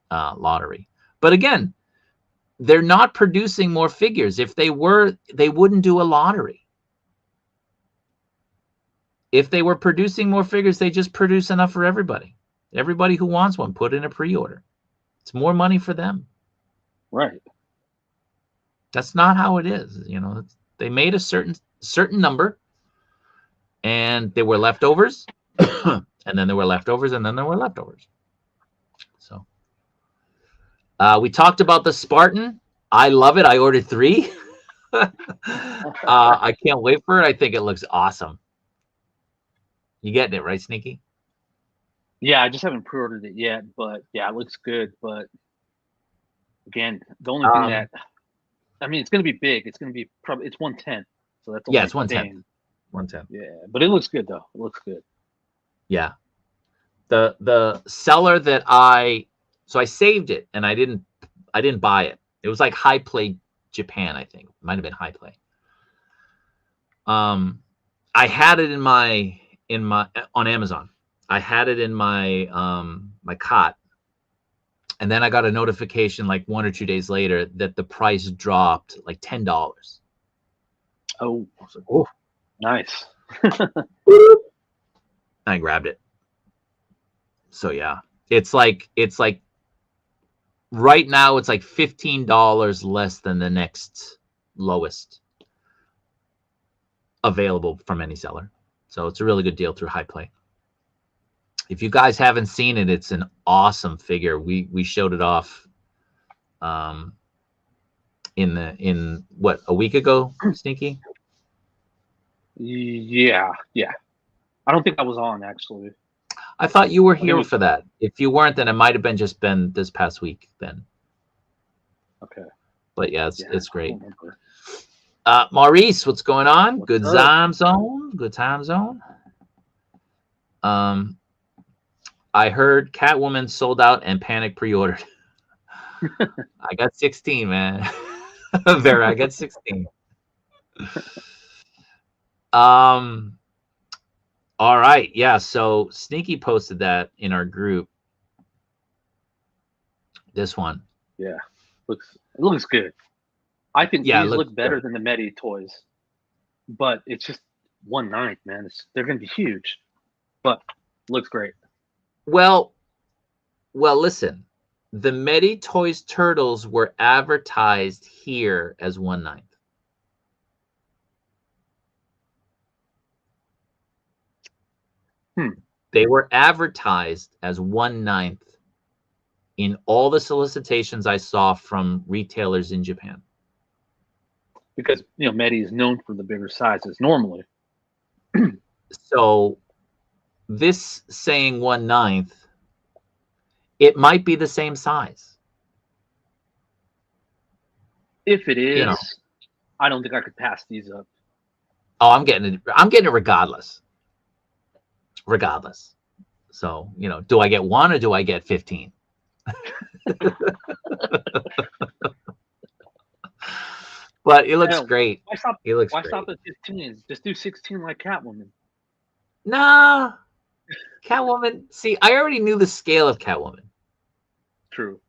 lottery. But again, they're not producing more figures. If they were, they wouldn't do a lottery. If they were producing more figures, they just produce enough for everybody. Everybody who wants one, put in a pre-order. It's more money for them. Right. That's not how it is. You know, they made a certain number, and there were leftovers, and then there were leftovers, and then there were leftovers. So we talked about the Spartan. I love it. I ordered 3. I can't wait for it. I think it looks awesome. You getting it, right, Sneaky? Yeah, I just haven't pre-ordered it yet, but yeah, it looks good. But again, the only thing that, I mean, it's going to be big. It's going to be probably, it's 110. So that's yeah, it's 110. 110. Yeah, but it looks good though. It looks good. Yeah. The seller that I saved it, and I didn't buy it. It was like High Play Japan, I think. It might have been High Play. I had it on Amazon. I had it in my my cot, and then I got a notification like 1 or 2 days later that the price dropped like $10. Oh, I was like, oh, nice. I grabbed it. So yeah, it's like right now it's like $15 less than the next lowest available from any seller. So it's a really good deal through High Play. If you guys haven't seen it, it's an awesome figure. We showed it off in what, a week ago, Sneaky? Yeah. I don't think I was on actually. I thought you were here for that. If you weren't, then it might have been just been this past week then. Okay. But yeah, it's great. Maurice, what's going on? Good time zone. Good time zone. I heard Catwoman sold out and Panic pre-ordered. I got 16, man. Vera, I got 16. All right, yeah. So Sneaky posted that in our group. This one. Yeah, it looks good. I think these look better than the Medi toys, but it's just 1/9, man. They're gonna be huge, but looks great. Well, listen, the Medi Toys Turtles were advertised here as 1/9. They were advertised as 1/9 in all the solicitations I saw from retailers in Japan. Because Medi is known for the bigger sizes normally. So this saying 1/9, it might be the same size. If it is, I don't think I could pass these up. Oh, I'm getting it regardless. Regardless. So, do I get 1 or do I get 15? But it looks great. Why stop at 15? Just do 16 like Catwoman. Nah. Catwoman. See, I already knew the scale of Catwoman. True.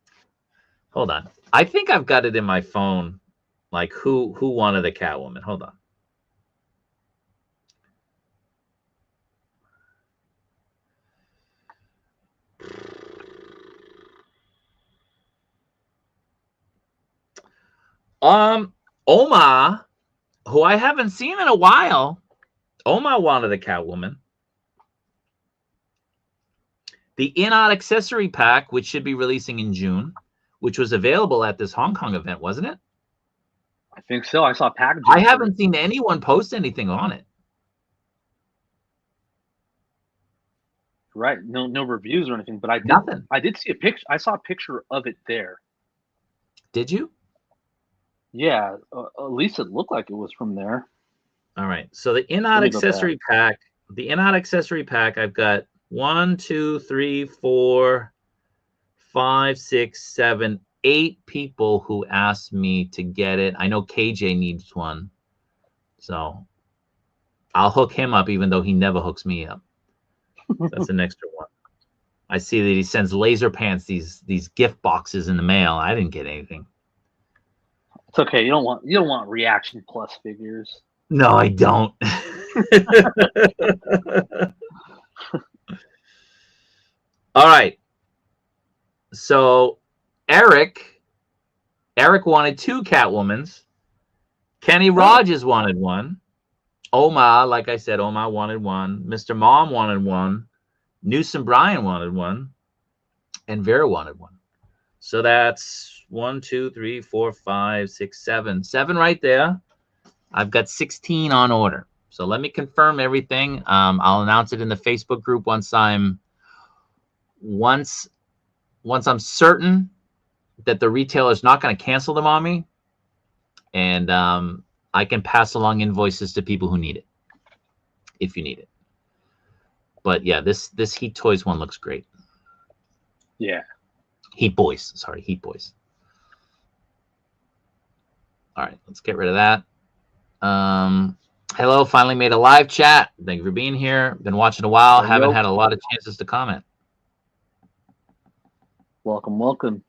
Hold on. I think I've got it in my phone. Like who wanted a Catwoman? Hold on. Oma, who I haven't seen in a while. Oma wanted a Catwoman. The InArt accessory pack, which should be releasing in June, which was available at this Hong Kong event, wasn't it? I think so. I saw packaging. I haven't seen anyone post anything on it. Right. No reviews or anything, but Nothing. I did see a picture. I saw a picture of it there. Did you? Yeah, at least it looked like it was from there. All right. So the InArt accessory pack, I've got 1, 2, 3, 4, 5, 6, 7, 8 people who asked me to get it. I know KJ needs one. So I'll hook him up even though he never hooks me up. That's an extra one. I see that he sends Laser Pants these gift boxes in the mail. I didn't get anything. It's okay. You don't want Reaction Plus figures. No, I don't. All right. So Eric wanted 2 Catwomans. Kenny Rogers wanted 1. Oma, like I said, Oma wanted 1. Mr. Mom wanted 1. Newsom Bryan wanted 1. And Vera wanted 1. So that's 1, 2, 3, 4, 5, 6, 7. 7 right there. I've got 16 on order. So let me confirm everything. I'll announce it in the Facebook group once I'm certain that the retailer is not going to cancel them on me, and I can pass along invoices to people who need it, if you need it. But yeah, this Heat Toys one looks great. Yeah. Heat Boys. Sorry, Heat Boys. All right, let's get rid of that. Hello, finally made a live chat. Thank you for being here. Been watching a while. Haven't had a lot of chances to comment. Welcome.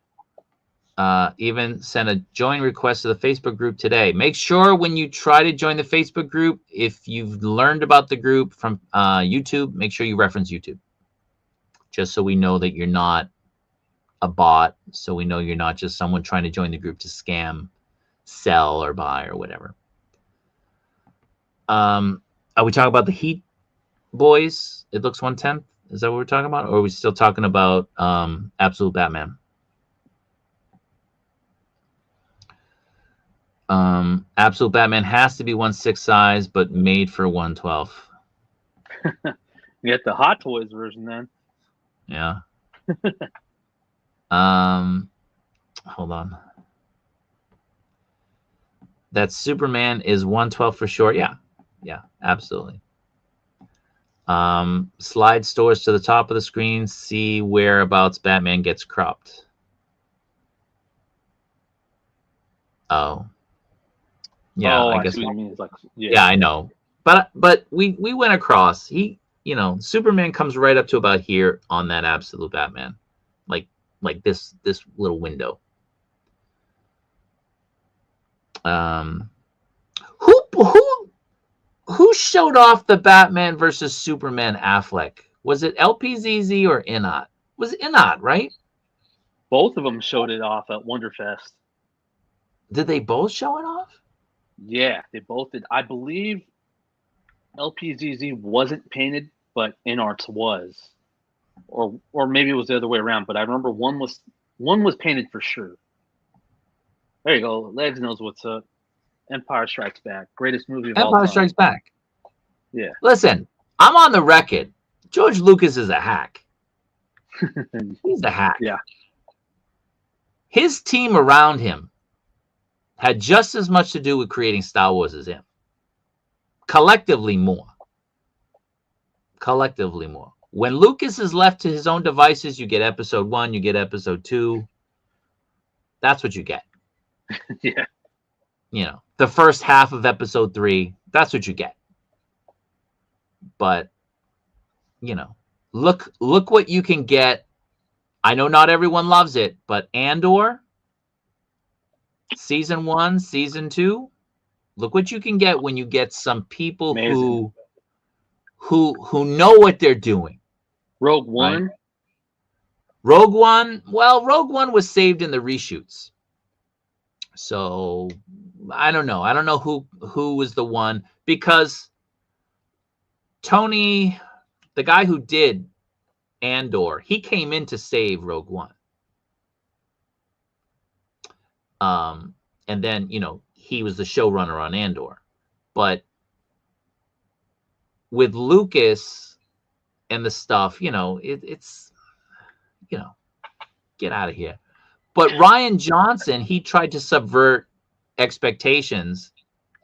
Even sent a join request to the Facebook group today. Make sure when you try to join the Facebook group, if you've learned about the group from YouTube, make sure you reference YouTube. Just so we know that you're not a bot. So we know you're not just someone trying to join the group to scam, sell, or buy, or whatever. Are we talking about the Heat Boys? It looks 1/10. Is that what we're talking about? Or are we still talking about Absolute Batman? Absolute Batman has to be 1/6 size, but made for 1/12. You get the Hot Toys version then. Yeah. Hold on. That Superman is 1/12 for sure. Yeah, absolutely. Slide stores to the top of the screen. See whereabouts Batman gets cropped. Oh. Yeah, oh, I guess. See what you mean. It's like, yeah, I know. But we went across. Superman comes right up to about here on that Absolute Batman, like this little window. Who showed off the Batman versus Superman Affleck? Was it LPZZ or InArt? Was it InArt, right? Both of them showed it off at Wonderfest. Did they both show it off? Yeah, they both did. I believe LPZZ wasn't painted but InArt's was, or maybe it was the other way around. But I remember one was painted for sure. There you go. Legs knows what's up. Empire Strikes Back, greatest movie of all time. Empire Strikes Back. Yeah. Listen, I'm on the record. George Lucas is a hack. He's a hack. Yeah. His team around him had just as much to do with creating Star Wars as him. Collectively more. Collectively more. When Lucas is left to his own devices, you get episode 1, you get episode 2. That's what you get. Yeah. You know, the first half of episode 3, that's what you get. But, you know, look what you can get. I know not everyone loves it, but Andor, season 1, season 2, look what you can get when you get some people Amazing. who know what they're doing. Rogue One. Right? Rogue One, well, Rogue One was saved in the reshoots. So I don't know. I don't know who was the one, because Tony, the guy who did Andor, he came in to save Rogue One. And then, you know, he was the showrunner on Andor. But with Lucas and the stuff, you know, it's, you know, get out of here. But Rian Johnson, he tried to subvert expectations,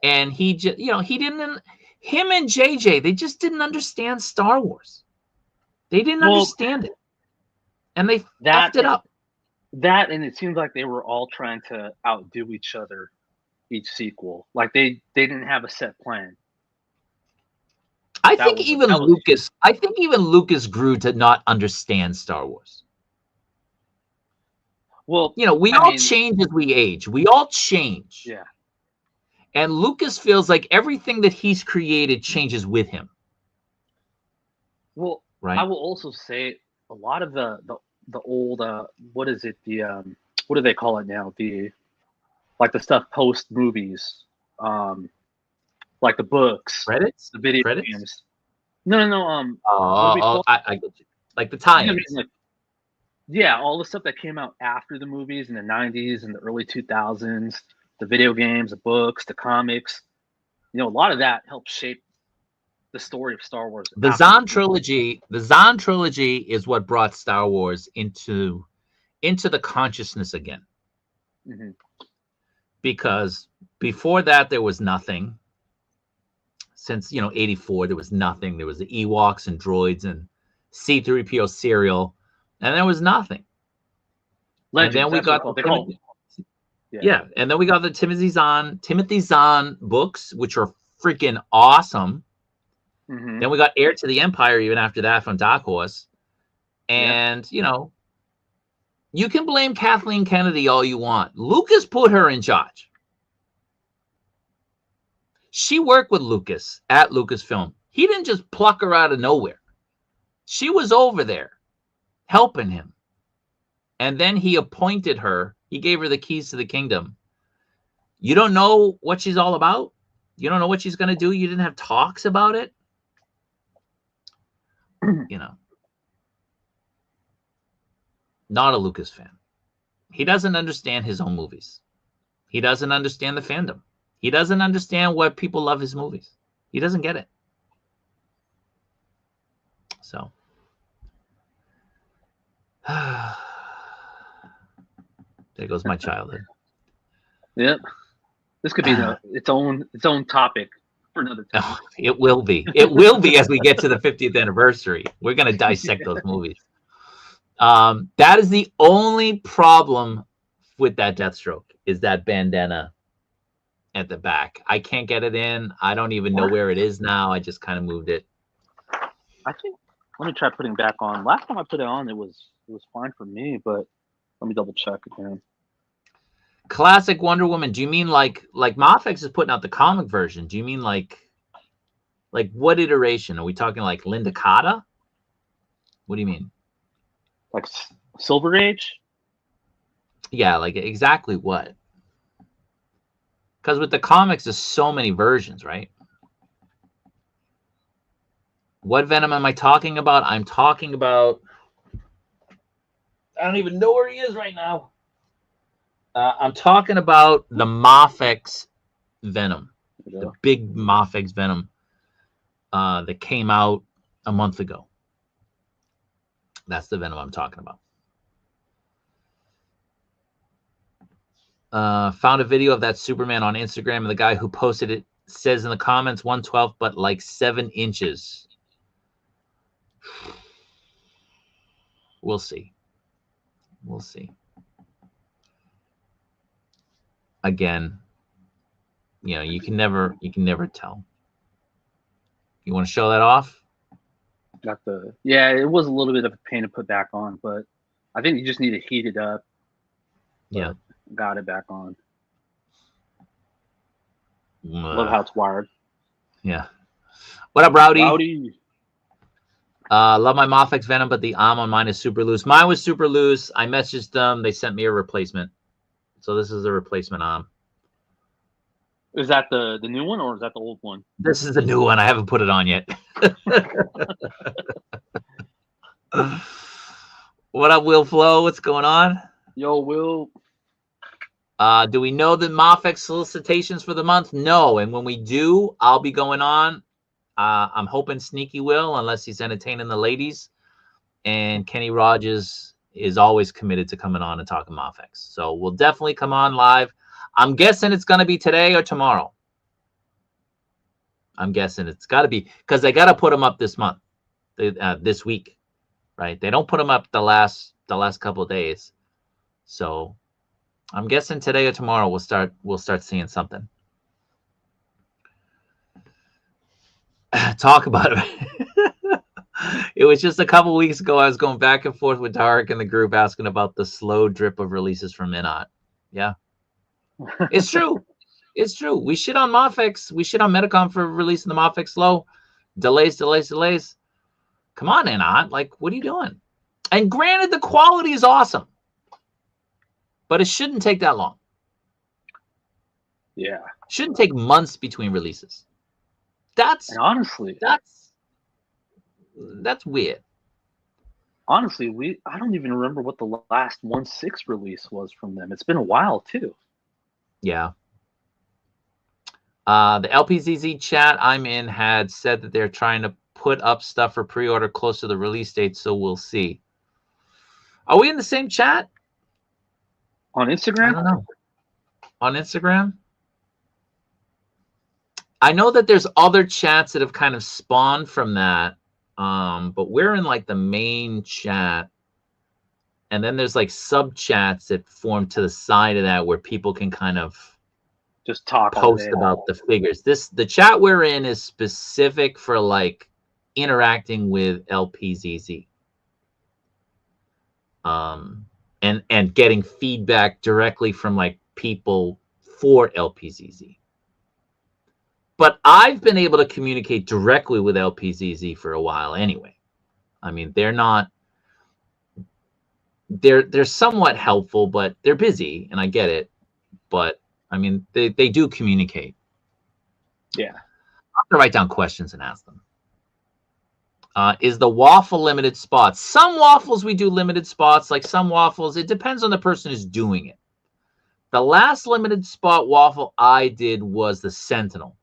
and he just, you know, him and JJ, they just didn't understand Star Wars. They didn't understand it. And they effed it up. That, and it seems like they were all trying to outdo each other each sequel. Like they didn't have a set plan. I think even Lucas grew to not understand Star Wars. Well, you know, we all change as we age. We all change. Yeah. And Lucas feels like everything that he's created changes with him. Well, right. I will also say a lot of the old what is it, the what do they call it now, the like the stuff post movies, like the books, credits, the video credits? games. No. I get you. Like the tie-ins. Yeah, all the stuff that came out after the movies in the 90s and the early 2000s, the video games, the books, the comics. You know, a lot of that helped shape the story of Star Wars. The Zahn trilogy is what brought Star Wars into the consciousness again. Mm-hmm. Because before that there was nothing. Since, you know, 84, there was nothing. There was the Ewoks and droids and C-3PO cereal, and there was nothing. Legends, and then we got and then we got the Timothy Zahn books, which are freaking awesome. Mm-hmm. Then we got Heir to the Empire even after that from Dark Horse. And, you know, you can blame Kathleen Kennedy all you want. Lucas put her in charge. She worked with Lucas at Lucasfilm. He didn't just pluck her out of nowhere. She was over there helping him. And then he appointed her. He gave her the keys to the kingdom. You don't know what she's all about? You don't know what she's going to do? You didn't have talks about it? You know. Not a Lucas fan. He doesn't understand his own movies. He doesn't understand the fandom. He doesn't understand why people love his movies. He doesn't get it. So. There goes my childhood. Yep. This could be its own topic for another time. Oh, it will be. It will be as we get to the 50th anniversary. We're going to dissect those movies. That is the only problem with that Deathstroke, is that bandana at the back. I can't get it in. I don't even know where it is now. I just kind of moved it. I think, let me try putting it back on. Last time I put it on, it was fine for me, but let me double check again. Classic Wonder Woman. Do you mean like Mafex is putting out the comic version? Do you mean like what iteration? Are we talking like Linda Cotta? What do you mean? Like Silver Age? Yeah, like exactly what? Because with the comics, there's so many versions, right? What venom am I talking about? I'm talking about, I don't even know where he is right now. I'm talking about the Mafex venom, the big Mafex venom that came out a month ago. That's the venom I'm talking about. Found a video of that Superman on Instagram, and the guy who posted it says in the comments 112, but like 7 inches. We'll see. We'll see. Again, you know, you can never tell. You want to show that off? Got the, yeah, it was a little bit of a pain to put back on, but I think you just need to heat it up. Yeah. Got it back on. Love how it's wired. Yeah. What up, Rowdy? Rowdy. Love my Mafex venom, but the arm on mine is super loose. Mine was super loose. I messaged them. They sent me a replacement. So this is a replacement arm. Is that the new one, or is that the old one? This is the new one. I haven't put it on yet. What up, Will Flo? What's going on? Yo, Will. Do we know the Mafex solicitations for the month? No. And when we do, I'll be going on. I'm hoping Sneaky will, unless he's entertaining the ladies. And Kenny Rogers is always committed to coming on and talking Mafex. So we'll definitely come on live. I'm guessing it's going to be today or tomorrow. I'm guessing it's got to be, because they got to put them up this month, this week, right? They don't put them up the last couple of days. So I'm guessing today or tomorrow we'll start seeing something. Talk about it. It was just a couple weeks ago. I was going back and forth with Tarek in the group asking about the slow drip of releases from InArt. Yeah, it's true. It's true. We shit on Mafex. We shit on Metacom for releasing the Mafex slow. Delays. Come on, InArt. Like, what are you doing? And granted, the quality is awesome, but it shouldn't take that long. Yeah. Shouldn't take months between releases. That's honestly, that's weird. Honestly, I don't even remember what the last 1.6 release was from them. It's been a while too. Yeah. The LPZZ chat I'm in had said that they're trying to put up stuff for pre-order close to the release date, so we'll see. Are we in the same chat? On Instagram? I don't know. On Instagram? I know that there's other chats that have kind of spawned from that, but we're in like the main chat, and then there's like sub chats that form to the side of that where people can kind of just talk, post about the figures. The chat we're in is specific for like interacting with LPZZ, and getting feedback directly from like people for LPZZ. But I've been able to communicate directly with LPZZ for a while anyway. I mean, they're somewhat helpful, but they're busy, and I get it. But I mean, they do communicate. Yeah. I have to write down questions and ask them. Is the waffle limited spots? Some waffles we do limited spots. Like some waffles, it depends on the person who's doing it. The last limited spot waffle I did was the Sentinel.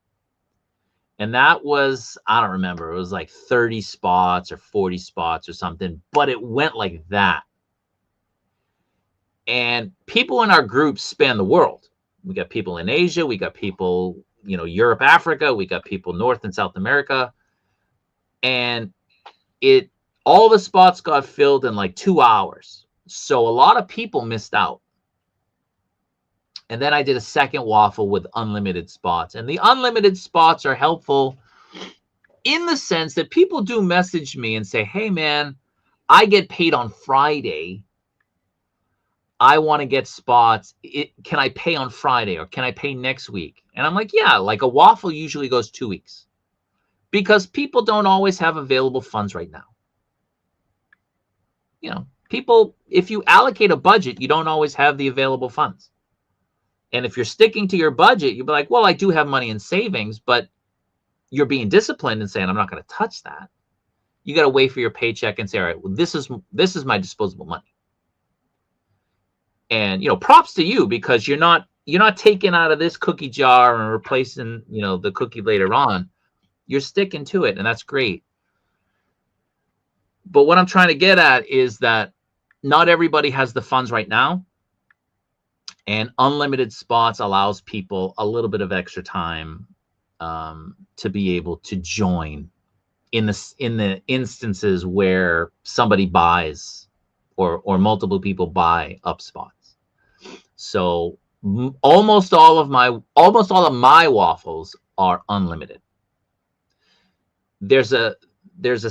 And that was, I don't remember, it was like 30 spots or 40 spots or something, but it went like that. And people in our group span the world. We got people in Asia, we got people, you know, Europe, Africa, we got people North and South America. And all the spots got filled in like 2 hours. So a lot of people missed out. And then I did a second waffle with unlimited spots. And the unlimited spots are helpful in the sense that people do message me and say, hey, man, I get paid on Friday. I want to get spots. Can I pay on Friday, or can I pay next week? And I'm like, yeah, like a waffle usually goes 2 weeks because people don't always have available funds right now. You know, people, if you allocate a budget, you don't always have the available funds. And if you're sticking to your budget, you'll be like, well, I do have money in savings, but you're being disciplined and saying, I'm not going to touch that. you got to wait for your paycheck and say, all right, well, this is my disposable money. And, you know, props to you, because you're not taking out of this cookie jar and replacing, you know, the cookie later on. You're sticking to it, and that's great. But what I'm trying to get at is that not everybody has the funds right now, and unlimited spots allows people a little bit of extra time to be able to join in the instances where somebody buys or multiple people buy up spots. So almost all of my waffles are unlimited. There's a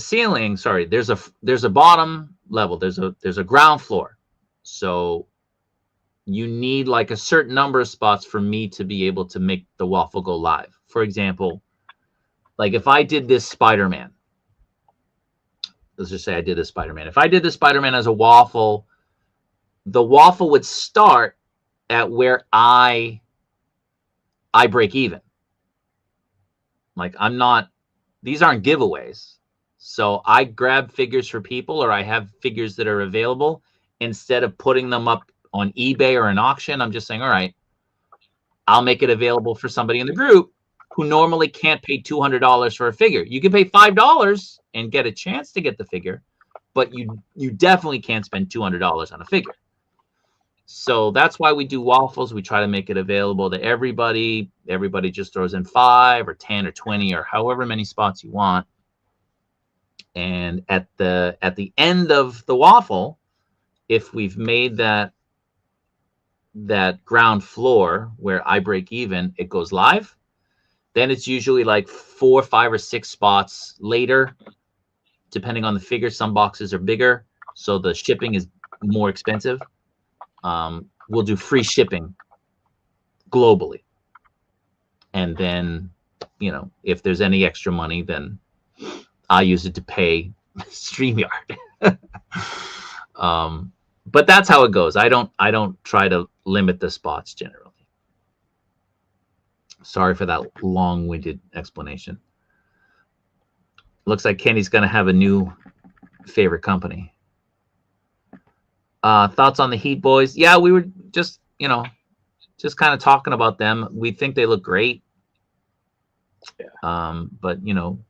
ceiling, sorry, there's a bottom level, there's a ground floor. So you need like a certain number of spots for me to be able to make the waffle go live. For example, like if I did this Spider-Man, let's just say I did this Spider-Man. If I did this Spider-Man as a waffle, the waffle would start at where I break even. Like these aren't giveaways. So I grab figures for people, or I have figures that are available. Instead of putting them up on eBay or an auction, I'm just saying, all right, I'll make it available for somebody in the group who normally can't pay $200 for a figure. You can pay $5 and get a chance to get the figure, but you definitely can't spend $200 on a figure. So that's why we do waffles. We try to make it available to everybody. Everybody just throws in 5 or 10 or 20 or however many spots you want. And at the end of the waffle, if we've made that ground floor where I break even, it goes live. Then it's usually like 4, 5, or 6 spots later, depending on the figure. Some boxes are bigger, so the shipping is more expensive. We'll do free shipping globally. And then, you know, if there's any extra money, then I use it to pay StreamYard. But that's how it goes. I don't try to limit the spots generally. Sorry for that long-winded explanation. Looks like Kenny's going to have a new favorite company. Thoughts on the Heat Boys? Yeah, we were just, you know, just kind of talking about them. We think they look great. Yeah. But, you know,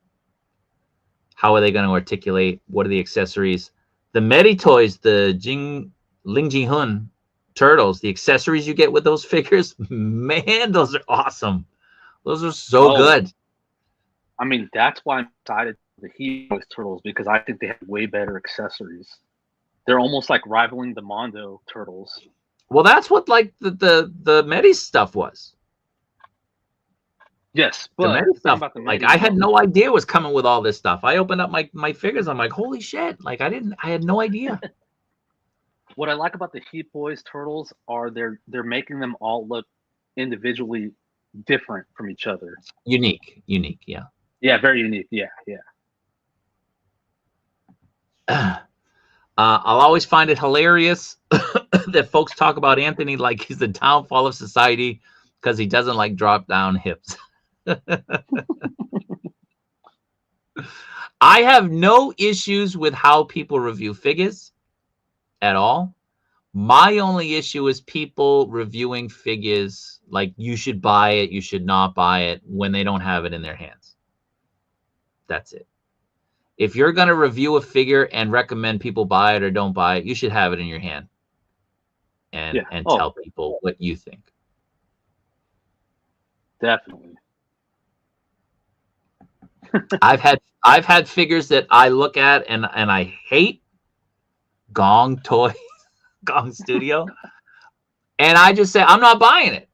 how are they going to articulate? What are the accessories? The Medi Toys, the Ling Ji Hun turtles, the accessories you get with those figures, man, those are awesome. Those are so good. I mean, that's why I'm excited for the Heat Boys turtles, because I think they have way better accessories. They're almost like rivaling the Mondo turtles. Well, that's what like the Medi stuff was. Yes, but the Medi stuff, about the like Medi, I had no idea was coming with all this stuff. I opened up my figures. I'm like, holy shit! Like I had no idea. What I like about the Heat Boys turtles are they're making them all look individually different from each other. Unique, yeah. Yeah, very unique. Yeah. I'll always find it hilarious that folks talk about Anthony like he's the downfall of society because he doesn't like drop down hips. I have no issues with how people review figures at all. My only issue is people reviewing figures like you should buy it, you should not buy it when they don't have it in their hands. That's it. If you're going to review a figure and recommend people buy it or don't buy it, you should have it in your hand and tell people what you think. Definitely. I've had figures that I look at and I hate. Gong Toy, Gong Studio, and I just say I'm not buying it.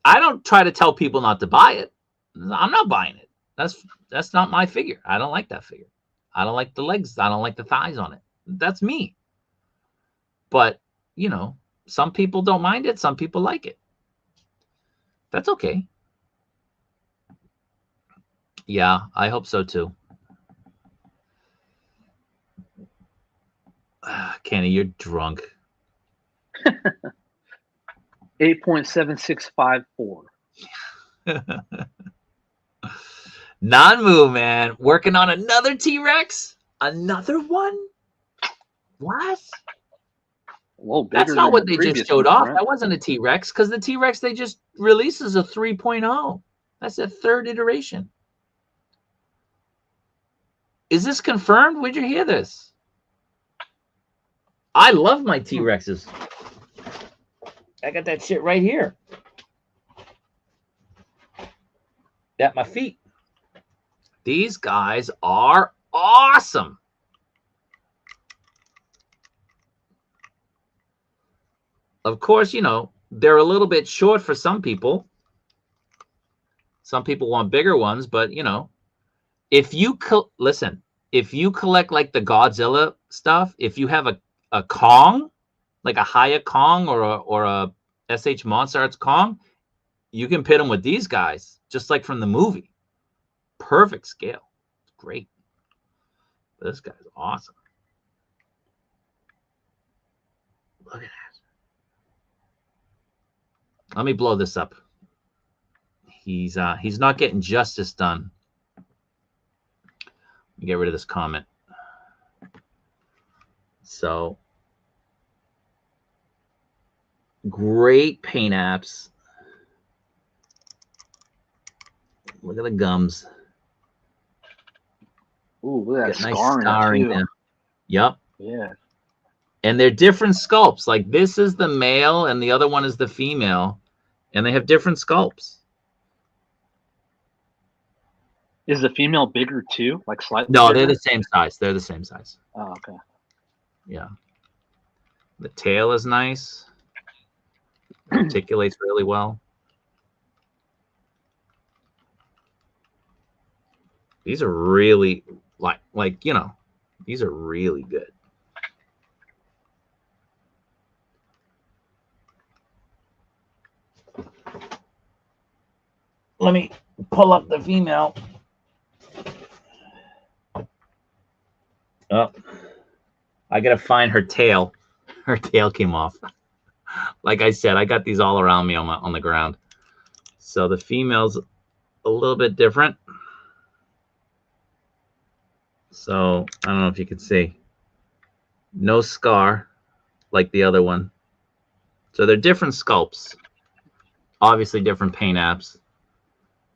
I don't try to tell people not to buy it. I'm not buying it. That's not my figure. I don't like that figure. I don't like the legs. I don't like the thighs on it. That's me. But, you know, some people don't mind it. Some people like it. That's okay. Yeah, I hope so too. Kenny, you're drunk. 8.7654. Non-move, man. Working on another T-Rex? Another one? What? Whoa, bigger That's not than what the they just previous showed one, off. right? That wasn't a T-Rex, because the T-Rex they just released is a 3.0. That's a third iteration. Is this confirmed? Where'd you hear this? I love my T-Rexes. I got that shit right here. At my feet. These guys are awesome. Of course, you know, they're a little bit short for some people. Some people want bigger ones, but, you know, if you listen, if you collect like the Godzilla stuff, if you have a Kong, like a Hiya Kong or a SH Monster Arts Kong, you can pit them with these guys, just like from the movie. Perfect scale. Great. This guy's awesome. Look at that. Let me blow this up. He's not getting justice done. Let me get rid of this comment. So great paint apps. Look at the gums. Ooh, look at that Got nice scarring too. Yep. Yeah. And they're different sculpts. Like this is the male and the other one is the female. And they have different sculpts. Is the female bigger too? Like slightly No, bigger? they're the same size. They're the same size. Oh, okay. Yeah. The tail is nice. Articulates really well. These are really like, you know, these are really good. Let me pull up the female. Oh, I gotta find her tail. Her tail came off. Like I said, I got these all around me on the ground. So the female's a little bit different. So I don't know if you can see. No scar like the other one. So they're different sculpts. Obviously different paint apps,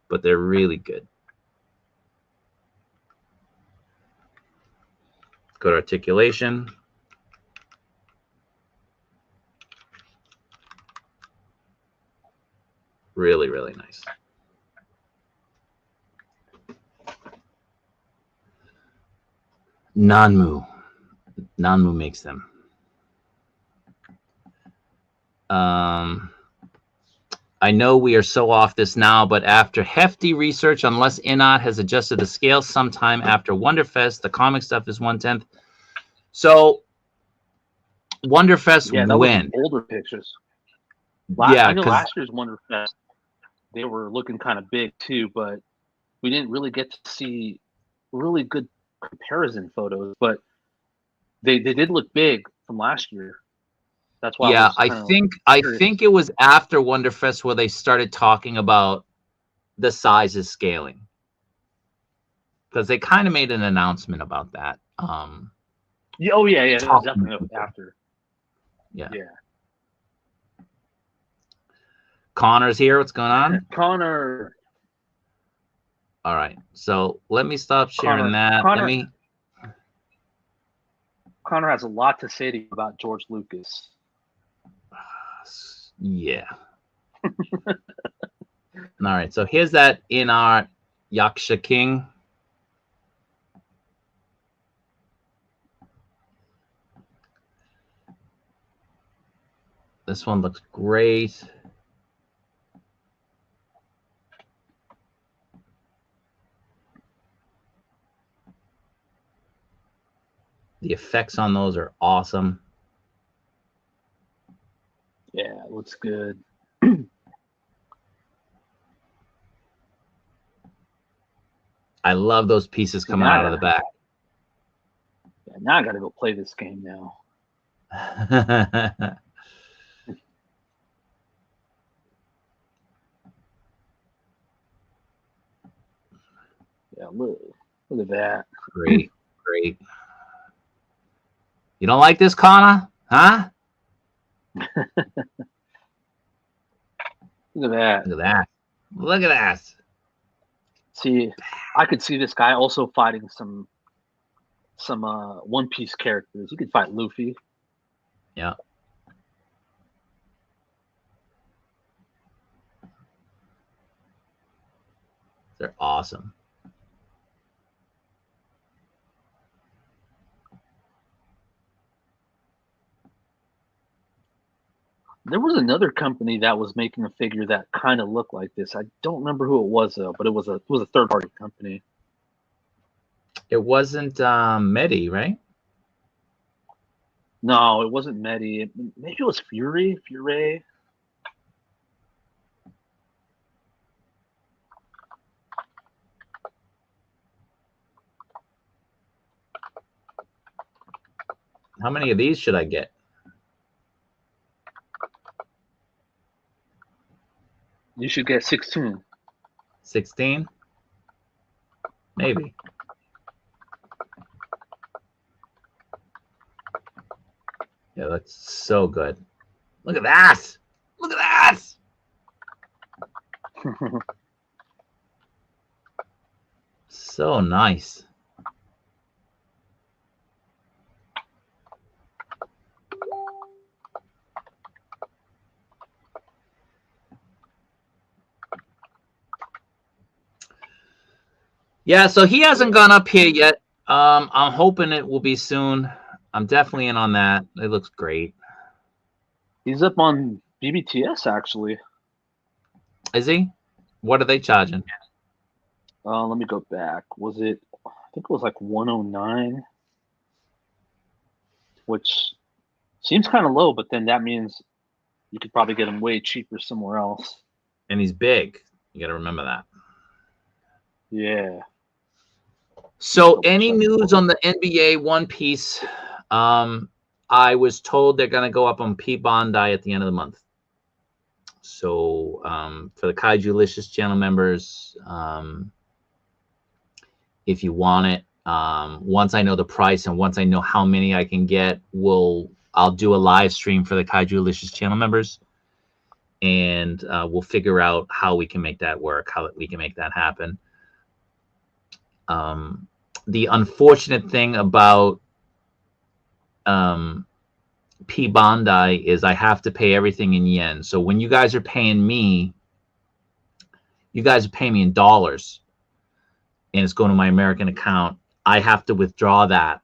but they're really good. Good articulation. Really, really nice. Nanmu. Nanmu makes them. I know we are so off this now, but after hefty research, unless InArt has adjusted the scale sometime after Wonderfest, the comic stuff is 1/10. So Wonderfest, Yeah, that was when? older pictures. Yeah, I know because last year's Wonderfest, they were looking kind of big too, but we didn't really get to see really good comparison photos. But they did look big from last year. That's why yeah, I think it was after Wonderfest where they started talking about the sizes scaling, because they kind of made an announcement about that. Yeah, oh yeah, it was definitely after. Yeah. Yeah. Connor's here. What's going on? Connor. All right. So let me stop sharing that. Let me. Connor has a lot to say to you about George Lucas. Yeah. All right. So here's that InArt Yaksha King. This one looks great. The effects on those are awesome. Yeah, it looks good. I love those pieces coming out of the back. Yeah, now I got to go play this game now. Yeah, look at that. Great, great. You don't like this, Connor? Huh? Look at that. Look at that. Look at that. See, I could see this guy also fighting some One Piece characters. You could fight Luffy. Yeah. They're awesome. There was another company that was making a figure that kind of looked like this. I don't remember who it was though, but it was a third party company. It wasn't Medi, right? No, it wasn't Medi. Maybe it was Fury. How many of these should I get? You should get 16. 16? Maybe. Yeah, that's so good. Look at that. Look at that. So nice. Yeah, so he hasn't gone up here yet. I'm hoping it will be soon. I'm definitely in on that. It looks great. He's up on BBTS actually. Is he? What are they charging? Let me go back. I think it was like 109, which seems kind of low, but then that means you could probably get him way cheaper somewhere else. And he's big. You got to remember that. Yeah. So any news on the NBA One Piece? I was told they're going to go up on P Bondi at the end of the month. So for the Kaijulicious channel members, if you want it, once I know the price and once I know how many I can get, I'll do a live stream for the Kaijulicious channel members, and we'll figure out how we can make that work, how we can make that happen. The unfortunate thing about P Bondi is I have to pay everything in yen. So when you guys are paying me, you guys are paying me in dollars, and it's going to my American account. I have to withdraw that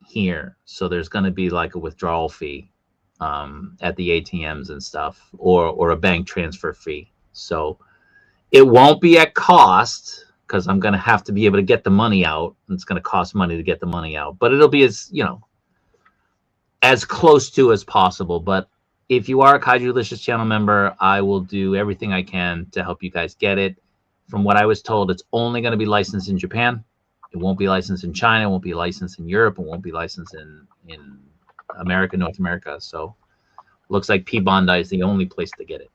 here. So there's going to be like a withdrawal fee at the ATMs and stuff, or a bank transfer fee. So it won't be at cost, because I'm going to have to be able to get the money out. It's going to cost money to get the money out, but it'll be as close to as possible. But if you are a Kaijulicious channel member, I will do everything I can to help you guys get it. From what I was told, it's only going to be licensed in Japan. It won't be licensed in China. It won't be licensed in Europe. It won't be licensed in America, North America. So looks like P Bondi is the only place to get it.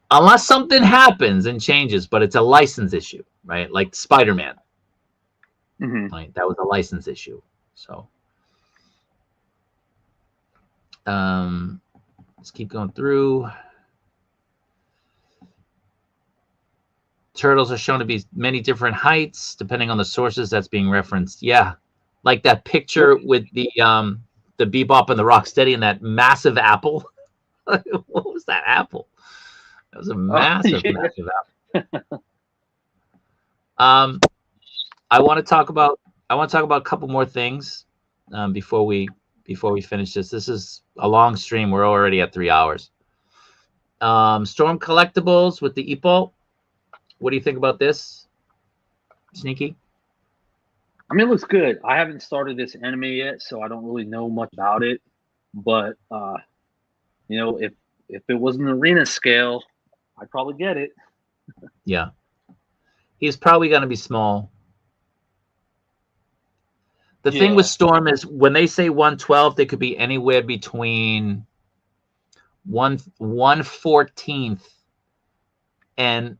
Unless something happens and changes, but it's a license issue, right? Like Spider-Man. Right? That was a license issue. So let's keep going through. Turtles are shown to be many different heights depending on the sources that's being referenced. Yeah, like that picture with the Bebop and the Rocksteady and that massive apple. What was that apple? That was a massive, massive apple. I want to talk about a couple more things before we finish this. This is a long stream. We're already at 3 hours. Storm Collectibles with the Ippo. What do you think about this, Sneaky? I mean, it looks good. I haven't started this anime yet, so I don't really know much about it. But if it was an arena scale, I'd probably get it. Yeah, he's probably going to be small. The thing with Storm is when they say 1/12, they could be anywhere between 1/14 and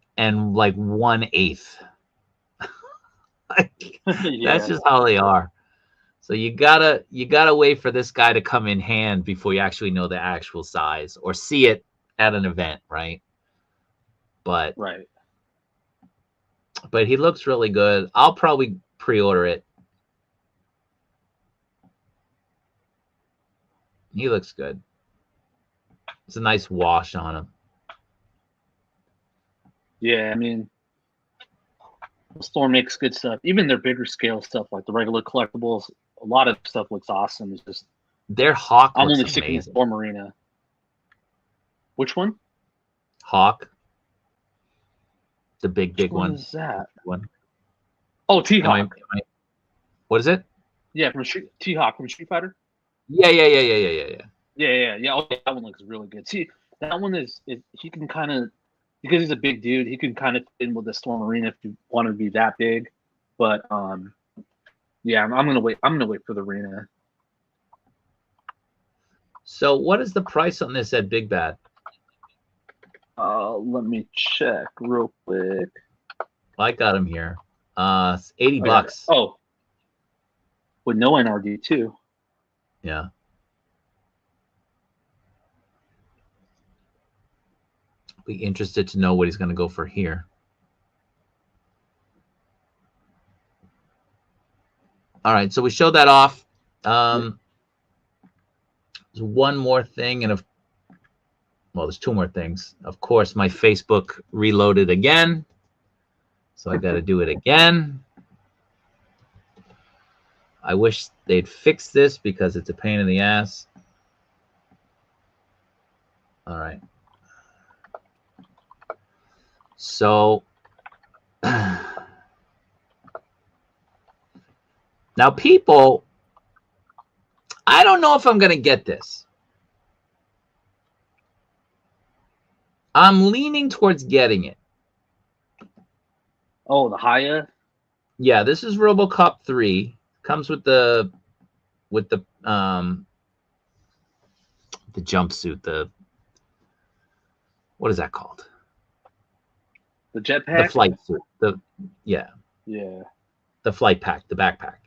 like 1/8. Like, Yeah. that's just how they are. So you gotta wait for this guy to come in hand before you actually know the actual size or see it at an event, right? But Right. he looks really good. I'll probably pre-order it. He looks good. It's a nice wash on him. Yeah, I mean, the store makes good stuff. Even their bigger scale stuff, like the regular collectibles, a lot of stuff looks awesome. It's just Their Hawk I'm looks only sticking with amazing. Storm Arena. Which one? Hawk. The big Which one one. is that? One. Oh, T-Hawk. What is it? Yeah, from T-Hawk from Street Fighter. Yeah. Yeah. Oh, yeah, that one looks really good. See, that one is he can kind of, because he's a big dude, he can kind of fit in with the Storm Arena if you want to be that big. But yeah, I'm gonna wait. I'm gonna wait for the arena. So what is the price on this at Big Bad? Let me check real quick. I got him here. It's $80. Oh, with no NRD too. Yeah. Be interested to know what he's going to go for here. All right, so we showed that off. There's one more thing, and there's two more things. Of course, my Facebook reloaded again, so I got to do it again. I wish they'd fix this because it's a pain in the ass. All right. So now, people, I don't know if I'm going to get this. I'm leaning towards getting it. Oh, the Hiya? Yeah, this is Robocop 3. Comes with the jumpsuit, what is that called? The jetpack? The flight suit. Yeah. The flight pack, the backpack.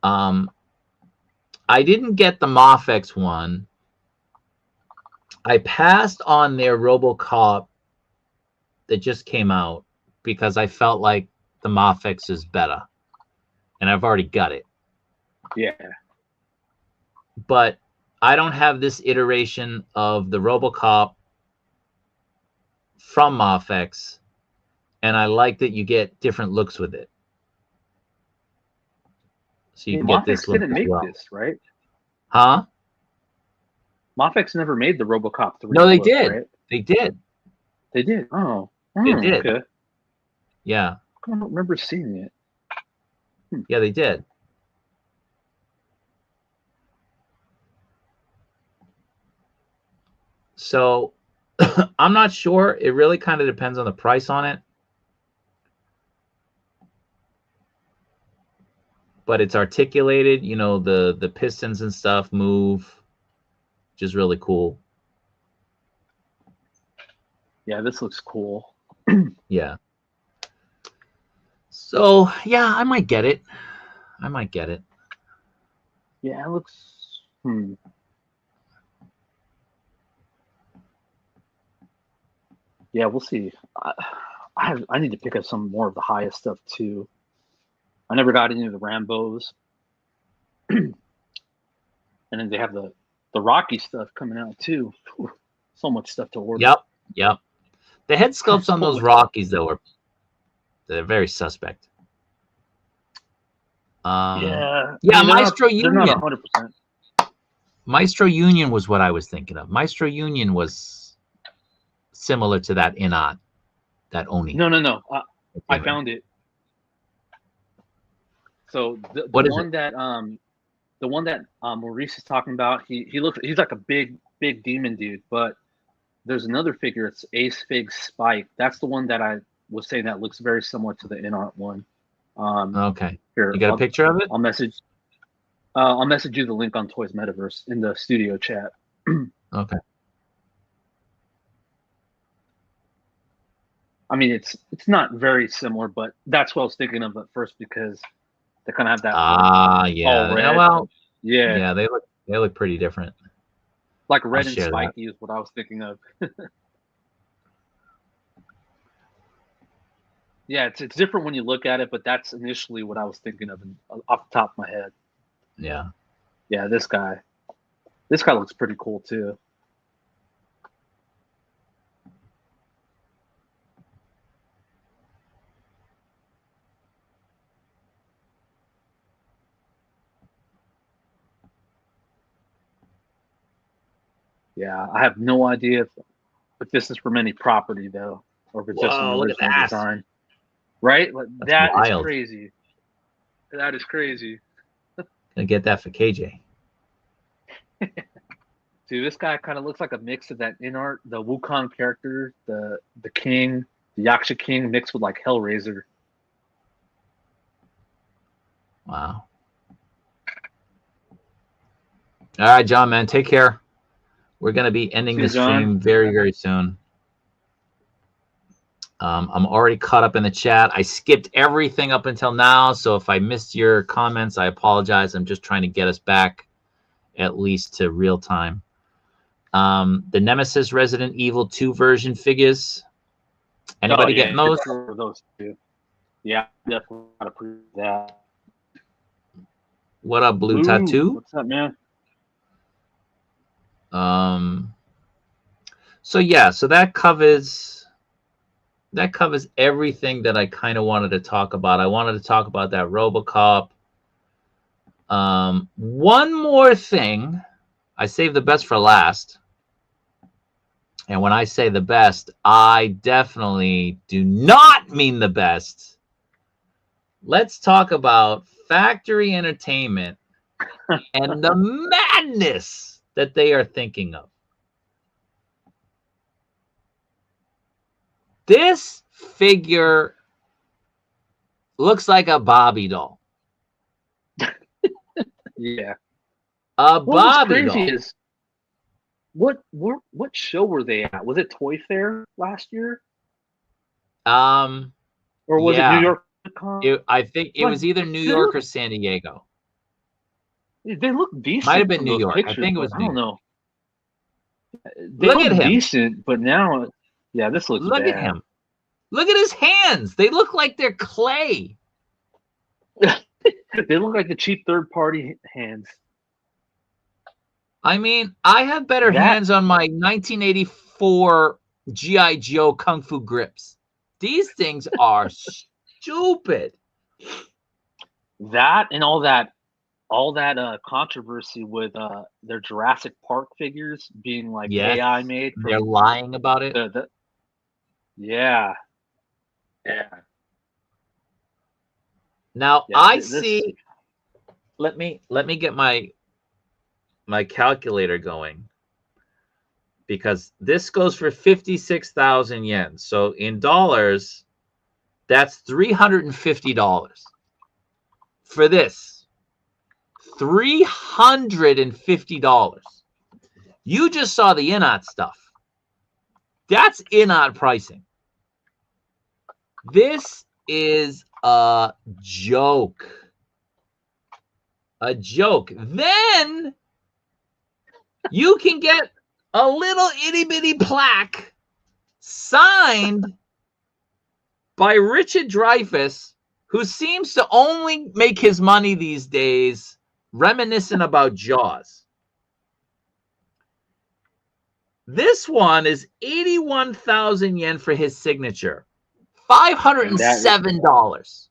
I didn't get the Mafex one. I passed on their Robocop that just came out because I felt like the Mafex is better. And I've already got it. Yeah. But I don't have this iteration of the Robocop from Mafex, and I like that you get different looks with it. So you can get this look didn't as make well. this, right? Huh? Mafex never made the Robocop 3. No, they did. Right? They did. They did. Oh. They did. Okay. Yeah. I don't remember seeing it. Yeah, they did. So I'm not sure. It really kind of depends on the price on it. But it's articulated, you know, the pistons and stuff move, which is really cool. Yeah, this looks cool. Yeah. So, yeah, I might get it. Yeah, it looks... Yeah, we'll see. I need to pick up some more of the highest stuff, too. I never got into the Rambos. And then they have the Rocky stuff coming out, too. Whew, so much stuff to order. Yep. The head sculpts on those Rockies, though, they're very suspect. Yeah, Maestro Union. They're not 100%. Maestro Union was what I was thinking of. Maestro Union was similar to that InArt, that Oni. No. I found it. So the one that Maurice is talking about, he's like a big demon dude, but there's another figure. It's Ace Fig Spike. That's the one that I was saying that looks very similar to the InArt one. Okay. Here, you got a picture of it? I'll message you the link on Toys Metaverse in the studio chat. Okay. I mean, it's not very similar, but that's what I was thinking of at first because they kind of have that Ah, all yeah. red. Well, Yeah, yeah, they look pretty different. like I'll red and share that. spiky is what I was thinking of. Yeah, it's different when you look at it, but that's initially what I was thinking of off the top of my head. Yeah. Yeah, this guy looks pretty cool too. Yeah, I have no idea if this is from any property though, or if it's just an Whoa, look at original that. design. Right? Like, That's that is wild. crazy. That is crazy. Gonna get that for KJ. Dude, this guy kind of looks like a mix of that InArt, the Wukong character, the king, the Yaksha King mixed with like Hellraiser. Wow. All right, John, man, take care. We're gonna be ending See you, this stream John. very, very soon. I'm already caught up in the chat. I skipped everything up until now, so if I missed your comments, I apologize. I'm just trying to get us back at least to real time. The Nemesis Resident Evil 2 version figures. Anybody getting those? For those two. Yeah, definitely gotta prove that. What up, Blue Tattoo? What's up, man? So yeah, so that covers everything that I kind of wanted to talk about. I wanted to talk about that Robocop. One more thing. I saved the best for last. And when I say the best, I definitely do not mean the best. Let's talk about Factory Entertainment and the madness that they are thinking of. This figure looks like a Barbie doll. Yeah. A Barbie What's crazy doll. is what show were they at? Was it Toy Fair last year? Or was it New York? I think it was either New York or San Diego. They look decent. Might have been from New those York. Pictures, I think it was I New don't York. know. They Look look at him. decent, but now, yeah, this looks Look bad. at him. Look at his hands. They look like they're clay. They look like the cheap third-party hands. I mean, I have better hands on my 1984 G.I. Joe Kung Fu grips. These things are stupid. That and all that controversy with their Jurassic Park figures being like AI made. They're lying about it. Yeah. Now I see. Let me get my calculator going, because this goes for 56,000 yen. So in dollars, that's $350 for this. $350. You just saw the InArt stuff. That's InArt pricing. This is a joke. A joke. Then you can get a little itty bitty plaque signed by Richard Dreyfuss, who seems to only make his money these days reminiscent about Jaws. This one is 81,000 yen for his signature. $507.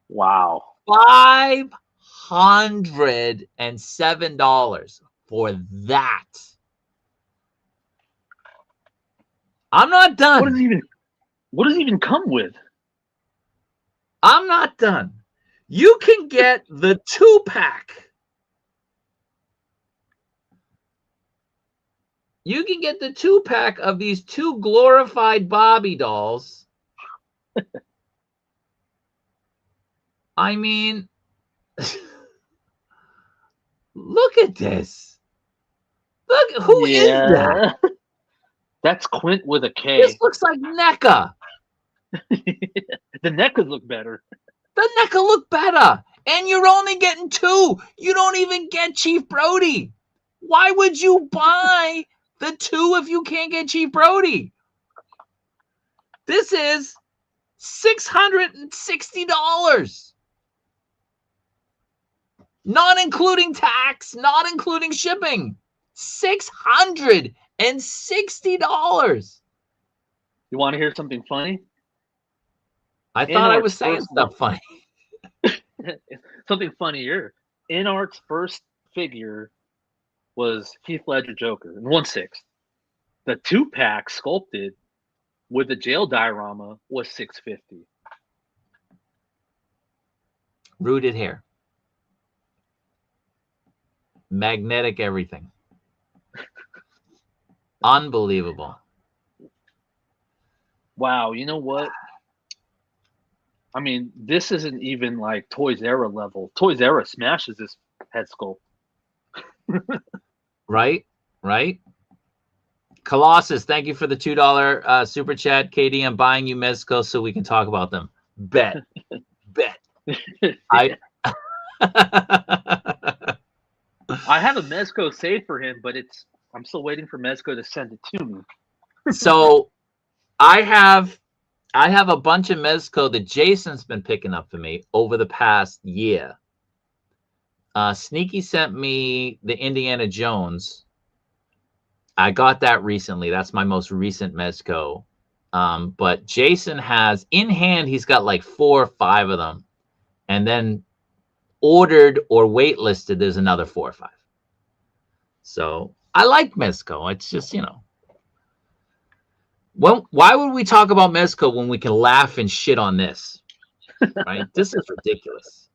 Wow. $507 for that. I'm not done. What does it even come with? I'm not done. You can get the 2-pack. You can get the 2-pack of these 2 glorified Barbie dolls. I mean, look at this. Look, who is that? That's Quint with a K. This looks like NECA. The neck could look better. The neck will look better. And you're only getting 2. You don't even get Chief Brody. Why would you buy the 2 if you can't get Chief Brody? This is $660. Not including tax, not including shipping. $660. You want to hear something funny? I thought I was saying stuff funny. Something funnier. InArt's first figure was Heath Ledger Joker in 1/6. The 2-pack sculpted with the jail diorama was $650. Rooted hair. Magnetic everything. Unbelievable. Wow, you know what? I mean, this isn't even like Toys R Us level. Toys R Us smashes this head sculpt. Right? Colossus, thank you for the $2 super chat. Katie, I'm buying you Mezco so we can talk about them. Bet. I have a Mezco saved for him, but I'm still waiting for Mezco to send it to me. So I have a bunch of Mezco that Jason's been picking up for me over the past year. Sneaky sent me the Indiana Jones. I got that recently. That's my most recent Mezco. But Jason has in hand, he's got like 4 or 5 of them. And then ordered or waitlisted, there's another 4 or 5. So I like Mezco. It's just, why would we talk about Mezco when we can laugh and shit on this? Right? This is ridiculous.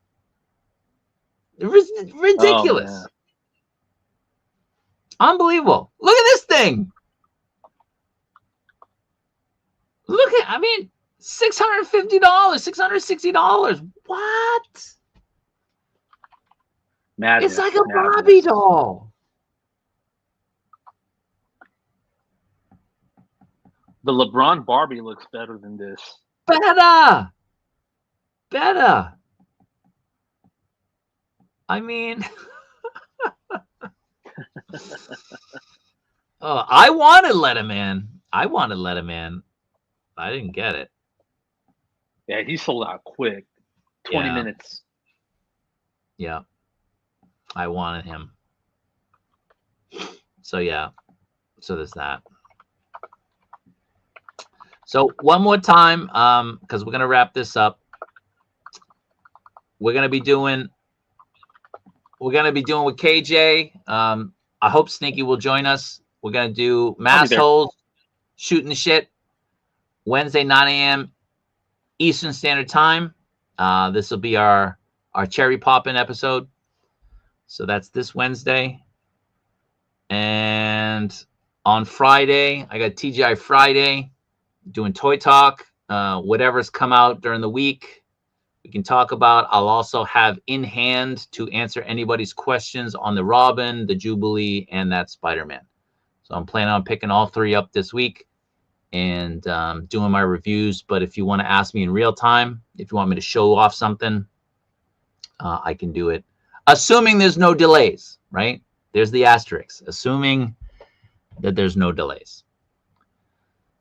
Ridiculous. Oh, unbelievable. Look at this thing. $650, $660. What? Madness, it's like a Barbie doll. The LeBron Barbie looks better than this. Better. I mean, I wanted Letterman. I didn't get it. Yeah, he sold out quick. 20 minutes. Yeah. I wanted him. So, yeah. So there's that. So one more time, because we're going to wrap this up. We're going to be doing with KJ. I hope Sneaky will join us. We're going to do mass holes, shooting the shit, Wednesday, 9 a.m. Eastern Standard Time. This will be our cherry poppin' episode. So that's this Wednesday. And on Friday, I got TGI Friday, doing Toy Talk. Whatever's come out during the week, we can talk about. I'll also have in hand to answer anybody's questions on the Robin, the Jubilee, and that Spider-Man. So I'm planning on picking all 3 up this week and doing my reviews. But if you want to ask me in real time, if you want me to show off something, I can do it. Assuming there's no delays, right? There's the asterisk. Assuming that there's no delays.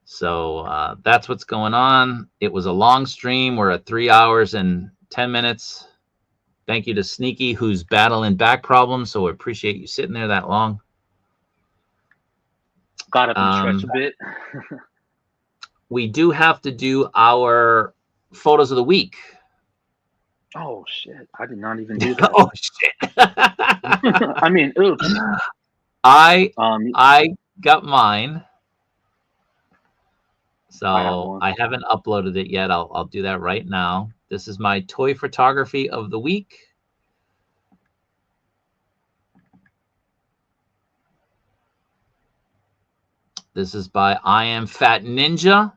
So that's what's going on. It was a long stream. We're at 3 hours and 10 minutes. Thank you to Sneaky, who's battling back problems. So I appreciate you sitting there that long. Got up and stretched a bit. We do have to do our photos of the week. Oh, shit. I did not even do that. Oh, shit. I mean, oops. I got mine. So I haven't uploaded it yet. I'll do that right now. This is my toy photography of the week. This is by I Am Fat Ninja.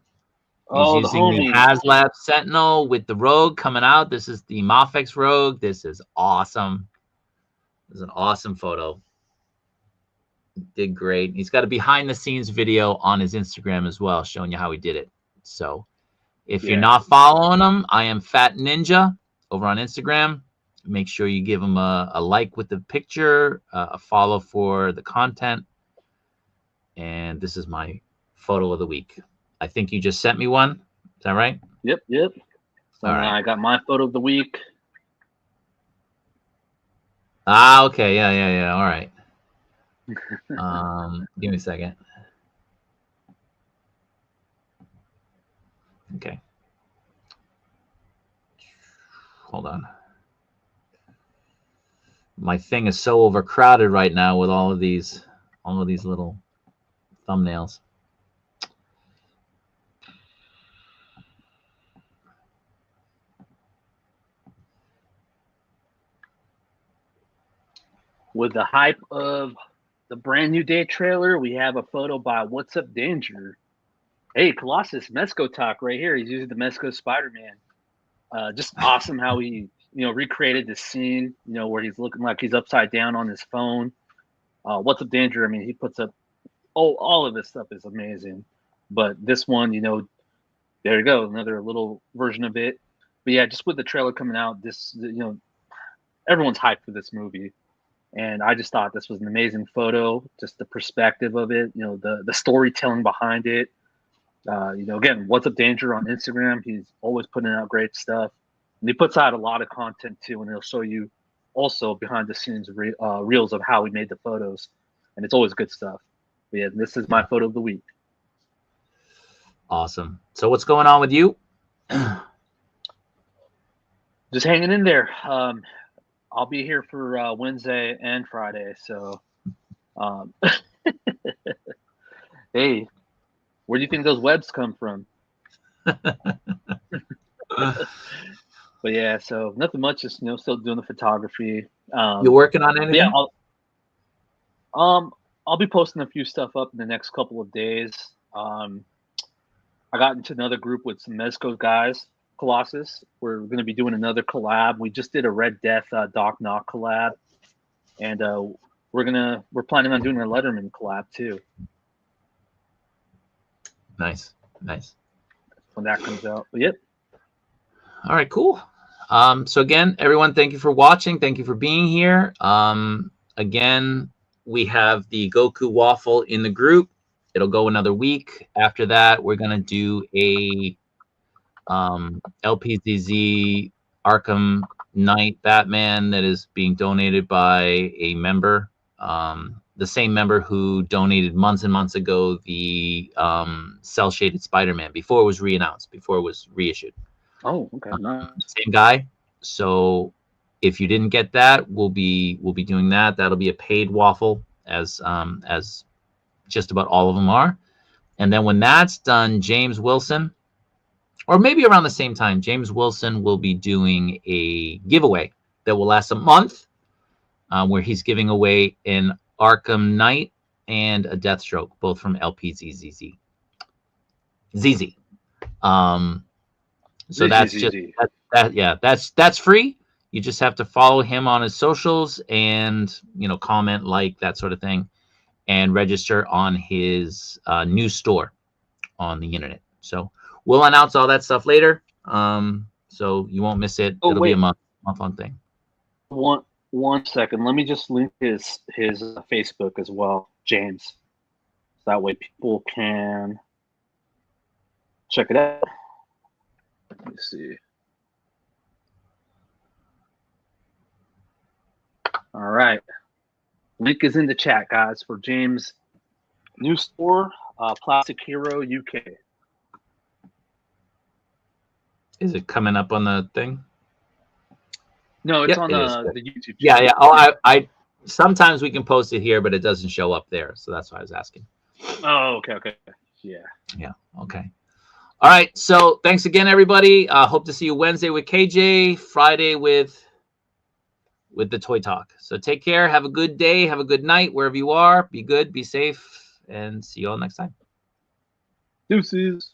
He's using the HasLab Sentinel with the Rogue coming out. This is the Mafex Rogue. This is awesome. This is an awesome photo. Did great. He's got a behind the scenes video on his Instagram as well, showing you how he did it. So If you're not following him, I am Fat Ninja over on Instagram. Make sure you give him a like with the picture, a follow for the content. And this is my photo of the week. I think you just sent me one. Is that right? Yep. So all right. I got my photo of the week. Ah, okay. Yeah. All right. Give me a second. Okay. Hold on. My thing is so overcrowded right now with all of these little thumbnails. With the hype of the brand new day trailer, we have a photo by What's Up Danger. Hey, Colossus, Mezco talk right here. He's using the Mezco Spider-Man. Just awesome how he, recreated this scene, where he's looking like he's upside down on his phone. What's Up Danger? I mean, he puts up, all of this stuff is amazing. But this one, there you go, another little version of it. But yeah, just with the trailer coming out, this, everyone's hyped for this movie. And I just thought this was an amazing photo, just the perspective of it, the storytelling behind it. Again, What's Up Danger on Instagram. He's always putting out great stuff. And he puts out a lot of content too, and he'll show you also behind the scenes reels of how he made the photos. And it's always good stuff. But yeah, this is my photo of the week. Awesome. So what's going on with you? Just hanging in there. I'll be here for Wednesday and Friday. So, hey, where do you think those webs come from? But yeah, so nothing much. Just still doing the photography. You're working on anything? Yeah, I'll be posting a few stuff up in the next couple of days. I got into another group with some Mezco guys. Colossus. We're going to be doing another collab. We just did a Red Death Doc Knock collab, and we're planning on doing a Letterman collab too. Nice. When that comes out. But yep. All right, cool. So again, everyone, thank you for watching. Thank you for being here. Again, we have the Goku waffle in the group. It'll go another week. After that, we're gonna do a LPZZ Arkham Knight Batman that is being donated by a member, the same member who donated months and months ago the cell shaded Spider-Man before it was re-announced, before it was reissued. Oh, okay. Nice. Same guy. So if you didn't get that, we'll be doing that. That'll be a paid waffle, as just about all of them are. And then when that's done, James Wilson, or maybe around the same time, James Wilson will be doing a giveaway that will last a month, where he's giving away an Arkham Knight and a Deathstroke, both from LPZZ. ZZ. So that's just that's free. You just have to follow him on his socials and comment, like, that sort of thing, and register on his new store on the internet. So we'll announce all that stuff later, so you won't miss it. It'll be a month-long thing. One second. Let me just link his Facebook as well, James. So that way people can check it out. Let me see. All right. Link is in the chat, guys, for James' new store, Plastic Hero UK. Is it coming up on the thing? No, it's on the YouTube channel. Yeah. Oh, I sometimes we can post it here, but it doesn't show up there, so that's why I was asking. Oh, okay. Yeah. Okay. All right. So thanks again, everybody. Hope to see you Wednesday with KJ, Friday with the Toy Talk. So take care. Have a good day. Have a good night wherever you are. Be good. Be safe. And see you all next time. Deuces.